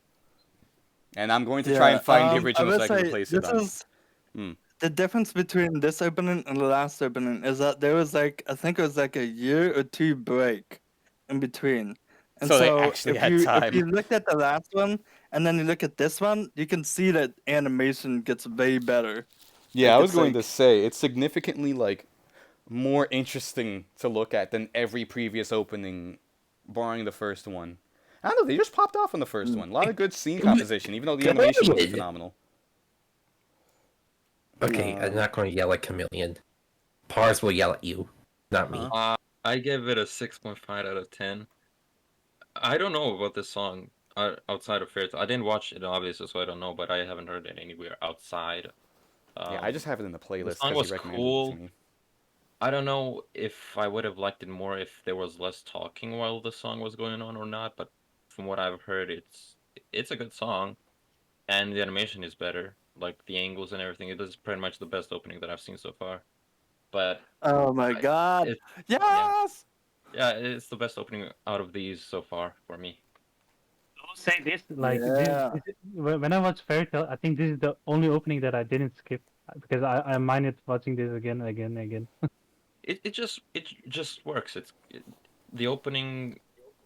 And I'm going to try and find the I original so would I can say replace it this on. is the difference between this opening and the last opening is that there was like I think it was like a year or two break in between. And So they so actually if had you time. look at the last one and then you look at this one, you can see that animation gets way better. Yeah, Like, I was it's going to like- say, it's significantly, like, more interesting to look at than every previous opening, barring the first one. I don't know, they just popped off on the first one. A lot of good scene composition, even though the animation wasn't Good. phenomenal. Okay, I'm not going to yell at Chameleon. Pars will yell at you, not me. I give it a 6.5 out of 10. I don't know about this song outside of Fairytale. I didn't watch it, obviously, so I don't know, but I haven't heard it anywhere outside. Yeah, I just have it in the playlist song because was he recommended cool. it to me. I don't know if I would have liked it more if there was less talking while the song was going on or not, but from what I've heard, it's a good song, and the animation is better, like the angles and everything. It is pretty much the best opening that I've seen so far. But Oh my god. it- Yes! yeah, it's the best opening out of these so far for me. I will say this, like Yeah. when I watch Fairy Tail, I think this is the only opening that I didn't skip because I minded watching this again, again, again. It just works. The opening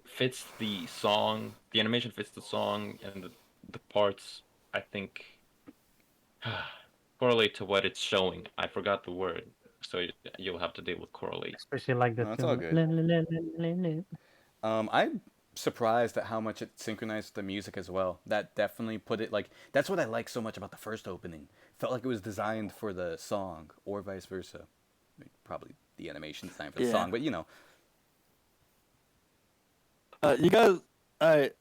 fits the song, the animation fits the song, and the parts I think correlate to what it's showing. I forgot the word, so you'll have to deal with correlate. Especially like the No, it's film. all good. I'm surprised at how much it synchronized with the music as well. That definitely put it, like, that's what I like so much about the first opening. Felt like it was designed for the song, or vice versa. I mean, probably the animation designed for the Yeah. song, but you know. You guys alright.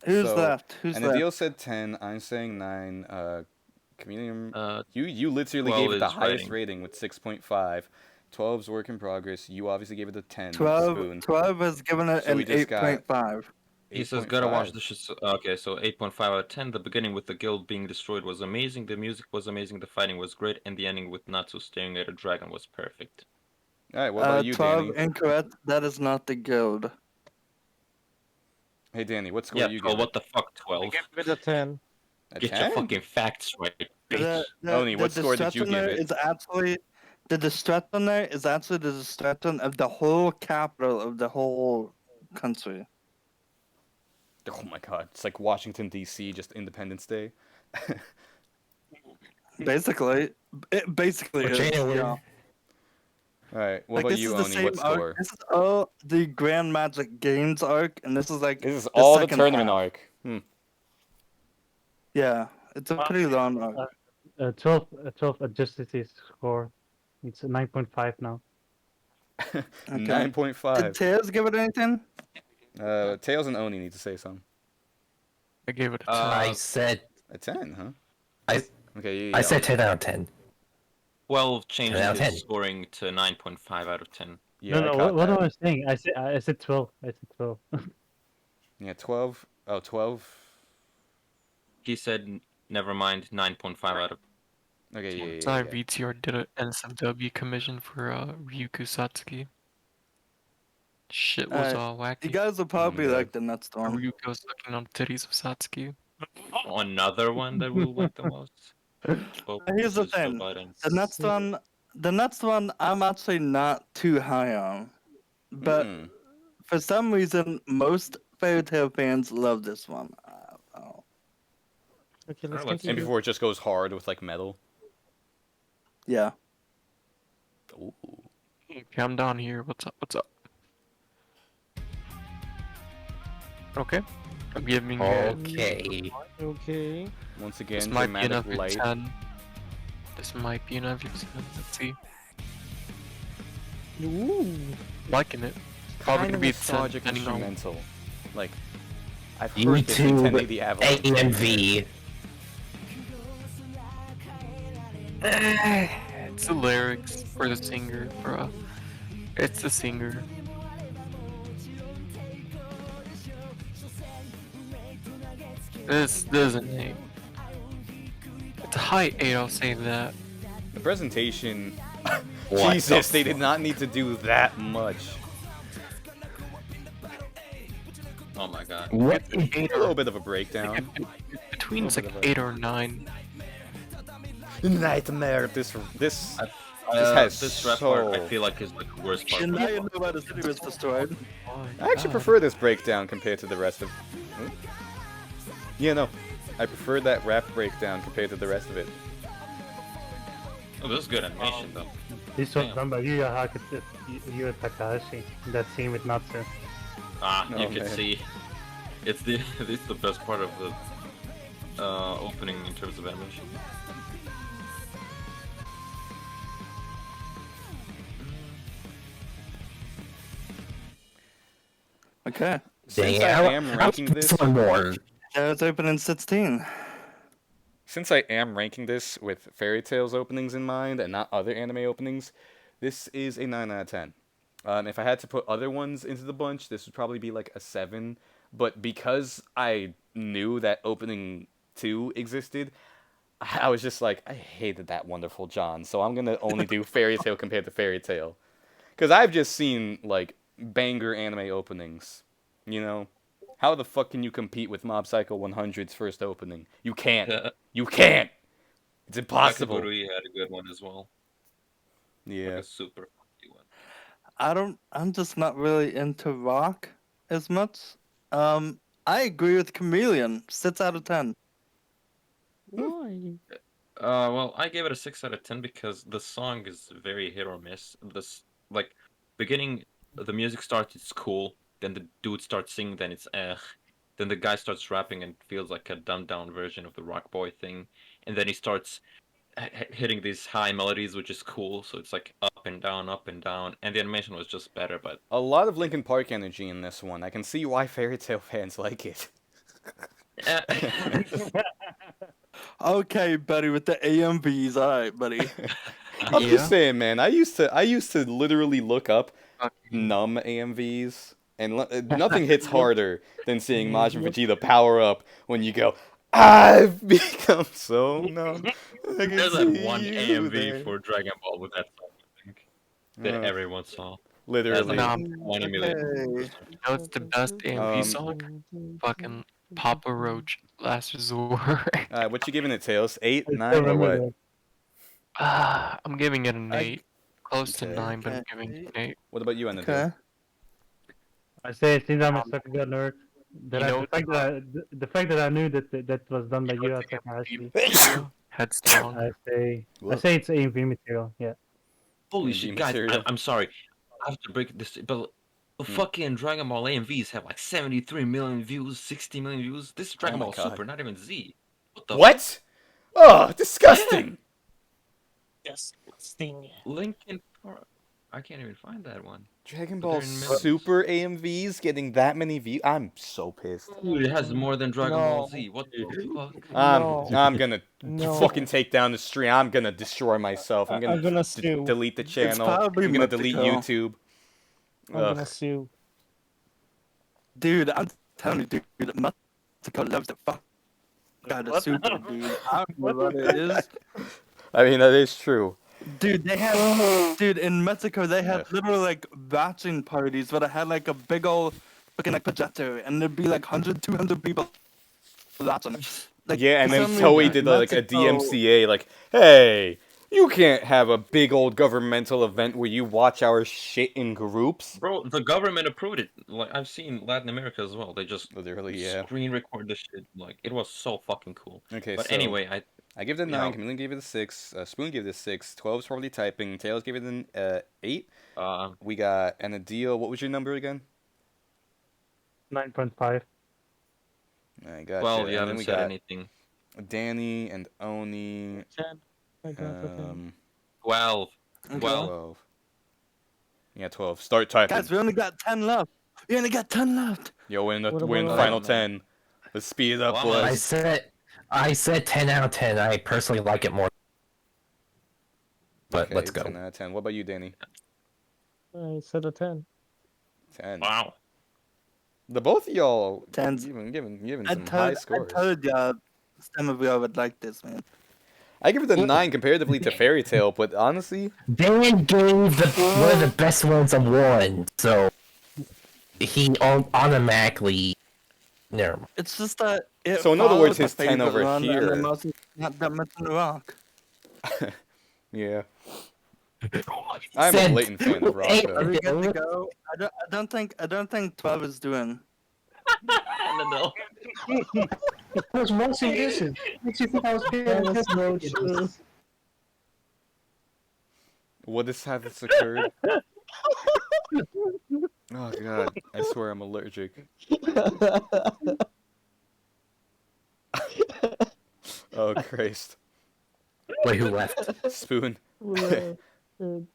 Who's So, left? Who's and left? Adil said 10, I'm saying 9. Comedian, Uh, you literally 12 gave it the is highest writing. rating with 6.5. 12's work in progress. You obviously gave it a 10. 12, Spoon. 12 has given it So an we just got 8.5. He says, gotta watch 8.5. this shit. Okay, so 8.5 out of 10. The beginning with the guild being destroyed was amazing. The music was amazing. The fighting was great. And the ending with Natsu staring at a dragon was perfect. Alright, what about you, 12 Danny? incorrect. That is not the guild. Hey, Danny, what score Yeah, you 12. give it? What the fuck, I 12? give it a 10. A Get 10? your fucking facts right, bitch. Oni, what score did you give it? Is actually the destruction there is actually the destruction of the whole capital of the whole country. Oh my god, it's like Washington, D.C., just Independence Day. Basically, it basically Or is. January. Yeah. Alright, what Like about this you, is the Oni? same What score? arc. This is all the Grand Magic Games arc, and this is like This is the all the second tournament half. arc. Yeah, it's a pretty long arc. 12 adjusted his score. It's a 9.5 now. Okay. 9.5. Did Tails give it anything? Tails and Oni need to say something. I gave it a 10. I said A 10, huh? I Okay, I said 10 out of 10. 12 changed 10 out of his 10. scoring to 9.5 out of 10. Yeah, no, I no. caught What that. I was saying, I said 12. I said 12. Yeah, 12. Oh, 12. He said, never mind, 9.5 out of Okay, yeah, So yeah, I yeah. VTR did an NSFW commission for Ryuku Satsuki. Shit was all You wacky. guys will probably God. like the next one. Ryuko sucking on the titties of Satsuki. another one that will like the most. Oh, Here's the this is Joe thing. Biden. The next one, I'm actually not too high on, but Mm. for some reason, most Fairy Tail fans love this one. Oh. Okay, let's Alright, let's And continue. before it just goes hard with, like, metal. Yeah. Ooh. Okay, I'm down here. What's up? What's up? Okay. I'm giving it. Okay. Okay. Once This again, might be dramatic another light. 10. This might be another 10. Let's see. Ooh. Liking it. Probably Kind gonna of be a 10, nostalgic depending on. instrumental. Like, I've heard this in YouTube 10 the Avalanche. AMV. It's the lyrics for the singer, bro. It's the singer. This isn't a. It's a high 8, I'll say that. The presentation What Jesus, the they did not need to do that much. Oh my god. What? Eight A little or bit of a breakdown. between it's little like bit of a- 8 or 9. Nightmare. This has This rap part I so. feel like is like the worst part. And for now me. you know why the city was destroyed. I actually prefer this breakdown compared to the rest of. Hmm? Yeah, no, I prefer that rap breakdown compared to the rest of it. Oh, this is good animation though. This was Damn. done by Yu Takahashi. That scene with Natsu. Ah, Oh, you can man. see. It's the it's the best part of the opening in terms of animation. Okay. Since Dang, I am ranking this, one more. Yeah, it's open in 16. since I am ranking this with Fairy Tail's openings in mind and not other anime openings, this is a 9 out of 10. If I had to put other ones into the bunch, this would probably be like a 7. But because I knew that opening 2 existed, I was just like, I hated that Wonderful John, so I'm gonna only do Fairy Tail compared to Fairy Tail. Because I've just seen, like, banger anime openings, you know? How the fuck can you compete with Mob Psycho 100's first opening? You can't. You can't! It's impossible. Kakegurui had a good one as well. Like Yeah. a super funky one. I'm just not really into rock as much. I agree with Chameleon. 6 out of 10. Why? Well, I gave it a 6 out of 10 because the song is very hit or miss. This like beginning, the music starts, it's cool. Then the dude starts singing, then it's eh. Then the guy starts rapping and feels like a dumbed down version of the Rock Boy thing. And then he starts hitting these high melodies, which is cool. So it's like up and down, up and down. And the animation was just better, but A lot of Linkin Park energy in this one. I can see why Fairy Tail fans like it. Okay, buddy, with the AMVs. Alright, buddy. I'm Yeah. just saying, man. I used to literally look up Fucking- numb AMVs, and nothing hits harder than seeing Majin Vegeta power up when you go, I've become so numb. I can there's like see one you AMV there." for Dragon Ball with that song, I think, that Uh, everyone saw. Literally. Nah, 20 million. Okay. you know it's the best AMV Um, song? Fucking Papa Roach, Last Resort. What you giving it, Tails? 8, I 9, still or remember what? that. I'm giving it an I- 8. Close to Okay. 9, but I'm Okay. giving it an 8. What about you, Anadil? Okay. I say since I'm a sucker nerd, that You I, know- the fact that I knew that was done by You know Yu what's the Takahashi, Headstone. I say Whoa. it's AMV material. Yeah. Holy AMV shit, guys! material. I'm sorry. I have to break this, but the fucking Dragon Ball AMVs have like 73 million views, 60 million views. This is Dragon my Ball God. Super, not even Z. What the What? Oh, disgusting! Disgusting. Linkin Park. I can't even find that one. Dragon But Ball they're in millions. Super AMVs getting that many views? I'm so pissed. Dude, it has more than Dragon Ball No. Z. What the fuck? I'm gonna No. fucking take down the stream. I'm gonna destroy myself. I'm gonna, I'm gonna sue. delete the channel. probably I'm gonna delete Mexico. YouTube. I'm Ugh. gonna sue. Dude, I'm telling you, dude, Mexico loves the fuck out of Super, dude. I don't know what it is. I mean, that is true. Dude, dude, in Mexico, they had Ugh. literally like batching parties where they had like a big old fucking like projector and there'd be like 100, 200 people watching. Like, Yeah, and for then some Toei reason, did like a Mexico- DMCA, like, hey, you can't have a big old governmental event where you watch our shit in groups. Bro, the government approved it. Like I've seen Latin America as well. They just Literally, yeah. screen record the shit. Like it was so fucking cool. Okay, But so anyway, I give it a Yeah. 9, Chameleon gave it a 6, Spoon gave it a 6, 12's probably typing, Tails gave it an 8. We got, and a deal, what was your number again? 9.5. I got well, you. you And then haven't we said got anything. Danny and Oni, 10. I got the 10. 12. Okay. 12. Yeah, 12. Start typing. Guys, we only got 10 left. We only got 10 left. Yo, we're in the What final about- 10. Let's speed it up, Well, boys. I said 10 out of 10. I personally like it more. But Okay, let's go. 10 out of 10. What about you, Danny? I said a 10. 10. Wow. The both of y'all Tens. giving I some high scores. told y'all some of y'all would like this, man. I give it a 9 comparatively to Fairy Tale, but honestly, Dan gave one of the best ones a 1, so he automatically. Never mind. It's just that it So in other words, followed his the 10 favorite over one, and here. then also not that much in the rock. yeah. I'm a Said- blatant fan of Rock, Hey, Are though. we good to go? I don't think 12 is doing. No. I was watching this. Makes you think I was paying That was attention. so true. What has occurred? Oh god, I swear I'm allergic. Oh Christ. Wait, who left? Spoon. Well, Who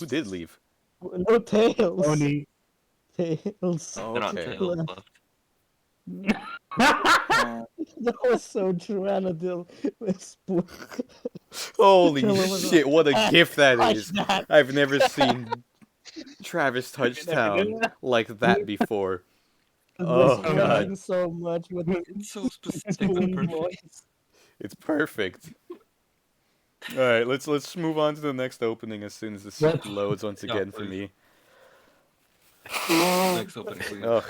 did leave? no tails. Only. Tails. Oh, They're not okay. tails left. That was so true, Anadil. Holy Tell him about shit, what a gift that Watch is. that. I've never seen Travis Touchdown like that before. Oh This god, crying so much with It's so specific and spoon perfect. voice. it's perfect. Alright, let's move on to the next opening as soon as this Yep. loads once Yeah, again for please. me. Next opening, please. Ugh.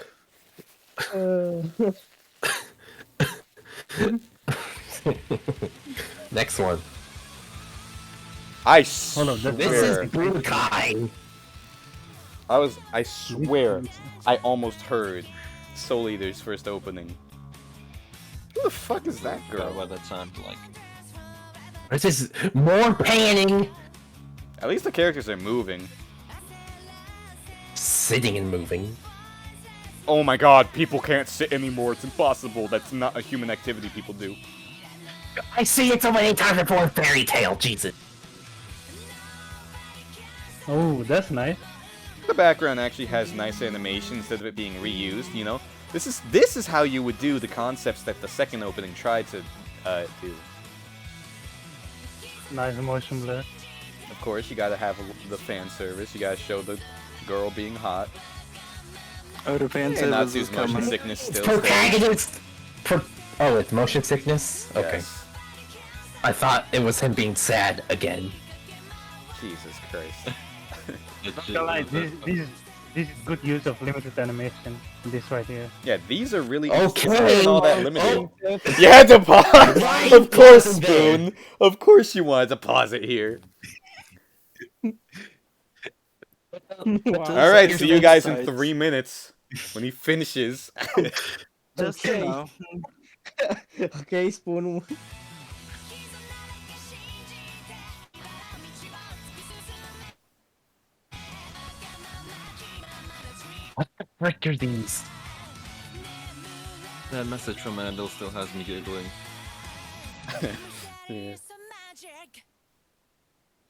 Next one. I Hold on, This swear. is Budokai. I swear, I almost heard Soul Eater's first opening. Who the fuck is that Forgot girl? what that sounded like. This is more panning, At least the characters are moving. sitting and moving. Oh my god, people can't sit anymore. It's impossible. That's not a human activity people do. I see it so many times before in Fairy Tale, Jesus. Oh, that's nice. The background actually has nice animation instead of it being reused, you know? This is how you would do the concepts that the second opening tried to do. Nice motion blur. Of course, you gotta have the fan service. You gotta show the girl being hot. Oh, the fan And service Natsu's is motion coming. sickness still Protagonist. Oh, it's motion sickness. Okay, Yes. I thought it was him being sad again. Jesus Christ. It's Not gonna lie, just- this is good use of limited animation. This right here. Yeah, these are really Okay. all that limited. Oh. You had to pause. Why Of course, wasn't there? Spoon. Of course, you wanted to pause it here. All right, see you guys in 3 minutes when he finishes. Just, Okay. you know. Okay, Spoon. What the frick are these? That message from Mandel still has me giggling. Yeah.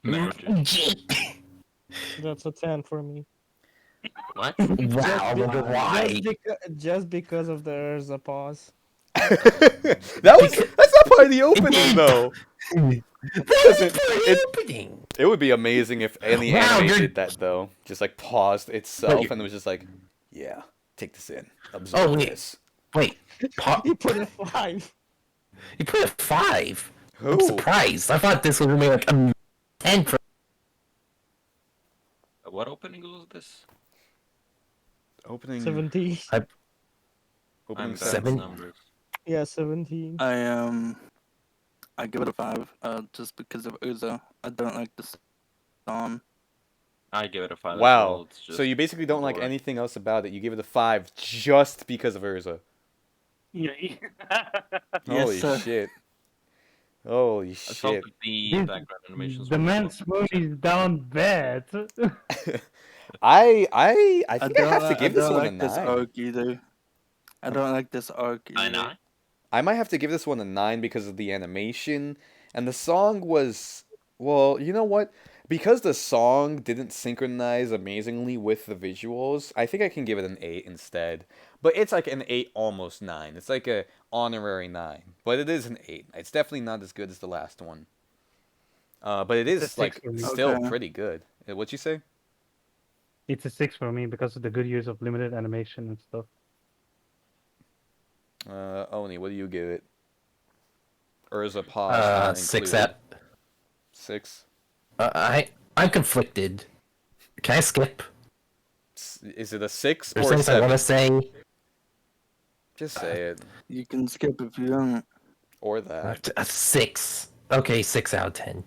Magic. That's a 10 for me. What? Wow, I wonder why. Just because of the Urza pause. That's not part of the opening though. Listen, it would be amazing if any Wow, anime you're- did that though. Just like paused itself Wait. and it was just like, yeah, take this in, absorb Oh, wait. this. Wait, He put a 5. you put a 5. I'm Who? surprised. I thought this would be like a 10 for. What opening was this? Opening. 17. I'm Opening bad Seven. with numbers. Yeah, 17. I give it a 5, just because of Uzo. I don't like the song. I give it a 5 as Wow. well. It's just So you basically don't like boring. anything else about it. You give it a 5 just because of Urza. Yeah. Holy sir. shit. Holy I felt shit. like the This- background animations The were man's slow. spoon is down bad. I think I have to give this don't one like a this 9. arc either. I don't like this arc either. I know. I might have to give this one a 9 because of the animation. And the song was. Well, you know what? Because the song didn't synchronize amazingly with the visuals, I think I can give it an 8 instead. But it's like an 8, almost 9. It's like a honorary 9. But it is an 8. It's definitely not as good as the last one. But it It's a is, 6 like, for me. still Okay. pretty good. What'd you say? It's a 6 for me because of the good use of limited animation and stuff. Oni, what do you give it? Urza pause not 6 included. 6. I'm conflicted. Can I skip? Is it a 6 There's or a things I want 7? to say. Just say it. You can skip if you want. Or that. A 6. Okay, 6 out of 10.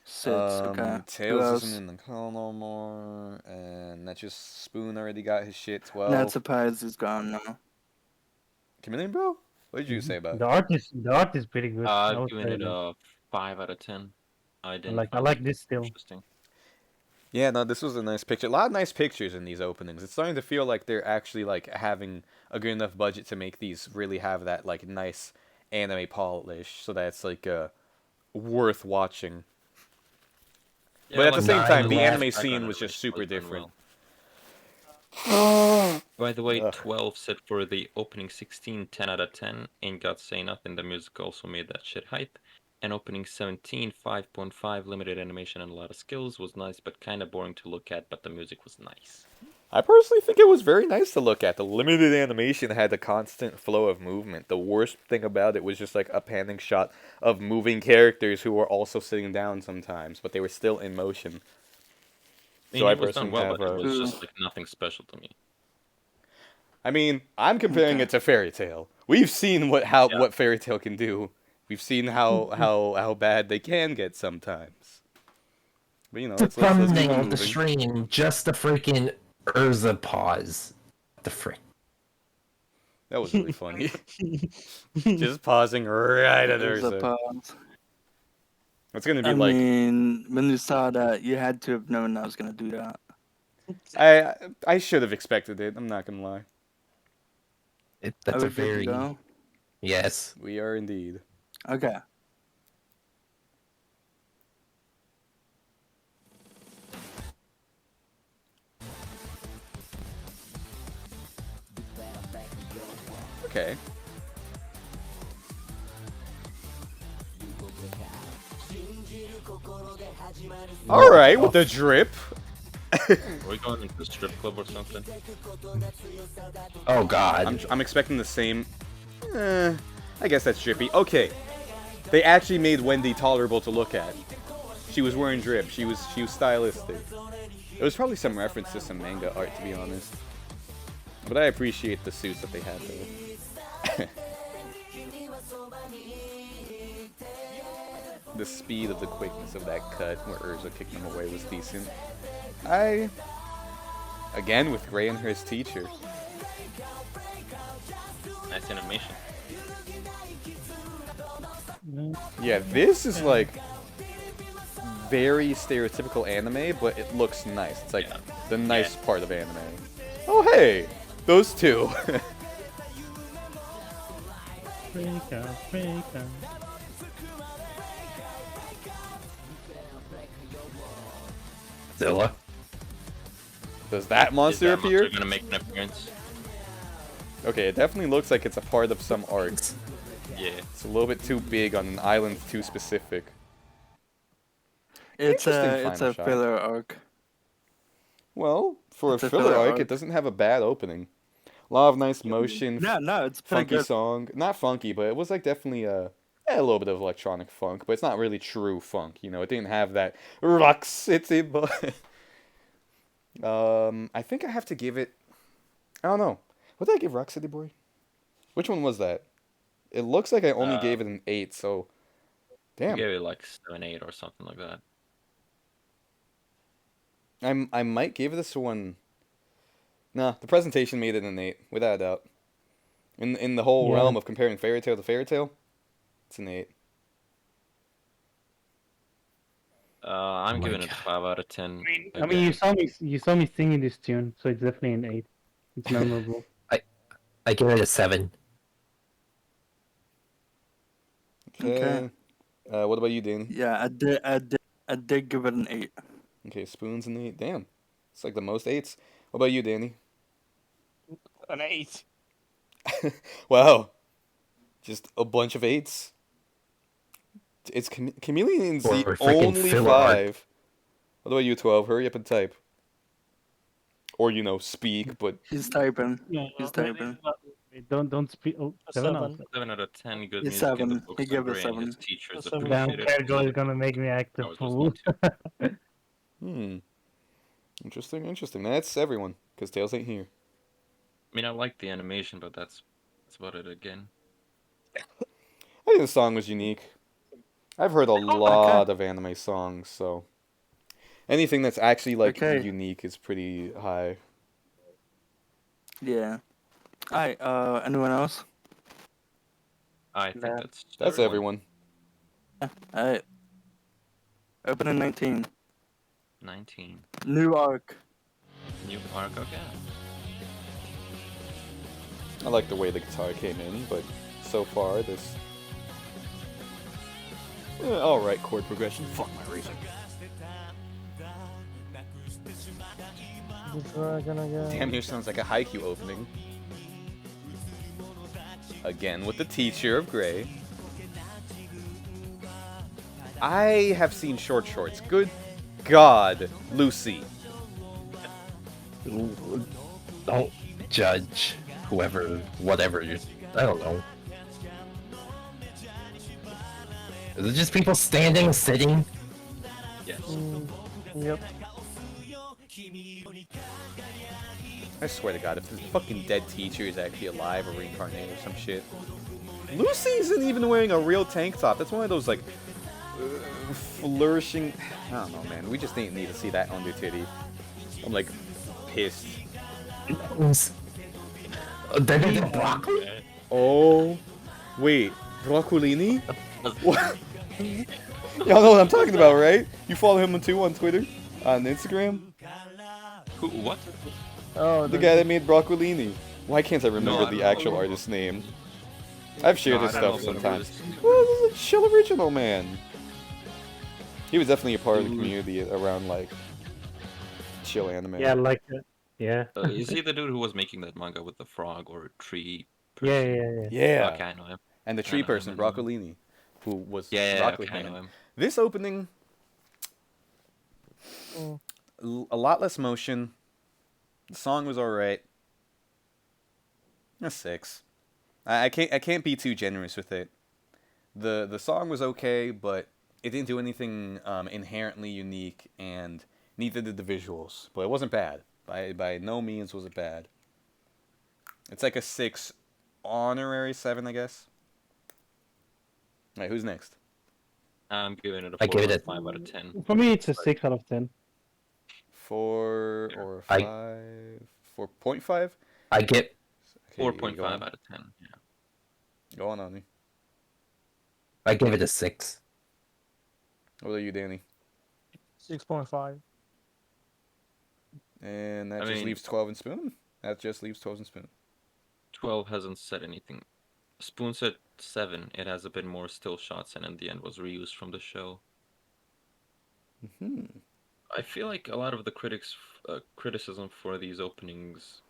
6, okay. Who Tails else? isn't in the call no more, and that just Spoon already got his shit. 12. Not surprised he's gone now. Chameleon, bro? What did you say about it? The art is pretty good. I I've would given say it that. a 5 out of 10. I didn't I find like it this still. interesting. Yeah, no, this was a nice picture. A lot of nice pictures in these openings. It's starting to feel like they're actually like having a good enough budget to make these really have that like nice anime polish, so that it's like worth watching. Yeah, But at the like same nine time, the left. anime background scene was just animation super was done different. well. By the way, Ugh. 12 said for the opening 16, 10 out of 10. Ain't got say nothing. The music also made that shit hype. And opening 17, 5.5. Limited animation and a lot of skills. Was nice, but kind of boring to look at. But the music was nice. I personally think it was very nice to look at. The limited animation had a constant flow of movement. The worst thing about it was just like a panning shot of moving characters who were also sitting down sometimes, but they were still in motion. I So mean, I it was done personally well, have but it was a- just like nothing special to me. I mean, I'm comparing Okay. it to Fairy Tail. We've seen what Fairy Tail can do. We've seen how bad they can get sometimes. But you know, let's keep it Thumbnail of the moving. stream, just the freaking Urza pause. The frick. That was really funny. Just pausing right at There's a Urza. pause. It's gonna be I like mean, when you saw that, you had to have known I was gonna do that. I should have expected it. I'm not gonna lie. That's Are a we good to very go? yes. We are indeed. Okay. Okay. All right, with the drip. Are we going into the strip club or something? Oh God. I'm expecting the same. I guess that's drippy. Okay, they actually made Wendy tolerable to look at. She was wearing drip. She was stylistic. It was probably some reference to some manga art, to be honest. But I appreciate the suits that they had though. The speed of the quickness of that cut where Urza kicked him away was decent. Again with Gray and her as teacher. Nice animation. Yeah, this is like very stereotypical anime, but it looks nice. It's like the nice part of anime. Oh hey, those two. Zilla. Does that Is monster that appear? monster gonna make an appearance? Okay, it definitely looks like it's a part of some art. Yeah. It's a little bit too big on an island too specific. It's Interesting a final shot. filler arc. Well, for It's a a filler filler arc, arc. it doesn't have a bad opening. A lot of nice motion, Yeah, no, it's pretty funky good. song. Not funky, but it was like definitely a little bit of electronic funk, but it's not really true funk. You know, it didn't have that rock city, but I think I have to give it. I don't know. What did I give Rock City Boy? Which one was that? It looks like I only gave it an 8, so You damn. gave it like 7, 8 or something like that. I might give this one. Nah, the presentation made it an 8, without a doubt. In the whole Yeah. realm of comparing Fairy Tail to Fairy Tail, it's an 8. I'm my giving it a God. 5 out of 10. I mean, you saw me singing this tune, so it's definitely an 8. It's memorable. I give it a 7. Okay. What about you, Danny? Yeah, I did give it an 8. Okay, Spoon's an 8. Damn. It's like the most 8s. What about you, Danny? An 8. Wow. Just a bunch of 8s. It's Chameleon's Or the freaking only filler art. 5. What about you, 12? Hurry up and type. Or, speak, but He's typing. Yeah, He's typing. Don't speak. Oh, A 7 out of 7. 7 out of 10. Good He's music in the 7. books He of gave a Gray and his 7. teachers A 7. Damn, appreciated. Kergo is gonna make me act I a was fool. listening to. Interesting. That's everyone, because Tails ain't here. I mean, I like the animation, but that's about it again. I think the song was unique. I've heard a lot of anime songs, so anything that's actually like Okay. unique is pretty high. Yeah. Alright, anyone else? I think Nah. That's everyone. Alright. Opening 19. 19. New arc. New arc, okay. I like the way the guitar came in, but so far this alright chord progression. Fuck my reason. Damn near sounds like a Haikyuu opening. Again with the teacher of Gray. I have seen short shorts. Good God, Lucy. Don't judge whoever, whatever you're. I don't know. Is it just people standing, sitting? Yes. Yep. I swear to God, if this fucking dead teacher is actually alive or reincarnated or some shit. Lucy isn't even wearing a real tank top. That's one of those, like, flourishing... I don't know, man. We just didn't need to see that under titty. I'm, like, pissed. They did broccoli? Oh. Wait. Broccolini? What? Y'all know what I'm talking about, right? You follow him too on Twitter? On Instagram? Who? What? Oh, The guy that made Broccolini. Why can't I remember No, I the don't actual know. artist's name? I've shared No, his I don't stuff know what it sometimes. is. Well, this is a chill original, man. He was definitely a part of the Ooh. community around, like, chill anime. yeah, like yeah. Is he the dude who was making that manga with the frog or tree Yeah, person? yeah, yeah. Yeah. Okay, I know him. And the I tree know him, person, I know him. Broccolini, who was Yeah, Broccoli okay, I know Man. him. This opening, Mm. a lot less motion. The song was alright. A 6. I can't be too generous with it. The song was okay, but it didn't do anything inherently unique, and neither did the visuals. But it wasn't bad. By no means was it bad. It's like a 6 honorary 7, I guess. Alright, who's next? I'm giving it a I give it a- 5 out of 10. For me, it's a 6 out of 10. 4 or I- 5? 4.5? I get 4.5 go on. out of 10. Yeah. Go on, Ani. I give it a 6. What about you, Danny? 6.5. And that I just mean- leaves 12 and Spoon? That just leaves 12 and Spoon. 12 hasn't said anything. Spoon said 7. It has a bit more still shots, and in the end was reused from the show. Hmm. I feel like a lot of the criticism for these openings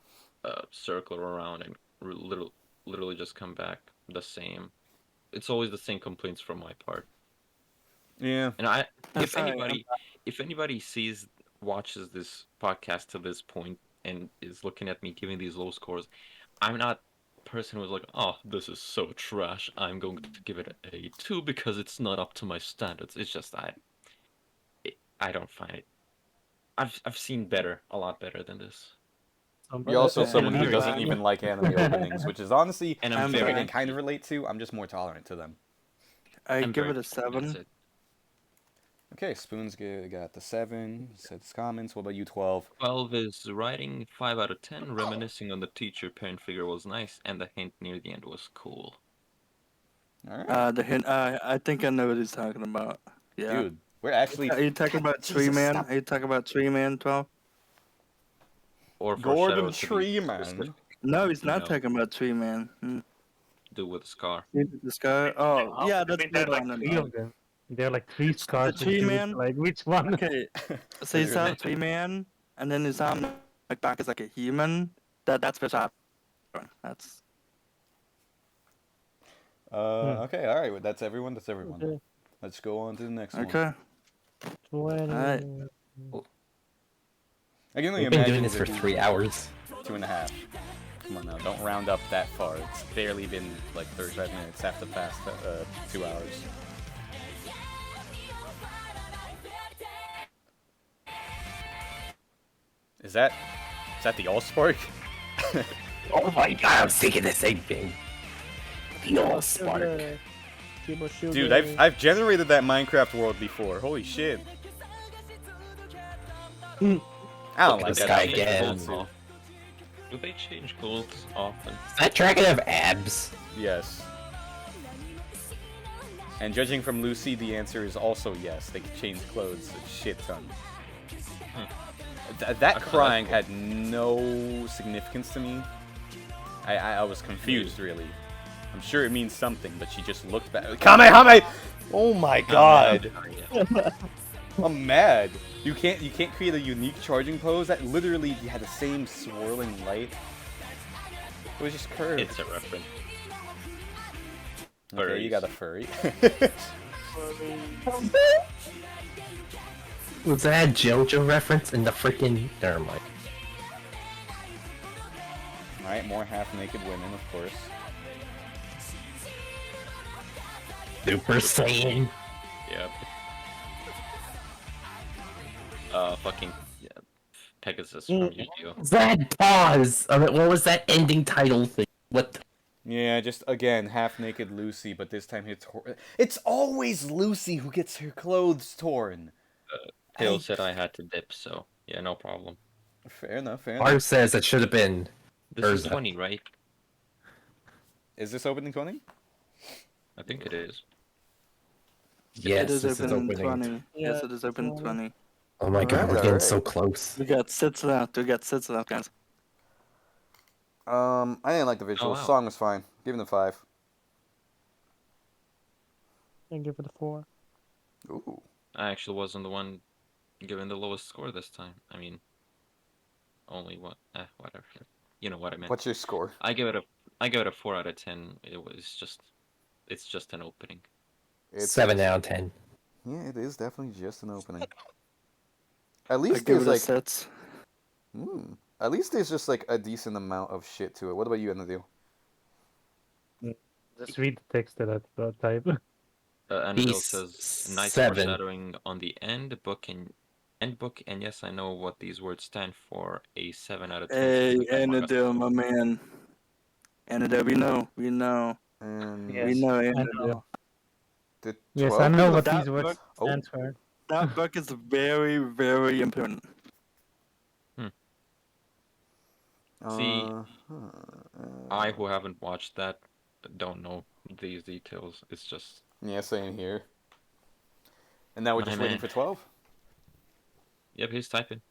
circle around and literally just come back the same. It's always the same complaints from my part. Yeah. And if Sorry, anybody watches this podcast to this point and is looking at me giving these low scores, I'm not a person who's like, oh, this is so trash, I'm going to give it a 2 because it's not up to my standards. It's just I don't find it. I've seen a lot better than this. You're also and someone who I'm doesn't very- even like anime openings, which is honestly And I'm I'm something I very- can kind of relate to. I'm just more tolerant to them. I I'm give very it a picky, that's 7. it. Okay, Spoon's got the 7. Said his comments. What about you, 12? 12 is writing 5 out of 10. Reminiscing on the teacher parent figure was nice, and the hint near the end was cool. All right. The hint. I think I know what he's talking about. Yeah. Dude, we're actually... Are you talking about Jesus, Tree Man? stop. Are you talking about Tree Man 12? Or Gordon foreshadow to be Tree Man. specific, No, he's not No. talking about Tree Man. do with Scar. This guy. Oh, yeah, that's there are good like on 3 of them. There are like 3 scars. to tree choose, man? Like which one? Okay, so he's a Tree Man, and then his arm like back is like a human. That's for sure. That's Okay, all right. That's everyone. That's everyone. Okay. Let's go on to the next one. okay. 20. Alright. I can only We've been imagine doing this for that- 3 hours. 2.5. Come on now, don't round up that far. It's barely been like 35 minutes after the past 2 hours. Is that the Allspark? Oh my god, I was thinking the same thing. The old spark. Dude, I've generated that Minecraft world before. Holy shit. I don't Look like at this that guy outfit again. for Natsu. Do they change clothes often? Is that dragon have abs? Yes. And judging from Lucy, the answer is also yes. They can change clothes a shit ton. That crying had no significance to me. I was confused, really. I'm sure it means something, but she just looked back. Kamehame! Oh my god! I'm mad. You can't create a unique charging pose that literally had the same swirling light. It was just curved. It's a reference. Okay, you got a furry. Was that a JoJo reference in the freaking... Never mind. Alright, more half-naked women, of course. Super Saiyan. Yep. Fucking yeah. Pegasus from Yu-Gi-Oh. That pause! I mean, what was that ending title thing? What the... Yeah, just again, half-naked Lucy, but this time it's always Lucy who gets her clothes torn. Phil said I had to dip, so yeah, no problem. Fair enough, fair Barb enough. says it should have been... This is Urza. 20, right? Is this opening 20? I think it is. Yes, it is this is open in opening. 20. Yes, it is open in 20. Oh my god, Alright, we're getting alright. so close. We got 6 left. We got 6 left, guys. I didn't like the visuals. Oh, wow. Song was fine. Give it a 5. I give it a 4. Ooh. I actually wasn't the one given the lowest score this time. I mean, only what? Whatever. You know what I meant. What's your score? I give it a 4 out of 10. It's just an opening. It's 7 out of 10. Yeah, it is definitely just an opening. At I least give there's it a like 6. At least there's just like a decent amount of shit to it. What about you, Anadil? Just read the text that I type. Annabelle He's says nice 7. foreshadowing on the end book, and yes, I know what these words stand for. A 7 out of 10. Hey, Look at Morgan. Anadil, my man. Anadil, we know. And Yes, We know I Anadil. know. the Yes, 12 I know what That these words book- oh. stand for. That book is very, very important. See, huh, I, who haven't watched that, don't know these details. It's just yeah, same here. And now we're My just waiting man. for 12. yep, he's typing.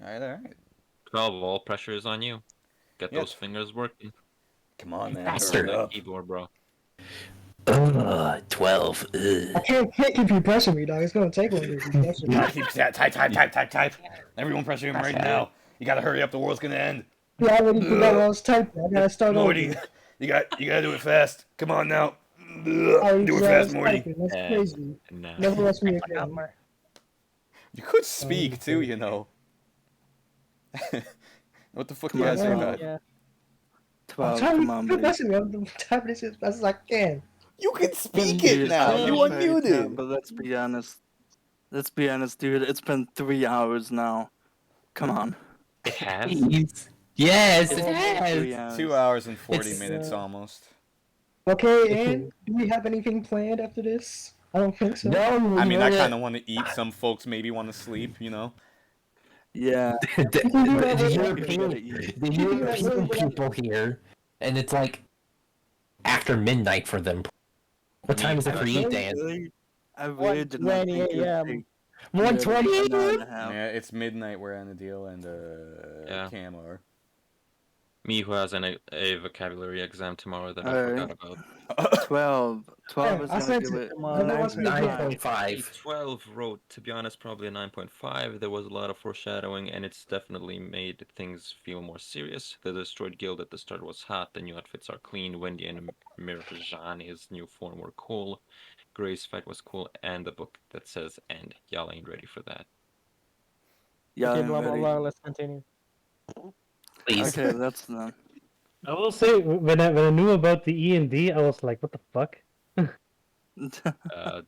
All right. 12. All pressure is on you. Get Yeah. those fingers working. Come on, man. Faster. Hurry up. Keyboard, bro. 12. I can't keep you pressing me, dog. It's gonna take longer if you pressure me. Keep type. Everyone pressure him right now. You gotta hurry up. The world's gonna end. Yeah, I already forgot what I was typing. I gotta start Morty, over. you gotta do it fast. Come on now. I Do already it forgot what I fast, was Morty. typing. That's Yeah. crazy. Nah. Never lets me again. You could speak too, you know. What the fuck Come you on, guys say come about on. it? Yeah. 12, I'm come on, buddy. pressing me. I'm typing this as fast as I can. You can speak Dude, it now. I You love Fairy Tail, unmuted. But let's be honest. Let's be honest, dude. It's been 3 hours now. Come on. It has. Please. Yes, It's it been has. 3 hours. 2 hours and 40 It's- minutes almost. Okay, and do we have anything planned after this? I don't think so. No, I mean, I we're- kind of want to eat. Some folks maybe want to sleep, you know. Yeah. the You European, gotta eat. the European people here, and it's like after midnight for them. What time is it for you, Dan? I really did not 1:20 think it would a.m. take 1:20 an hour and a.m. a half. Yeah, it's midnight where Anadil and Yeah. Cam are. Me, who has a vocabulary exam tomorrow that I Alright. forgot about. 12. 12 is I gonna sent give it. it Never wants me to get 9.5. 12 wrote, to be honest, probably a 9.5. There was a lot of foreshadowing, and it's definitely made things feel more serious. The Destroyed Guild at the start was hot, the new outfits are clean, Wendy and Mirjani's new form were cool, Gray's fight was cool, and the book that says end. Y'all ain't ready for that. Yeah, Okay, I'm blah blah ready. blah. Let's continue. Please. Okay, that's done. I will say when I knew about the E and D, I was like, what the fuck? Does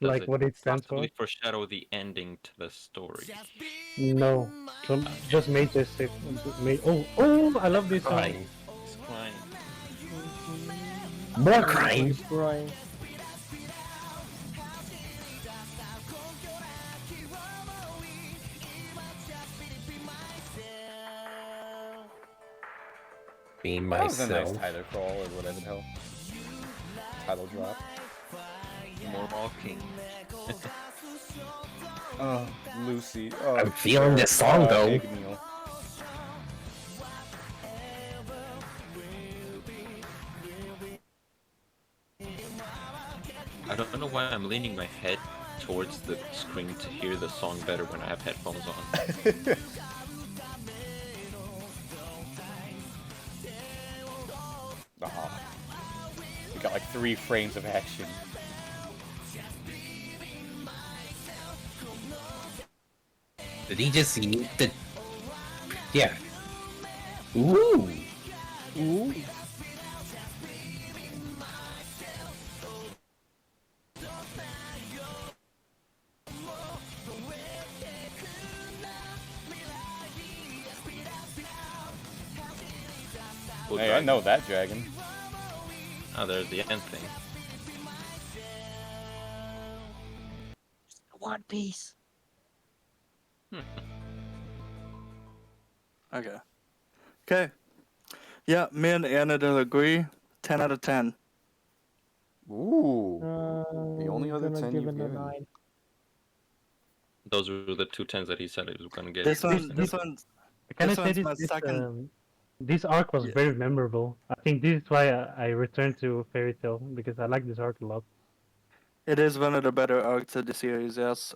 Like it what it stands for? possibly foreshadow the ending to the story? No, just major stick. Oh, I love this song. Crying. He's crying. More crying. He's crying. Be That was a nice myself. title crawl or whatever the hell. Title drop. More walking. Oh, Lucy. Oh, I'm feeling this song, though. Igneal. I don't know why I'm leaning my head towards the screen to hear the song better when I have headphones on. Oh. We got like 3 frames of action. Did he just see? Yeah. Ooh. Ooh. Blue Hey, I Dragon. know that dragon. Oh, there's the end thing. One Piece. Okay. Okay. Yeah, me and Anna do agree. 10 out of 10. Ooh. The only other 10 you've it a given. 9. Those were the 2 tens that he said he was gonna get. This This- one, this one's Can I This say one's this? my second. This arc was Yeah. very memorable. I think this is why I returned to Fairy Tail because I like this arc a lot. It is one of the better arcs of the series, yes.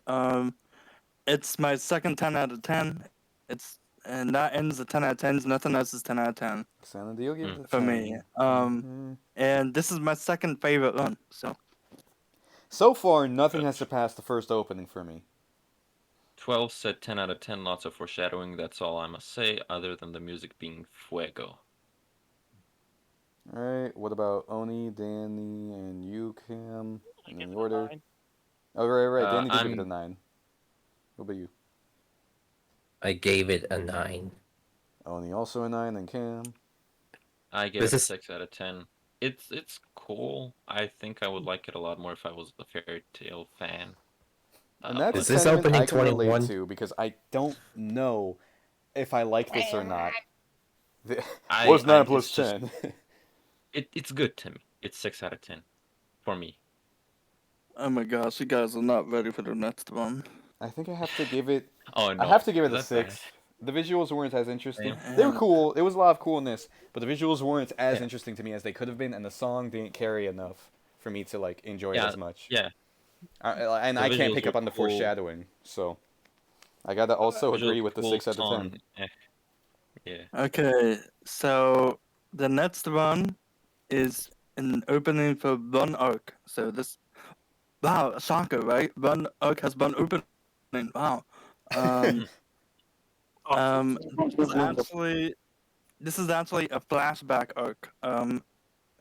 It's my second 10 out of 10. And that ends the 10 out of 10s. Nothing else is 10 out of 10 Xanadu gave it a for 10. me. Mhm. And this is my second favorite one. So So far, nothing has surpassed the first opening for me. 12 said 10 out of 10, lots of foreshadowing, that's all I must say, other than the music being fuego. Alright, what about Oni, Danny, and you, Cam? In Give the it a order? 9. Oh, right. Danny did give it a I'm- 9. What about you? I gave it a 9. Oni also a 9, and Cam? I give This it a is- 6 out of 10. It's cool. I think I would like it a lot more if I was a Fairy Tail fan. And that's Is a this sentiment opening I can relate 21? to, because I don't know if I like this or not. I- What's 9 I- plus it's just- 10? It's good to me. It's 6 out of 10 for me. oh my gosh, you guys are not ready for the next one. I think I have to give it... Oh no, I have to give it a that's bad. 6. The visuals weren't as interesting. Same. They were cool. It was a lot of coolness, but the visuals weren't as Yeah. interesting to me as they could have been, and the song didn't carry enough for me to like enjoy it Yeah, as much. Yeah, And The I can't visuals pick up were on the cool. foreshadowing, so I gotta also visuals agree with the cool, 6 out of 10. song, Yeah. Okay, so the next one is an opening for one arc. So this, wow, a shocker, right? One arc has one opening. Wow. This is actually a flashback arc.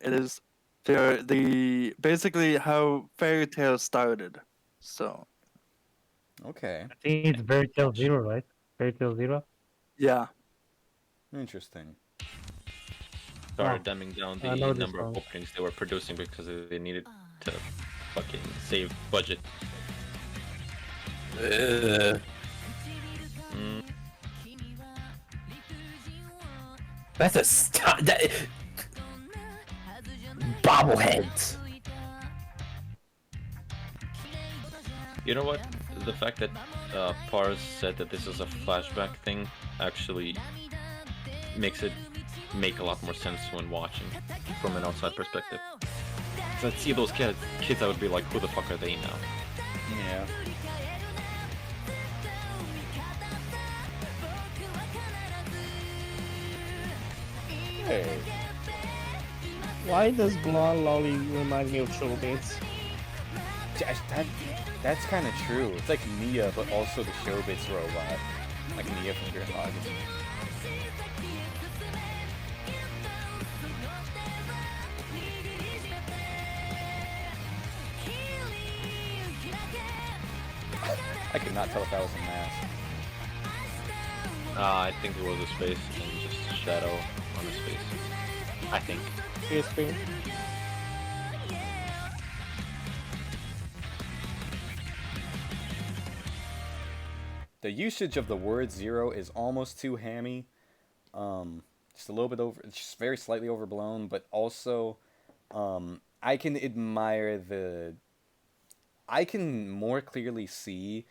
It is the basically how Fairy Tail started. So Okay, I think it's Fairy Tail Zero, right? Fairy Tail Zero. yeah, interesting. Started dumbing down I the know this number of song. openings they were producing because they needed to fucking save budget. Mm, That's a bobbleheads. You know what? The fact that Pars said that this is a flashback thing actually makes it make a lot more sense when watching from an outside perspective. So I'd see those kids, I would be like, who the fuck are they now? Yeah. Hey. Why does Blonde Lolly remind me of Showbits? That's kind of true. It's like Nia, but also the Showbits robot. Like Nia from Gurren Lagann. I could not tell if that was a mask. I think it was his face and just shadow on his face. I think. PSP. The usage of the word zero is almost too hammy. Just a little bit over, just very slightly overblown, but also, I can admire I can more clearly see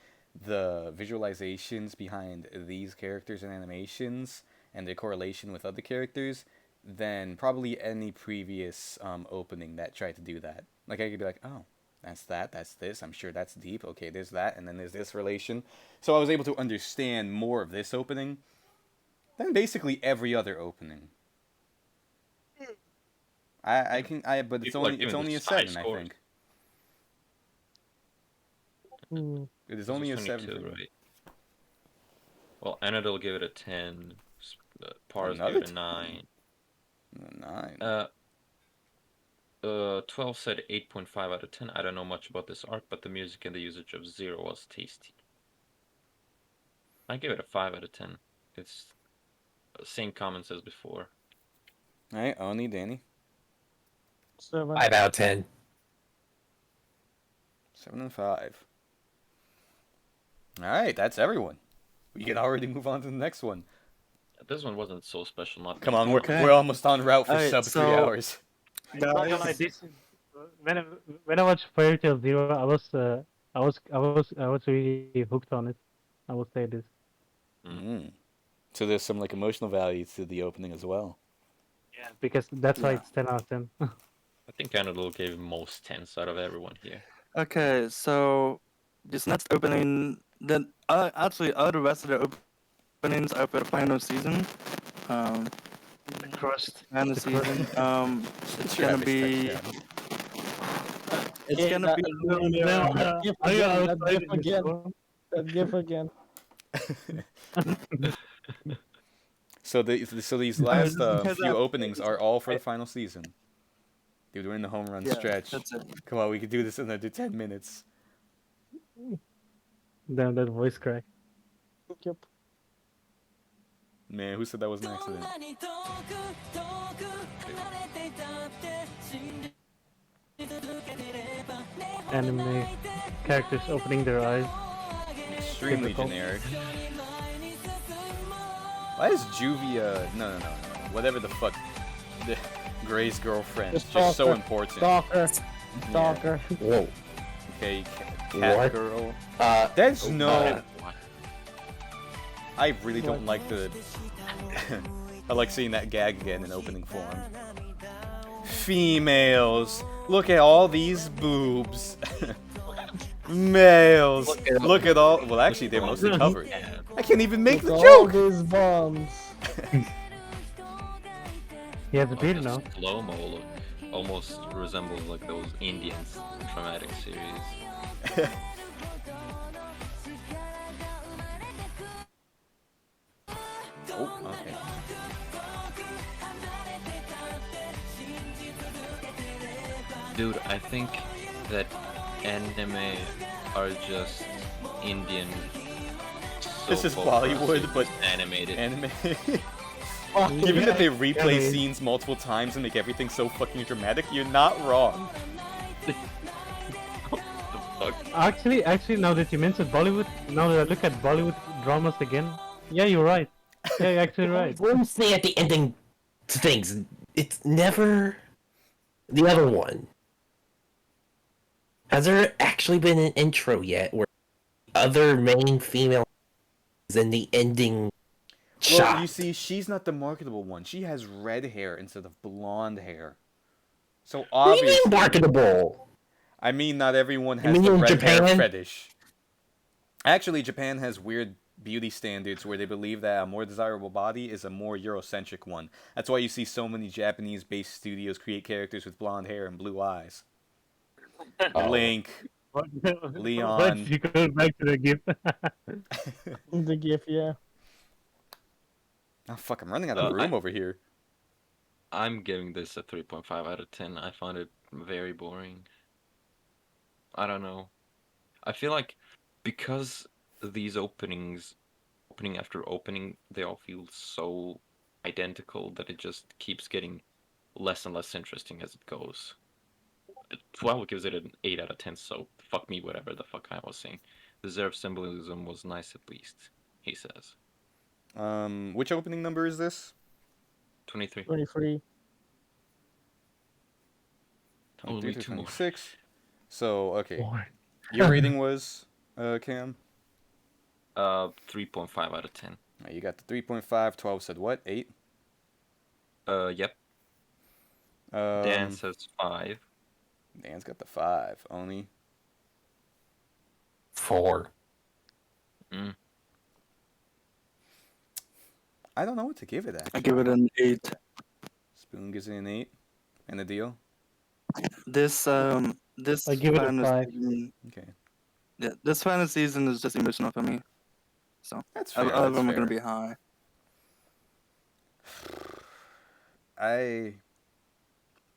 the visualizations behind these characters and animations and the correlation with other characters than probably any previous opening that tried to do that. Like, I could be like, oh, that's this, I'm sure that's deep, okay, there's that, and then there's this relation. So I was able to understand more of this opening than basically every other opening. But it's People are only giving a this high 7, I scores. think. Hmm. It is This only a was 7 22, for me. right? Well, Anadol give it a 10. Pars Another give it a 10? 9. 9. 12 said 8.5 out of 10. I don't know much about this arc, but the music and the usage of zero was tasty. I give it a 5 out of 10. It's same comments as before. Alright, Oni, Danny. 7. 5 out of 10. 7 and 5. Alright, that's everyone. We can already move on to the next one. This one wasn't so special. Not Come on, we're, Okay. we're almost on route for Alright, sub 3 so- hours. Not gonna lie, when I watched Fairy Tail Zero, I was really hooked on it. I will say this. So there's some like emotional value to the opening as well. Yeah, because that's why Yeah. it's 10 out of 10. I think Anadol gave most 10s out of everyone here. Okay, so this next opening, then actually all the rest of the openings are for the final season. Crushed. Final The season. It's Your gonna average be. text chat. It's gonna be. That gif again. So these last because few I- openings are all for the final season. Dude, we're in the home run Yeah, stretch. that's it. Come on, we can do this in under 10 minutes. Damn, that voice crack. Yep. Man, who said that was an accident? Anime characters opening their eyes. Extremely Typical. generic. Why is Juvia... No. Whatever the fuck. The Gray's girlfriend. The Just so stalker. important. Stalker. Yeah. Stalker. Whoa. Okay, What? cat girl. There's no... I really don't like the... I like seeing that gag again in opening form. Females. Look at all these boobs. Males. Look at all... Well, actually, they're mostly covered. I can't even make the Look at all joke! these bombs. He has a beard now. Slow-mo look almost resembles like those Indians traumatic series. Oh, okay. Dude, I think that anime are just Indian. This is so-called Bollywood, versions but animated. Anime. Oh, Given that they replay Yeah. scenes multiple times and make everything so fucking dramatic, you're not wrong. Fuck. Actually, now that you mentioned Bollywood, now that I look at Bollywood dramas again, yeah, you're right. Yeah, you're actually right. What I'm saying at the ending to things, it's never the other one. Has there actually been an intro yet where other main female is in the ending Well, shot? you see, she's not the marketable one. She has red hair instead of blonde hair. So What do you mean obviously, marketable? I mean, not everyone You has mean the in red hair Japan? fetish. Actually, Japan has weird beauty standards where they believe that a more desirable body is a more Eurocentric one. That's why you see so many Japanese-based studios create characters with blonde hair and blue eyes. Oh. Link, But Leon. you go back to the gift. The gif, yeah. Oh fuck, I'm running out of room over here. I'm giving this a 3.5 out of 10. I found it very boring. I don't know. I feel like because these openings, opening after opening, they all feel so identical that it just keeps getting less and less interesting as it goes. 12 gives it an 8 out of 10, so fuck me, whatever the fuck I was saying. The Zerf symbolism was nice at least, he says. Which opening number is this? 23. 23. 23 Only to 2 more. 26. So, okay. Boy. Your rating was, Cam? 3.5 out of 10. You got the 3.5. 12 said what? 8? Yep. Dan says 5. Dan's got the 5. Oni? 4. I don't know what to give it, actually. I give it an 8. Spoon gives it an 8. And the deal? This I give it a final 5. season, Okay. yeah, this final season is just emotional for me. So That's all fair. of That's them are fair. gonna be high.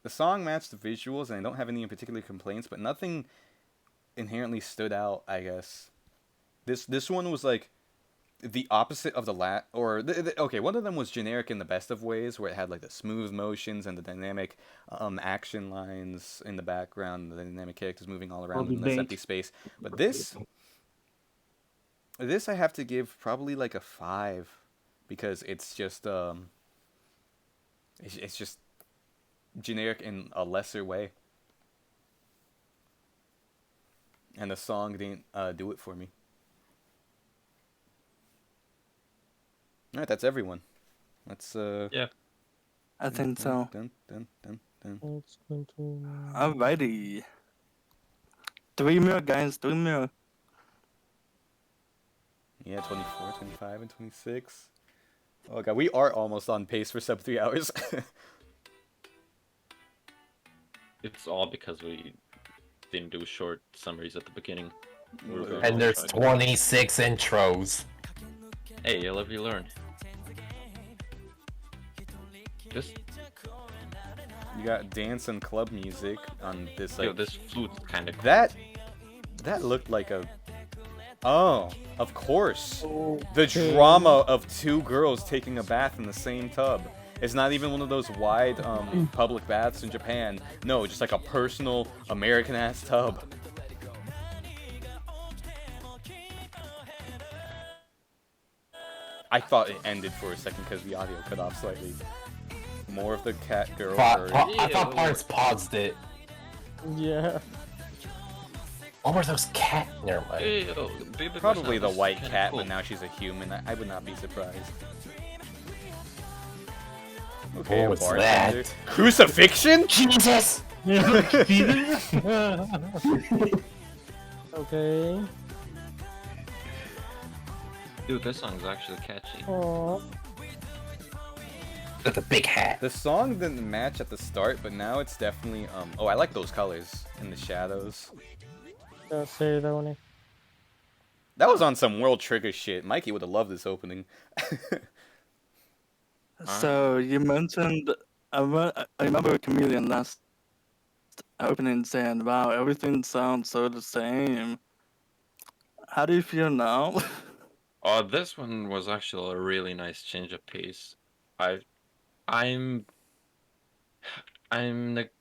The song matched the visuals, and I don't have any particular complaints, but nothing inherently stood out, I guess. This one was like the opposite of the okay, one of them was generic in the best of ways, where it had like the smooth motions and the dynamic action lines in the background, the dynamic characters moving all around in this debate. empty space. But this I have to give probably like a 5, because it's just it's just generic in a lesser way, and the song didn't do it for me. All right, that's everyone. Let's Yeah. I think so. Dun, dun, dun, dun. Alrighty. 3 more, guys. 3 more. Yeah, 24, 25, and 26. Oh god, we are almost on pace for sub 3 hours. It's all because we didn't do short summaries at the beginning. We were going And to there's try to- 26 intros. Hey, you live, you learn. Just, You got dance and club music on this, like, yo, this flute's kind of cool. that looked like a... Oh, of course. The drama of 2 girls taking a bath in the same tub. It's not even one of those wide public baths in Japan. No, just like a personal American-ass tub. I thought it ended for a second because the audio cut off slightly. More of the cat girl. I thought parts paused it. Yeah. What were those cat? Never mind. Hey, yo, baby Probably the Marcellus is white kinda cat, cool. but now she's a human. I would not be surprised. What a was bartender. that? Crucifixion? Jesus! Okay. Dude, this song's actually catchy. Oh. With a big hat. The song didn't match at the start, but now it's definitely oh, I like those colors in the shadows. Ceremony. That was on some World Trigger shit. Mikey would have loved this opening. So you mentioned, I remember Chameleon last opening saying, "Wow, everything sounds so the same." How do you feel now? Oh, this one was actually a really nice change of pace. I'm like,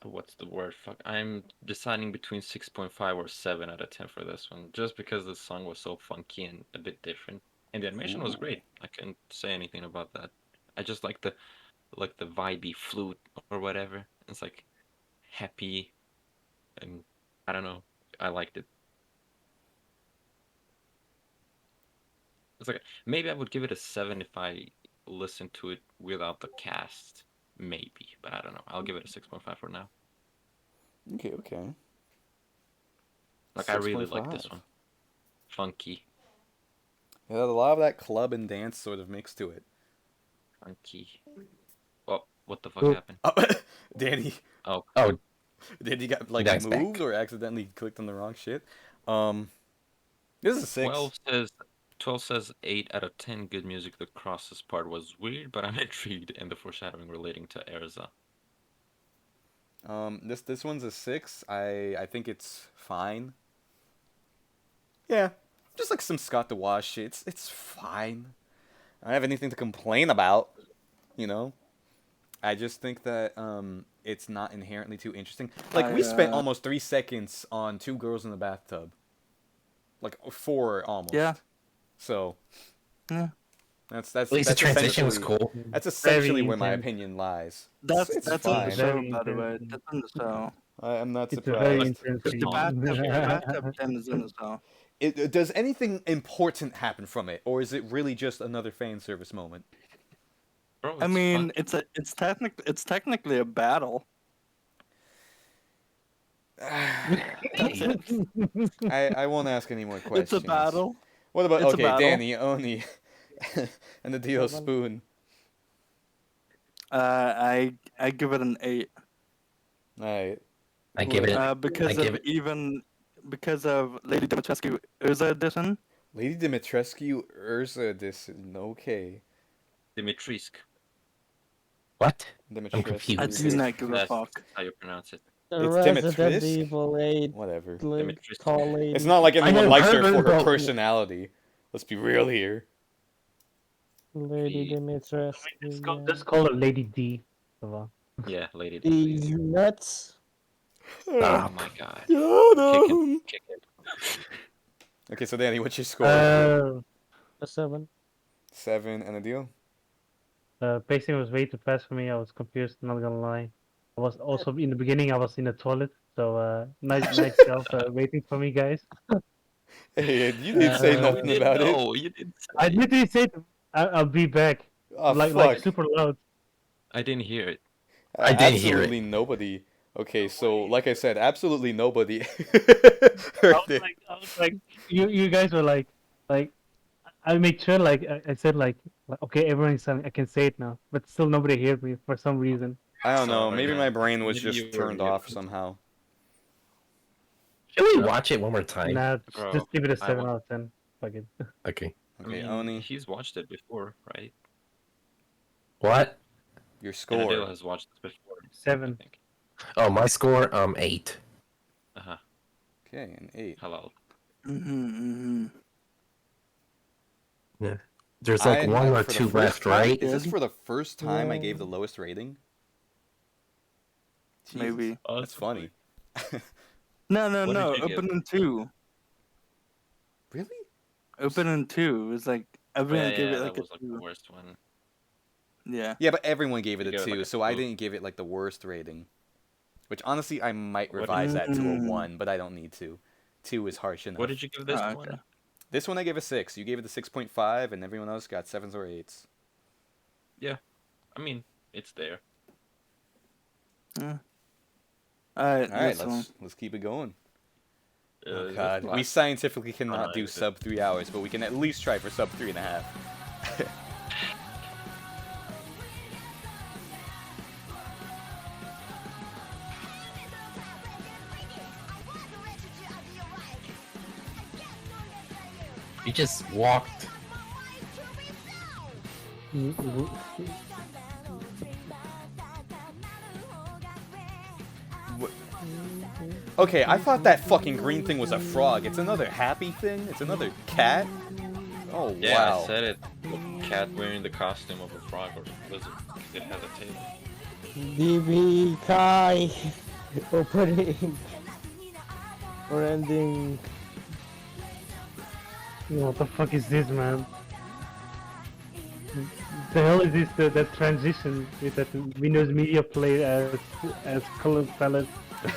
what's the word? Fuck. I'm deciding between 6.5 or 7 out of 10 for this one, just because the song was so funky and a bit different, and the animation was great. I can't say anything about that. I just like the vibey flute or whatever. It's like happy, and I don't know. I liked it. It's like maybe I would give it a 7 if I listened to it without the cast. Maybe, but I don't know. I'll give it a 6.5 for now. Okay. Like, I really like this one. Funky. Yeah, a lot of that club and dance sort of mixed to it. Funky. Oh, what the fuck Oh. happened? Oh, Danny. Oh. Oh, Danny got like That's moved back. or accidentally clicked on the wrong shit. This is a 6. 12 says 8 out of 10. Good music. The crosses part was weird, but I'm intrigued in the foreshadowing relating to Erza. This one's a 6. I think it's fine. Yeah, just like some Scott DeWash shit. It's fine. I don't have anything to complain about, you know. I just think that it's not inherently too interesting. Like we spent almost 3 seconds on two girls in the bathtub, like 4 almost. Yeah. So Yeah. that's At least the transition was essentially cool. that's essentially Very where my intense. opinion lies. That's It's that's in the fine. show, Very by the way. intense. That's in the show. I'm not It's a very surprised. intense The scene. The bathtub scene is in the show. Does anything important happen from it, or is it really just another fan service moment? Bro, I it's mean, fun. it's technically a battle. That's it. I won't ask any more questions. It's a battle. What about It's a okay, battle. Danny, Oni, and the Dio Seven. Spoon? I give it an 8. All right. I give it. Because of Lady Dimitrescu Urza edition. Lady Dimitrescu Urza edition. Okay. Dimitrisk. What? Dimitrescu. confused. I do not give a That's fuck. how you pronounce it. The It's Resident Dimitrisk? Evil 8 Whatever. Dimitrescu. tall lady. It's not like I anyone never likes her heard for her about- personality. Let's be real here. Lady Dimitrescu. Let's call her Lady D. Come Yeah, Lady These Dimitrescu. nuts. Oh Stop. my god. Got Kick him. it. Kick it. Okay, so Danny, what's your score? A 7. 7 and a deal? Pacing was way too fast for me. I was confused, not gonna lie. I was also in the beginning. I was in the toilet, so nice job waiting for me, guys. Hey, you didn't say Uh, nothing about it. No, you didn't say. I literally said I'll be back, Oh, like fuck. super loud. I didn't hear it. I didn't hear it. Absolutely nobody. Okay, so like I said, absolutely nobody I heard was it. like, you guys were like, I made sure, like I said, like, okay, everyone's saying I can say it now, but still nobody heard me for some reason. I don't know. Sorry, Maybe man. my brain was Maybe you just were turned muted. off somehow. Should we watch it one more time? Nah, Bro, just give it a I 7 wa- out of 10. Fuck it. Okay. I Okay, mean, Oni, he's watched it before, right? What? your Adele score. has watched it before. I 7. think. Oh, my score 8. Uh-huh. Okay, an 8. Halal. There's like one or for the two first left, time- right? Is this for the first time I Yeah. gave the lowest rating? Jesus, Maybe. That's funny. No, What no. did you give? Open in 2. Really? Open in 2. It was like everyone gave it like that was a like 2. the worst one. Yeah. Yeah, but everyone gave it You a gave it 2, like a so I 2. didn't give it like the worst rating. Which honestly, I might What did revise that to a you- 1, but I don't need to. 2 is harsh enough. What did you give this Ah, one? okay. This one I gave a 6. You gave it a 6.5, and everyone else got 7s or 8s. I mean, it's there. Alright, Alright, next one. let's keep it going. Oh This god, we last- scientifically cannot do is it? sub 3 hours, but we can at least try for sub 3.5. You just walked. Okay, I thought that fucking green thing was a frog. It's another happy thing? It's another cat? Oh, Yeah, wow. I said it. A cat wearing the costume of a frog or lizard. It has a tail. DB Kai opening or ending. What the fuck is this, man? The hell is this? That transition with that Windows Media Player as color palette? It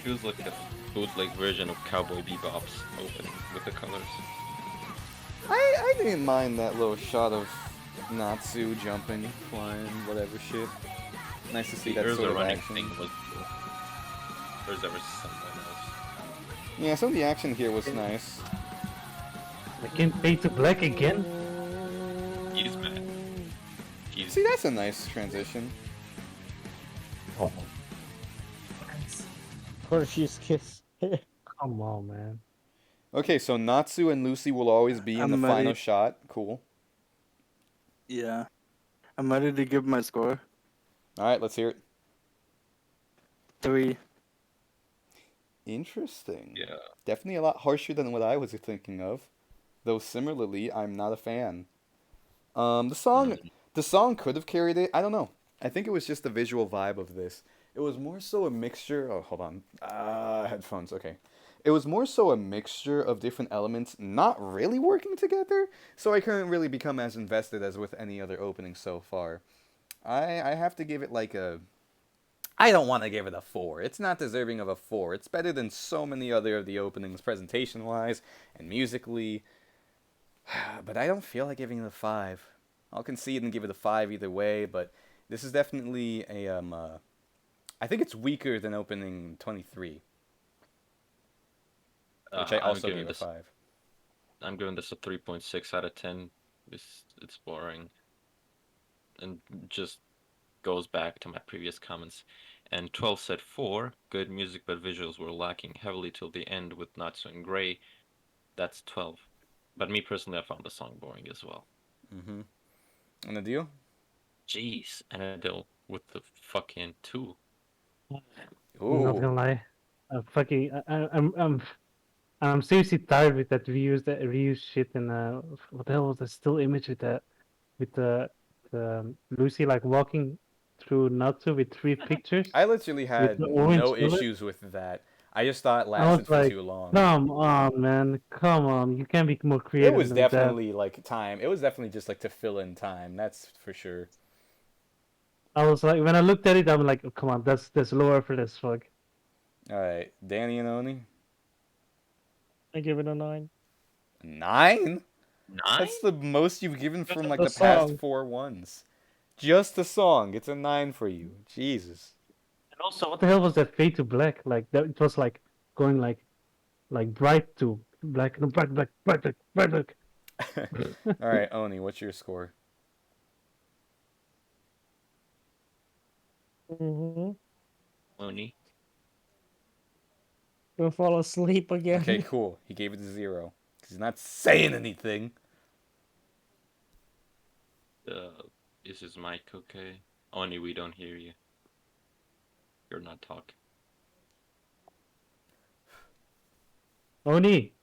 feels like a bootleg version of Cowboy Bebop's opening with the colors. I didn't mind that little shot of Natsu jumping, flying, whatever shit. Nice to see that There's sort a of running action. thing was cool. There's ever someone else. Yeah, some of the action here was nice. I can't fade to black again. He's mad. He's See, that's a nice transition. Oh. Hershey's Kiss. Come on, man. Okay, so Natsu and Lucy will always be in I'm the ready. final shot. Cool. Yeah. I'm ready to give my score. Alright, let's hear it. 3. Interesting. Yeah. Definitely a lot harsher than what I was thinking of. Though similarly, I'm not a fan. The song, Mm. the song could have carried it. I don't know. I think it was just the visual vibe of this. It was more so a mixture. Oh, hold on. Headphones. Okay. It was more so a mixture of different elements not really working together, so I couldn't really become as invested as with any other opening so far. I have to give it like a. I don't want to give it a 4. It's not deserving of a 4. It's better than so many other of the openings presentation wise and musically. But I don't feel like giving it a 5. I'll concede and give it a 5 either way, but this is definitely a I think it's weaker than opening 23, which I I'm also giving gave a this 5. I'm giving this a 3.6 out of 10. It's boring and just goes back to my previous comments. And 12 said 4, good music but visuals were lacking heavily till the end with Natsu and Gray. That's 12. But me personally, I found the song boring as well. Mm-hmm. And the deal? Jeez, and I deal with the fucking 2. I'm not Ooh. gonna lie. I'm seriously tired with that reuse shit and what the hell was the still image with the Lucy like walking through Natsu with 3 pictures I literally with had the orange no bullet. issues with that. I just thought it I was lasted for like, too long. come on, man, come on, you can't be more It creative was than that. definitely like time. It was definitely just like to fill in time. That's for sure. I was like, when I looked at it, I'm like, oh, come on, that's low effort as fuck. All right, Danny and Oni. I give it a 9. 9? 9? That's the most you've given Just from like the the past song. 4 ones. Just the song. It's a 9 for you. Jesus. And also, what the hell was that fade to black? Like that, it was like going like bright to black, no, bright black, bright black, bright black. All right, Oni, what's your score? Mm-hmm. Oni. Gonna fall asleep again. Okay, cool. He gave it a 0 because he's not saying anything. Is his mic okay? Oni, we don't hear you. You're not talking. Oni,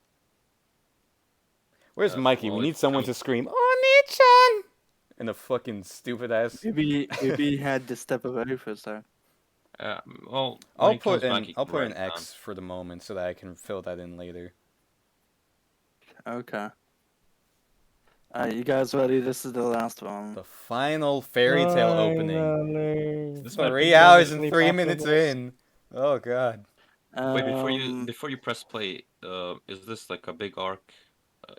Where's Mikey? Well, We need it's someone coming. to scream Oni-chan in a fucking stupid ass. Maybe he had to step away for a sec. Well, when I'll he comes put back, an he I'll can put write an it down. X for the moment so that I can fill that in later. Okay. You guys ready? This is the last one. The final fairy tale opening. Finally. This might be 3 Fall hours and asleep 3 after minutes this. in. Oh god. Wait, before you press play, is this like a big arc,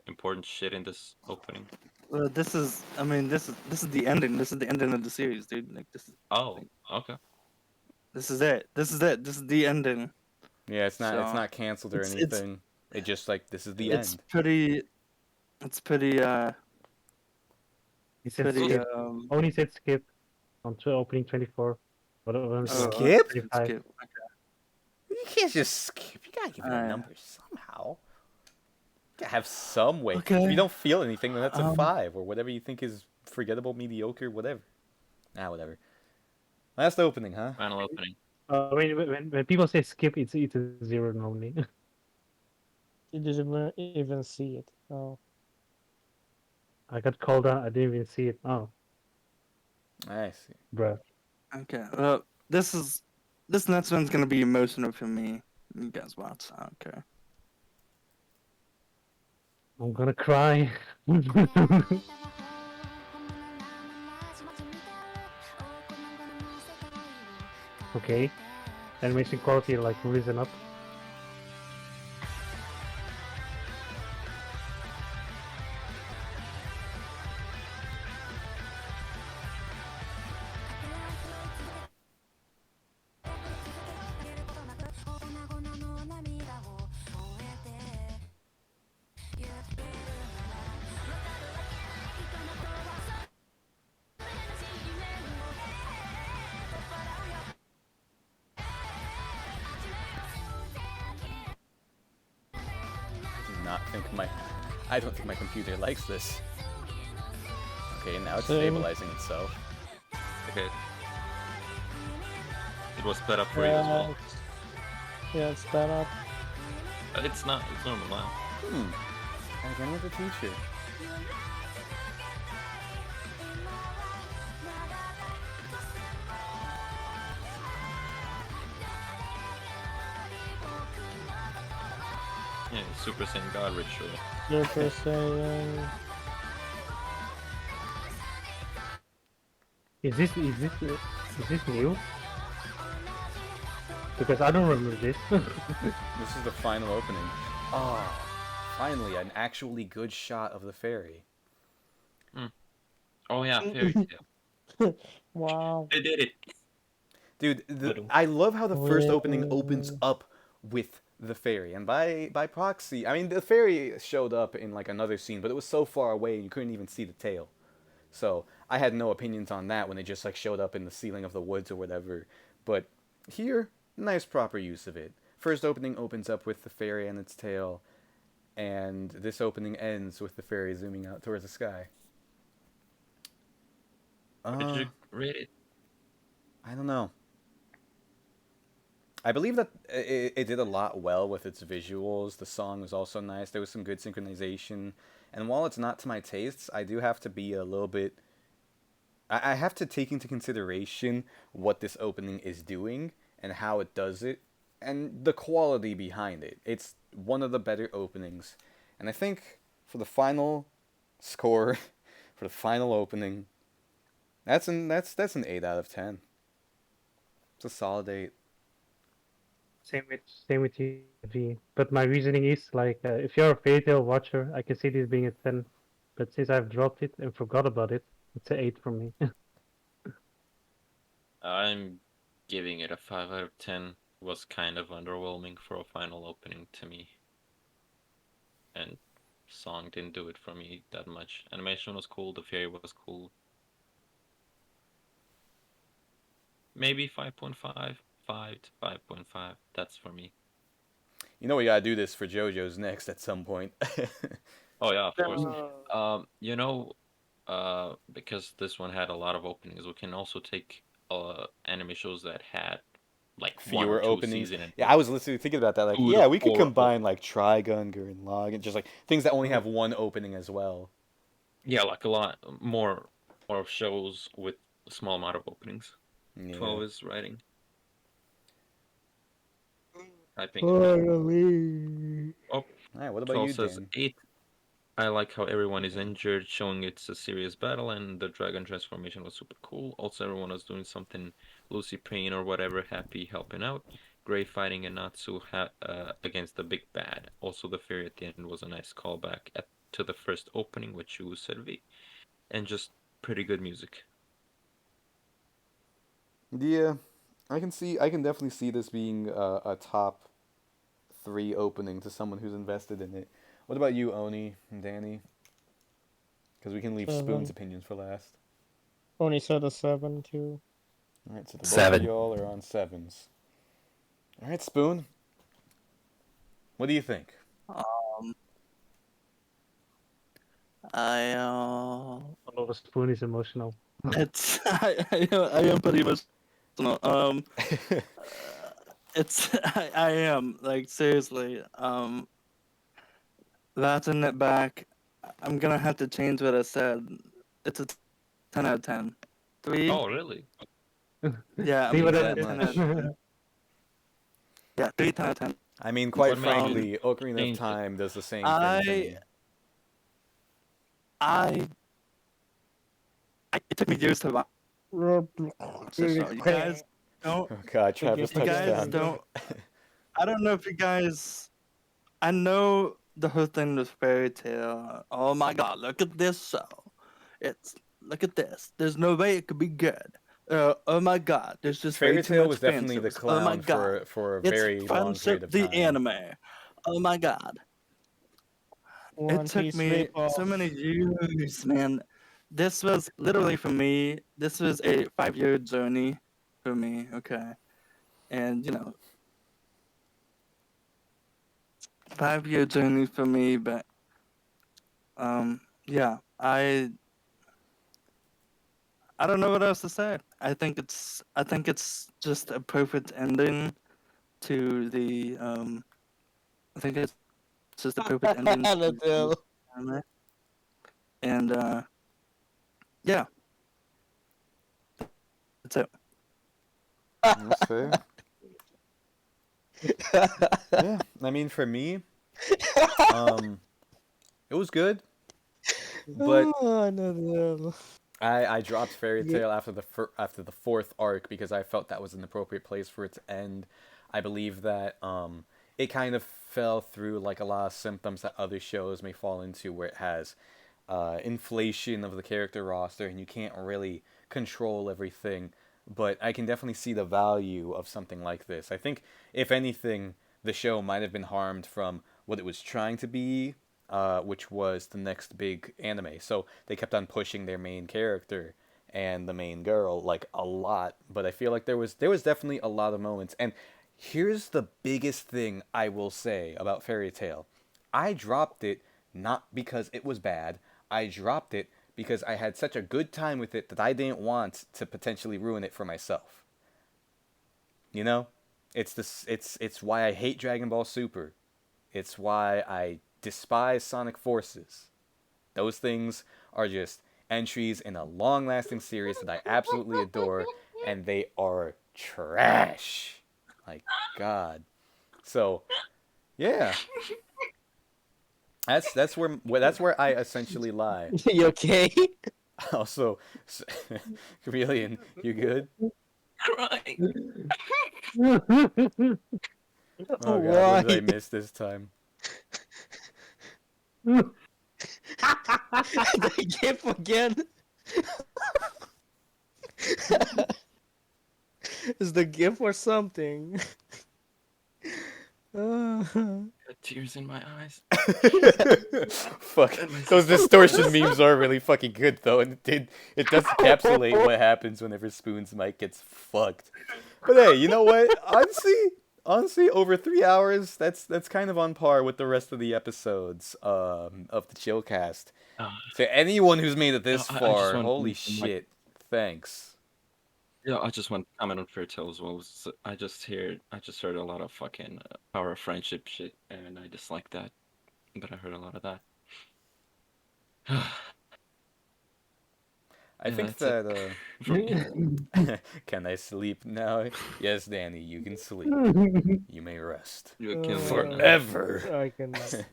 important shit in this opening? Well, this is the ending. This is the ending of the series, dude. Like this is. Oh, okay. This is it. This is it. This is the ending. Yeah, it's So, not canceled or it's- anything. It just like this is the It's end. pretty. It's pretty. he said Pretty. skip. Oni said skip on opening 24. Skip? 25. Skip. You can't just skip. You gotta give it a number somehow. You gotta have some weight. If Okay. you don't feel anything, then that's a Um, 5 or whatever you think is forgettable, mediocre, whatever. Whatever. Last opening, huh? Final opening. When people say skip, it's a 0 normally. You didn't even see it. Oh. I got called out. I didn't even see it. Oh, I see. bruh. Okay. Well, this next one's gonna be emotional for me. You guys watch. Okay. I'm gonna cry. Okay. Animation quality like risen up. I don't think my computer likes this. Okay, now it's Same. stabilizing itself. Okay. It was sped up for you as well. Yeah, it's that up. It's not. It's normal now. Again with the teacher. Yeah, Super Saiyan God ritual. Super Saiyan. Is this new? Because I don't remember this. This is the final opening. Ah, finally, an actually good shot of the fairy. Oh yeah, Fairy Tail. Wow. They did it. Dude, I love how the first opening opens Really? up with the fairy, and by proxy, I mean the fairy showed up in like another scene, but it was so far away you couldn't even see the tail. So I had no opinions on that when they just like showed up in the ceiling of the woods or whatever. But here, nice proper use of it. First opening opens up with the fairy and its tail, and this opening ends with the fairy zooming out towards the sky. What did you rate it? I don't know. I believe that it did a lot well with its visuals. The song was also nice. There was some good synchronization. And while it's not to my tastes, I do have to be a little bit. I have to take into consideration what this opening is doing and how it does it and the quality behind it. It's one of the better openings. And I think for the final score, for the final opening, that's an 8 out of 10. It's a solid 8. Same with you, V. But my reasoning is like, if you're a Fairy Tail watcher, I can see this being a 10. But since I've dropped it and forgot about it, it's an 8 from me. I'm giving it a 5 out of 10. Was kind of underwhelming for a final opening to me. And song didn't do it for me that much. Animation was cool, the fairy was cool. Maybe 5.5, 5 to 5.5. That's for me. You know we gotta do this for JoJo's next at some point. Oh yeah, of course. No. Because this one had a lot of openings, we can also take anime shows that had like one or Fewer two openings. seasons and Yeah, I was literally thinking about that. Like, 2 to yeah, we could 4 combine like Trigun, Gurren Lagann, just like things that only have one opening as well. Yeah, like a lot more shows with a small amount of openings. Yeah. 12 is writing. Typing it now. Finally. Oh, All right. What about 12 you, says Dan? 8. I like how everyone is injured, showing it's a serious battle, and the dragon transformation was super cool. Also, everyone was doing something, Lucy praying or whatever, happy, helping out. Gray fighting and Natsu against the big bad. Also, the fairy at the end was a nice callback to the first opening, which you said, V. And just pretty good music. Yeah, I can definitely see this being a top 3 opening to someone who's invested in it. What about you, Oni and Danny? Because we can leave Spoon's 7. opinions for last. Only said a 7 too. All right, so the both of 7. y'all are on 7s. All right, Spoon. What do you think? Um, I Although Spoon is emotional. it's I am pretty emotional. It's I am like seriously. Laughing it back, I'm gonna have to change what I said. It's a 10 out of 10. 3? Oh, really? Yeah, I'm See gonna what say I that a did? 10 out of 10. Yeah, 3 10 out of 10. I mean, quite What made you frankly, Ocarina of change it? Time does the same thing to I, me. I, it took me years to watch this show. You guys don't, Oh God, Travis Forgive you guys touchdown. don't, I don't know if you guys, I know the whole thing with Fairy Tale. Oh my God, look at this show. Look at this. There's no way it could be good. Oh my God, there's just way Fairy too Tail much was fan definitely the service. Oh my clown God, for a it's very long period Friendship of the time. anime. Oh my God, it One took Piece me ripoff. so many years, man. This was literally for me. This was a 5-year journey for me. Okay, and 5-year journey for me. But yeah, I don't know what else to say. I think it's just a perfect ending. to the I think it's just the perfect ending to the Natil. anime. And yeah, that's it. That's fair. Yeah, I mean, for me, um, it was good, but Oh, Natil. I dropped Fairy Tail after after the fourth arc because I felt that was an appropriate place for it to end. I believe that it kind of fell through like a lot of symptoms that other shows may fall into, where it has inflation of the character roster and you can't really control everything. But I can definitely see the value of something like this. I think, if anything, the show might have been harmed from what it was trying to be, which was the next big anime. So they kept on pushing their main character and the main girl like a lot. But I feel like there was definitely a lot of moments. And here's the biggest thing I will say about Fairy Tail. I dropped it not because it was bad. I dropped it because I had such a good time with it that I didn't want to potentially ruin it for myself. You know? It's why I hate Dragon Ball Super. It's why I despise Sonic Forces. Those things are just entries in a long-lasting series that I absolutely adore, and they are trash. Like God. So, yeah. That's where I essentially lie. You okay? Also, Chameleon, you good? Crying. Oh God, what Why? did I miss this time? The gif again. Is the gif or something? Got tears in my eyes. Fuck, And my those sister- distortion memes are really fucking good though, and it does encapsulate what happens whenever Spoon's mic gets fucked. But hey, you know what? Honestly, over 3 hours, that's kind of on par with the rest of the episodes of the Chillcast. Uh, To anyone who's made it this I just far, want holy to, like, shit, thanks. yeah, I just want to comment on Fairy Tail as well. I just heard a lot of fucking power of friendship shit, and I dislike that. But I heard a lot of that. I Yeah, think that's it that for me. can I sleep now? Yes, Danny, you can sleep. You may rest You can leave now. forever. I cannot.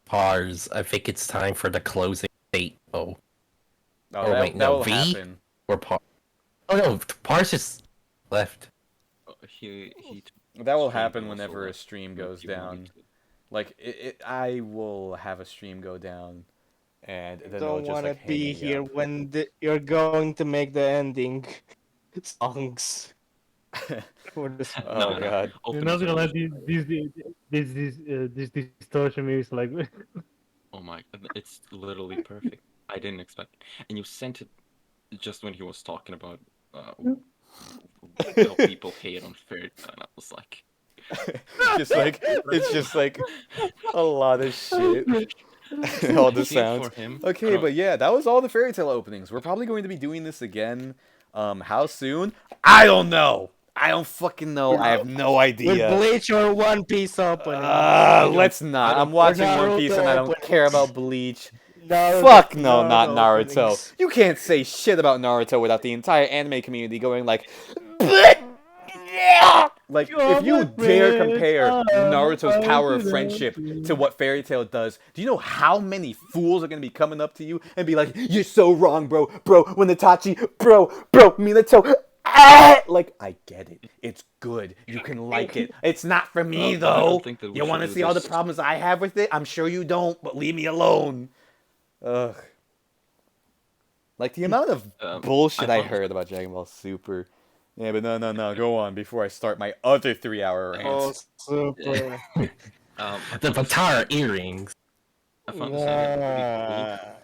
Pars. I think it's time for the closing state. Oh, Oh, or that, wait, that no, will V happen. or Pars? Oh no, Pars just left. He That will stream happen also whenever a left. stream If goes you wanted down. to. Like I will have a stream go down, and then it'll Don't just want to like hang be me here up. when you're going to make the ending songs for this. Oh No, God. You're open not gonna let solution. these distortion memes like. Oh my, it's literally perfect. I didn't expect it. And you sent it just when he was talking about uh, how people hate on Fairy Tail, and I was like, It's just like a lot of shit. All the see it sounds. for him. Okay, but yeah, that was all the Fairy Tail openings. We're probably going to be doing this again. How soon? I don't know. I don't fucking know. I have no With idea. Bleach or One Piece opening. Let's not. I'm watching One Piece and I don't care about Bleach. Naruto, Fuck no, not Naruto. openings. You can't say shit about Naruto without the entire anime community going like, "Bleh! Yeah!" Like, if you dare compare Naruto's power of friendship to what Fairy Tail does, do you know how many fools are gonna be coming up to you and be like, "You're so wrong, bro, when Itachi, bro, Minato." Ah! Like, I get it. It's good. You can like it. It's not for me, I though. don't think that we You should want to do see all the this. problems I have with it? I'm sure you don't, but leave me alone. Ugh. Like, the amount of bullshit I found- heard about Dragon Ball Super. Yeah, but no. Go on before I start my other 3-hour rant. Oh, super. I The found this Vatara idea- earrings. I found this idea pretty cool.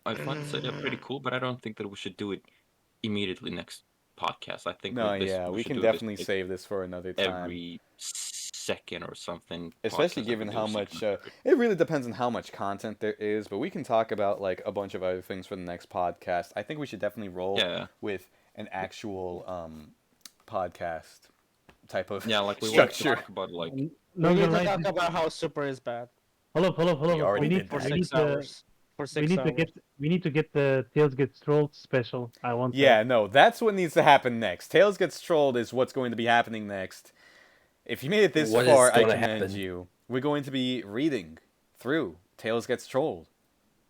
Nah. I find this idea pretty cool, but I don't think that we should do it immediately next podcast. I think No, with this yeah, we we should can do this definitely like save this for another time. every second or something. Especially podcast given that we how do, so you much, can- it really depends on how much content there is, but we can talk about, like, a bunch of other things for the next podcast. I think we should definitely roll Yeah. with an actual, podcast type of Yeah, like we want to structure. talk about like No, we gonna need to lie. talk about how Super is bad Hold We up. already We did need for that. six hours. For we 6 need to hours. get the Tails Gets Trolled special. I want Yeah, that. no, that's what needs to happen next. Tails Gets Trolled is what's going to be happening next. If you made it this What is far, I gonna commend happen? you. We're going to be reading through Tails Gets Trolled.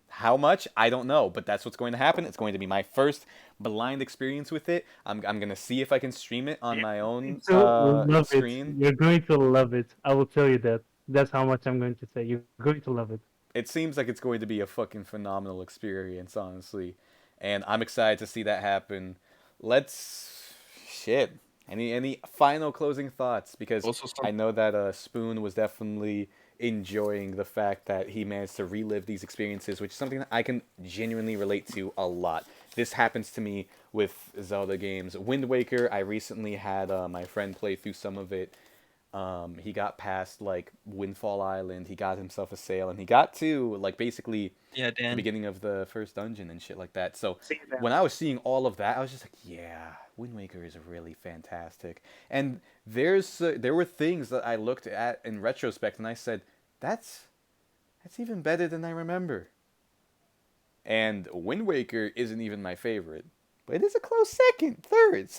How much? I don't know, but that's what's going to happen. It's going to be my first blind experience with it. I'm going to see if I can stream it on my own So love it. screen. You're going to love it. I will tell you that. That's how much I'm going to say. You're going to love it. It seems like it's going to be a fucking phenomenal experience, honestly. And I'm excited to see that happen. Let's shit. Any final closing thoughts? Because also I some know that Spoon was definitely enjoying the fact that he managed to relive these experiences, which is something that I can genuinely relate to a lot. This happens to me with Zelda games. Wind Waker, I recently had my friend play through some of it. He got past like Windfall Island. He got himself a sail, and he got to like basically yeah, the Dan. beginning of the first dungeon and shit like that. So See that. when I was seeing all of that, I was just like, yeah, Wind Waker is really fantastic. And there were things that I looked at in retrospect, and I said, that's even better than I remember. And Wind Waker isn't even my favorite, but it is a close second, third,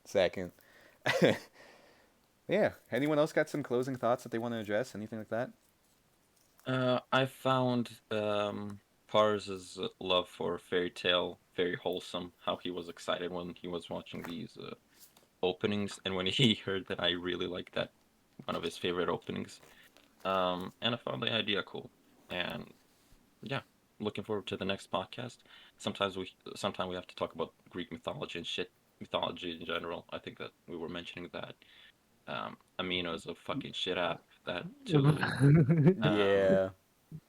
second. Yeah. Anyone else got some closing thoughts that they want to address? Anything like that? I found Pars's love for Fairy Tale very wholesome. How he was excited when he was watching these openings, and when he heard that I really liked that one of his favorite openings. And I found the idea cool. And yeah, looking forward to the next podcast. Sometimes we have to talk about Greek mythology and shit, mythology in general. I think that we were mentioning that. Amino is a fucking shit app. That too. Yeah.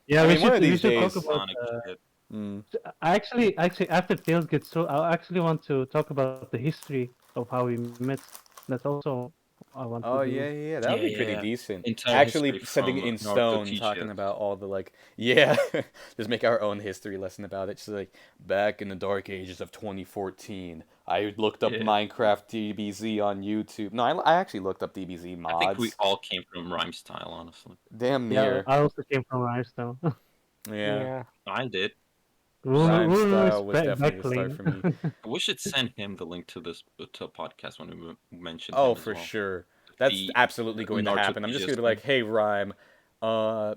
Yeah, I mean, one of we these should talk days. about. Sonic shit. Mm. Actually, after Tails gets so, I actually want to talk about the history of how we met. That's also I want Oh to yeah, do. yeah, yeah. That would Yeah, be pretty yeah. decent. Entire Actually, history setting it from in Naruto stone, talking teaches. about all the like, yeah, just make our own history lesson about it. Just like back in the dark ages of 2014, I looked up Yeah. Minecraft DBZ on YouTube. No, I actually looked up DBZ I think we mods. all came from Rhyme Style, honestly. Damn Yeah, near. I also came from Rhinestone. Yeah. Yeah. I did. Rhyme Ruler is style was definitely the start backling. for me. We should send him the link to this to a podcast when we mention Oh, him as for well. sure. That's The absolutely going to Naruto happen. I'm just teaches going to be like, hey, Rhyme, uh,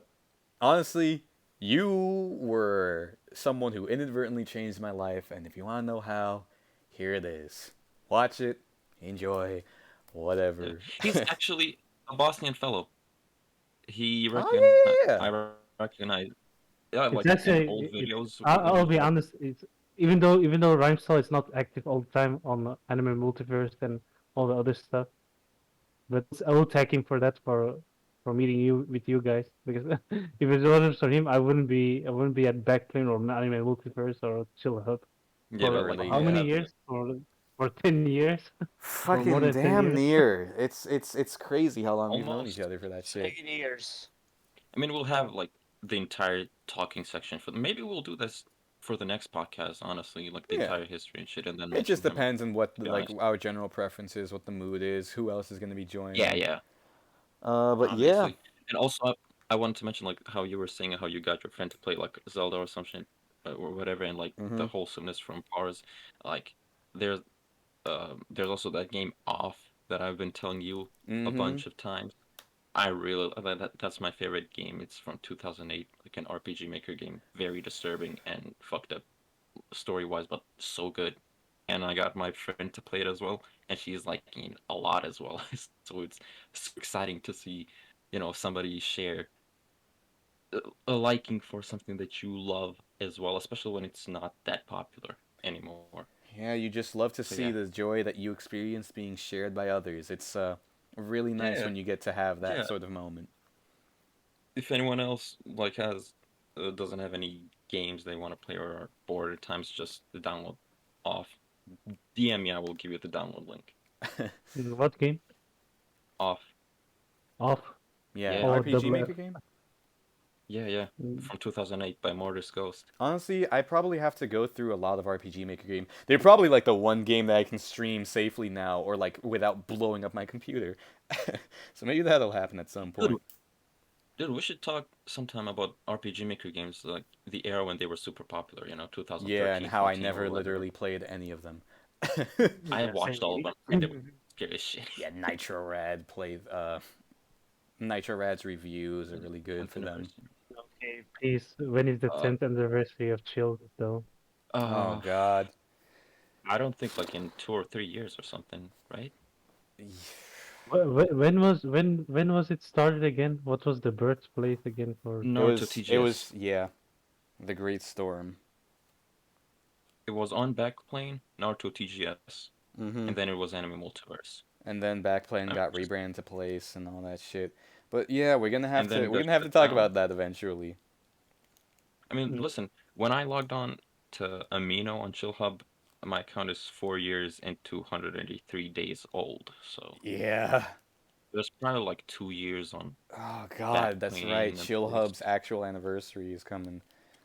honestly, you were someone who inadvertently changed my life, and if you want to know how, here it is. Watch it, enjoy, whatever. He's actually a Bosnian fellow. He Oh yeah, I recognize. Yeah, It's like in actually, old videos. I'll be honest. It's even though Rhymestyle is not active all the time on Anime Multiverse and all the other stuff, but I will tag him for that for meeting you with you guys because if it wasn't for him, I wouldn't be at Backplane or Anime Multiverse or Chill Hub Yeah, but for like literally, how we many yeah. have years? For 10 years? For more Fucking than 10 damn years? near. It's crazy how long we've known each almost. other for that shit. 8 years. I mean, we'll have like the entire talking section for. Maybe we'll do this for the next podcast. Honestly, like the Yeah. entire history and shit, and then It just mention him. depends on what To be like honest. our general preference is, what the mood is, who else is going to be joining. Yeah, yeah. But yeah. Obviously. And also, I wanted to mention like how you were saying how you got your friend to play like Zelda or something or whatever, and like the Mhm. wholesomeness from Pars. Like there's there's also that game Off that I've been telling you a Mhm. bunch of times. I really that's my favorite game. It's from 2008, like an RPG Maker game. Very disturbing and fucked up story wise, but so good. And I got my friend to play it as well, and she's liking it a lot as well. So it's so exciting to see, somebody share a liking for something that you love as well, especially when it's not that popular anymore. Yeah, you just love to So see yeah, the joy that you experience being shared by others. It's really nice yeah, when you get to have that yeah. sort of moment. If anyone else like has doesn't have any games they want to play or are bored at times, just download Off. DM me, I will give you the download link. What game? Off. Off Yeah, Yeah. or RPG double Maker F? game? Yeah, Mm. from 2008 by Mortis Ghost. Honestly, I probably have to go through a lot of RPG Maker games. They're probably like the one game that I can stream safely now, or like without blowing up my computer. So maybe that'll happen at some Dude, point. dude, we should talk sometime about RPG Maker games, like the era when they were super popular, Yeah, and 2013, how I 14 never or whatever. literally played any of them. I Yeah, watched all of them, and they were same. scary as shit. Yeah, Nitro Rad played. Nitro Rad's reviews are really good for them. Okay, please. When is the Uh, 10th anniversary of Chill, though? Oh uh, God. I don't think like in 2 or 3 years or something, right? When was it started again? What was the birthplace again for? Naruto It TGS. was yeah, the Great Storm. It was on Backplane, Naruto TGS, Mm-hmm. and then it was Anime Multiverse. And then Backplane I'm got just, rebranded to Place and all that shit. But yeah, and then it we're got gonna have to shut talk down. about that eventually. I mean, Mm. listen, when I logged on to Amino on Chill Hub, my account is 4 years and 283 days old. So Yeah. there's probably like 2 years on Oh God, that's right. Backplane and Chill Place. Hub's actual anniversary is coming,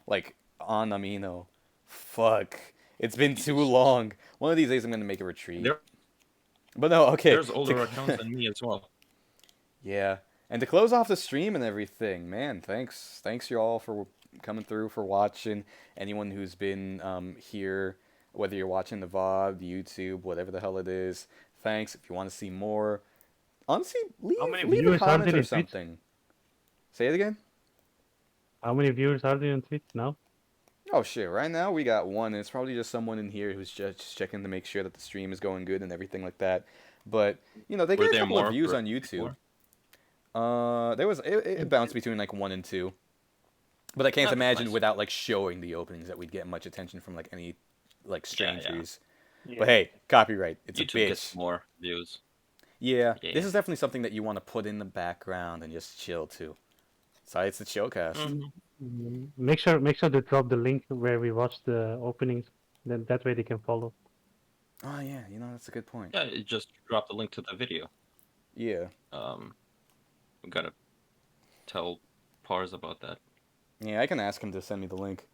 like on Amino. Fuck. It's been too Jesus. long. One of these days I'm gonna make a retreat. There, But no, okay. there's older accounts than me as well. Yeah. And to close off the stream and everything, man, thanks you all for coming through, for watching. Anyone who's been here, whether you're watching the VOD, the YouTube, whatever the hell it is, thanks. If you want to see more, honestly, How many leave a viewers are comment there or in Twitch? something. Say it again. How many viewers are there on Twitch now? Oh shit! Right now we got one, and it's probably just someone in here who's just checking to make sure that the stream is going good and everything like that. But they Were get a there couple of more views on YouTube. before? There was it bounced between like 1 and 2, but I can't That's imagine nice. without like showing the openings that we'd get much attention from like any like Yeah. strangers. Yeah. But hey, copyright, it's a YouTube gets bitch. more views. Yeah, Yeah. this is definitely something that you want to put in the background and just chill to. So it's the chillcast. Make sure to drop the link where we watched the openings. Then that way they can follow. Oh yeah, that's a good point. Yeah, it just dropped the link to the video. Yeah. We gotta tell Pars about that. Yeah, I can ask him to send me the link.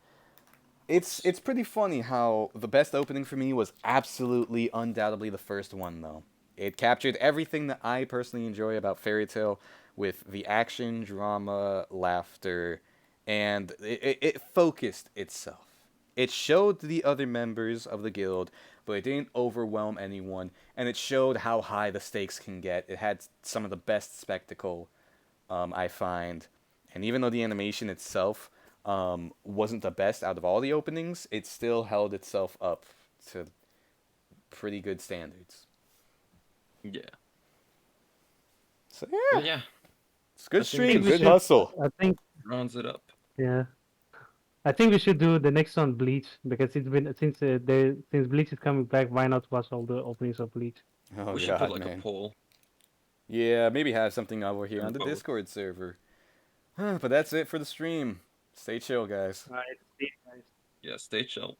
It's pretty funny how the best opening for me was absolutely, undoubtedly the first one, though. It captured everything that I personally enjoy about Fairy Tail, with the action, drama, laughter, and it focused itself. It showed the other members of the guild, but it didn't overwhelm anyone, and it showed how high the stakes can get. It had some of the best spectacle, I find. And even though the animation itself wasn't the best out of all the openings, it still held itself up to pretty good standards. Yeah. So But yeah, yeah, it's good I think stream, we good should- hustle. I think rounds it up. yeah. I think we should do the next on Bleach because it's been since Bleach is coming back. Why not watch all the openings of Bleach? Oh We should put God, like man. a poll. Yeah, maybe have something over here on the Vote. Discord server. But that's it for the stream. Stay chill, guys. Alright, Yeah, stay chill.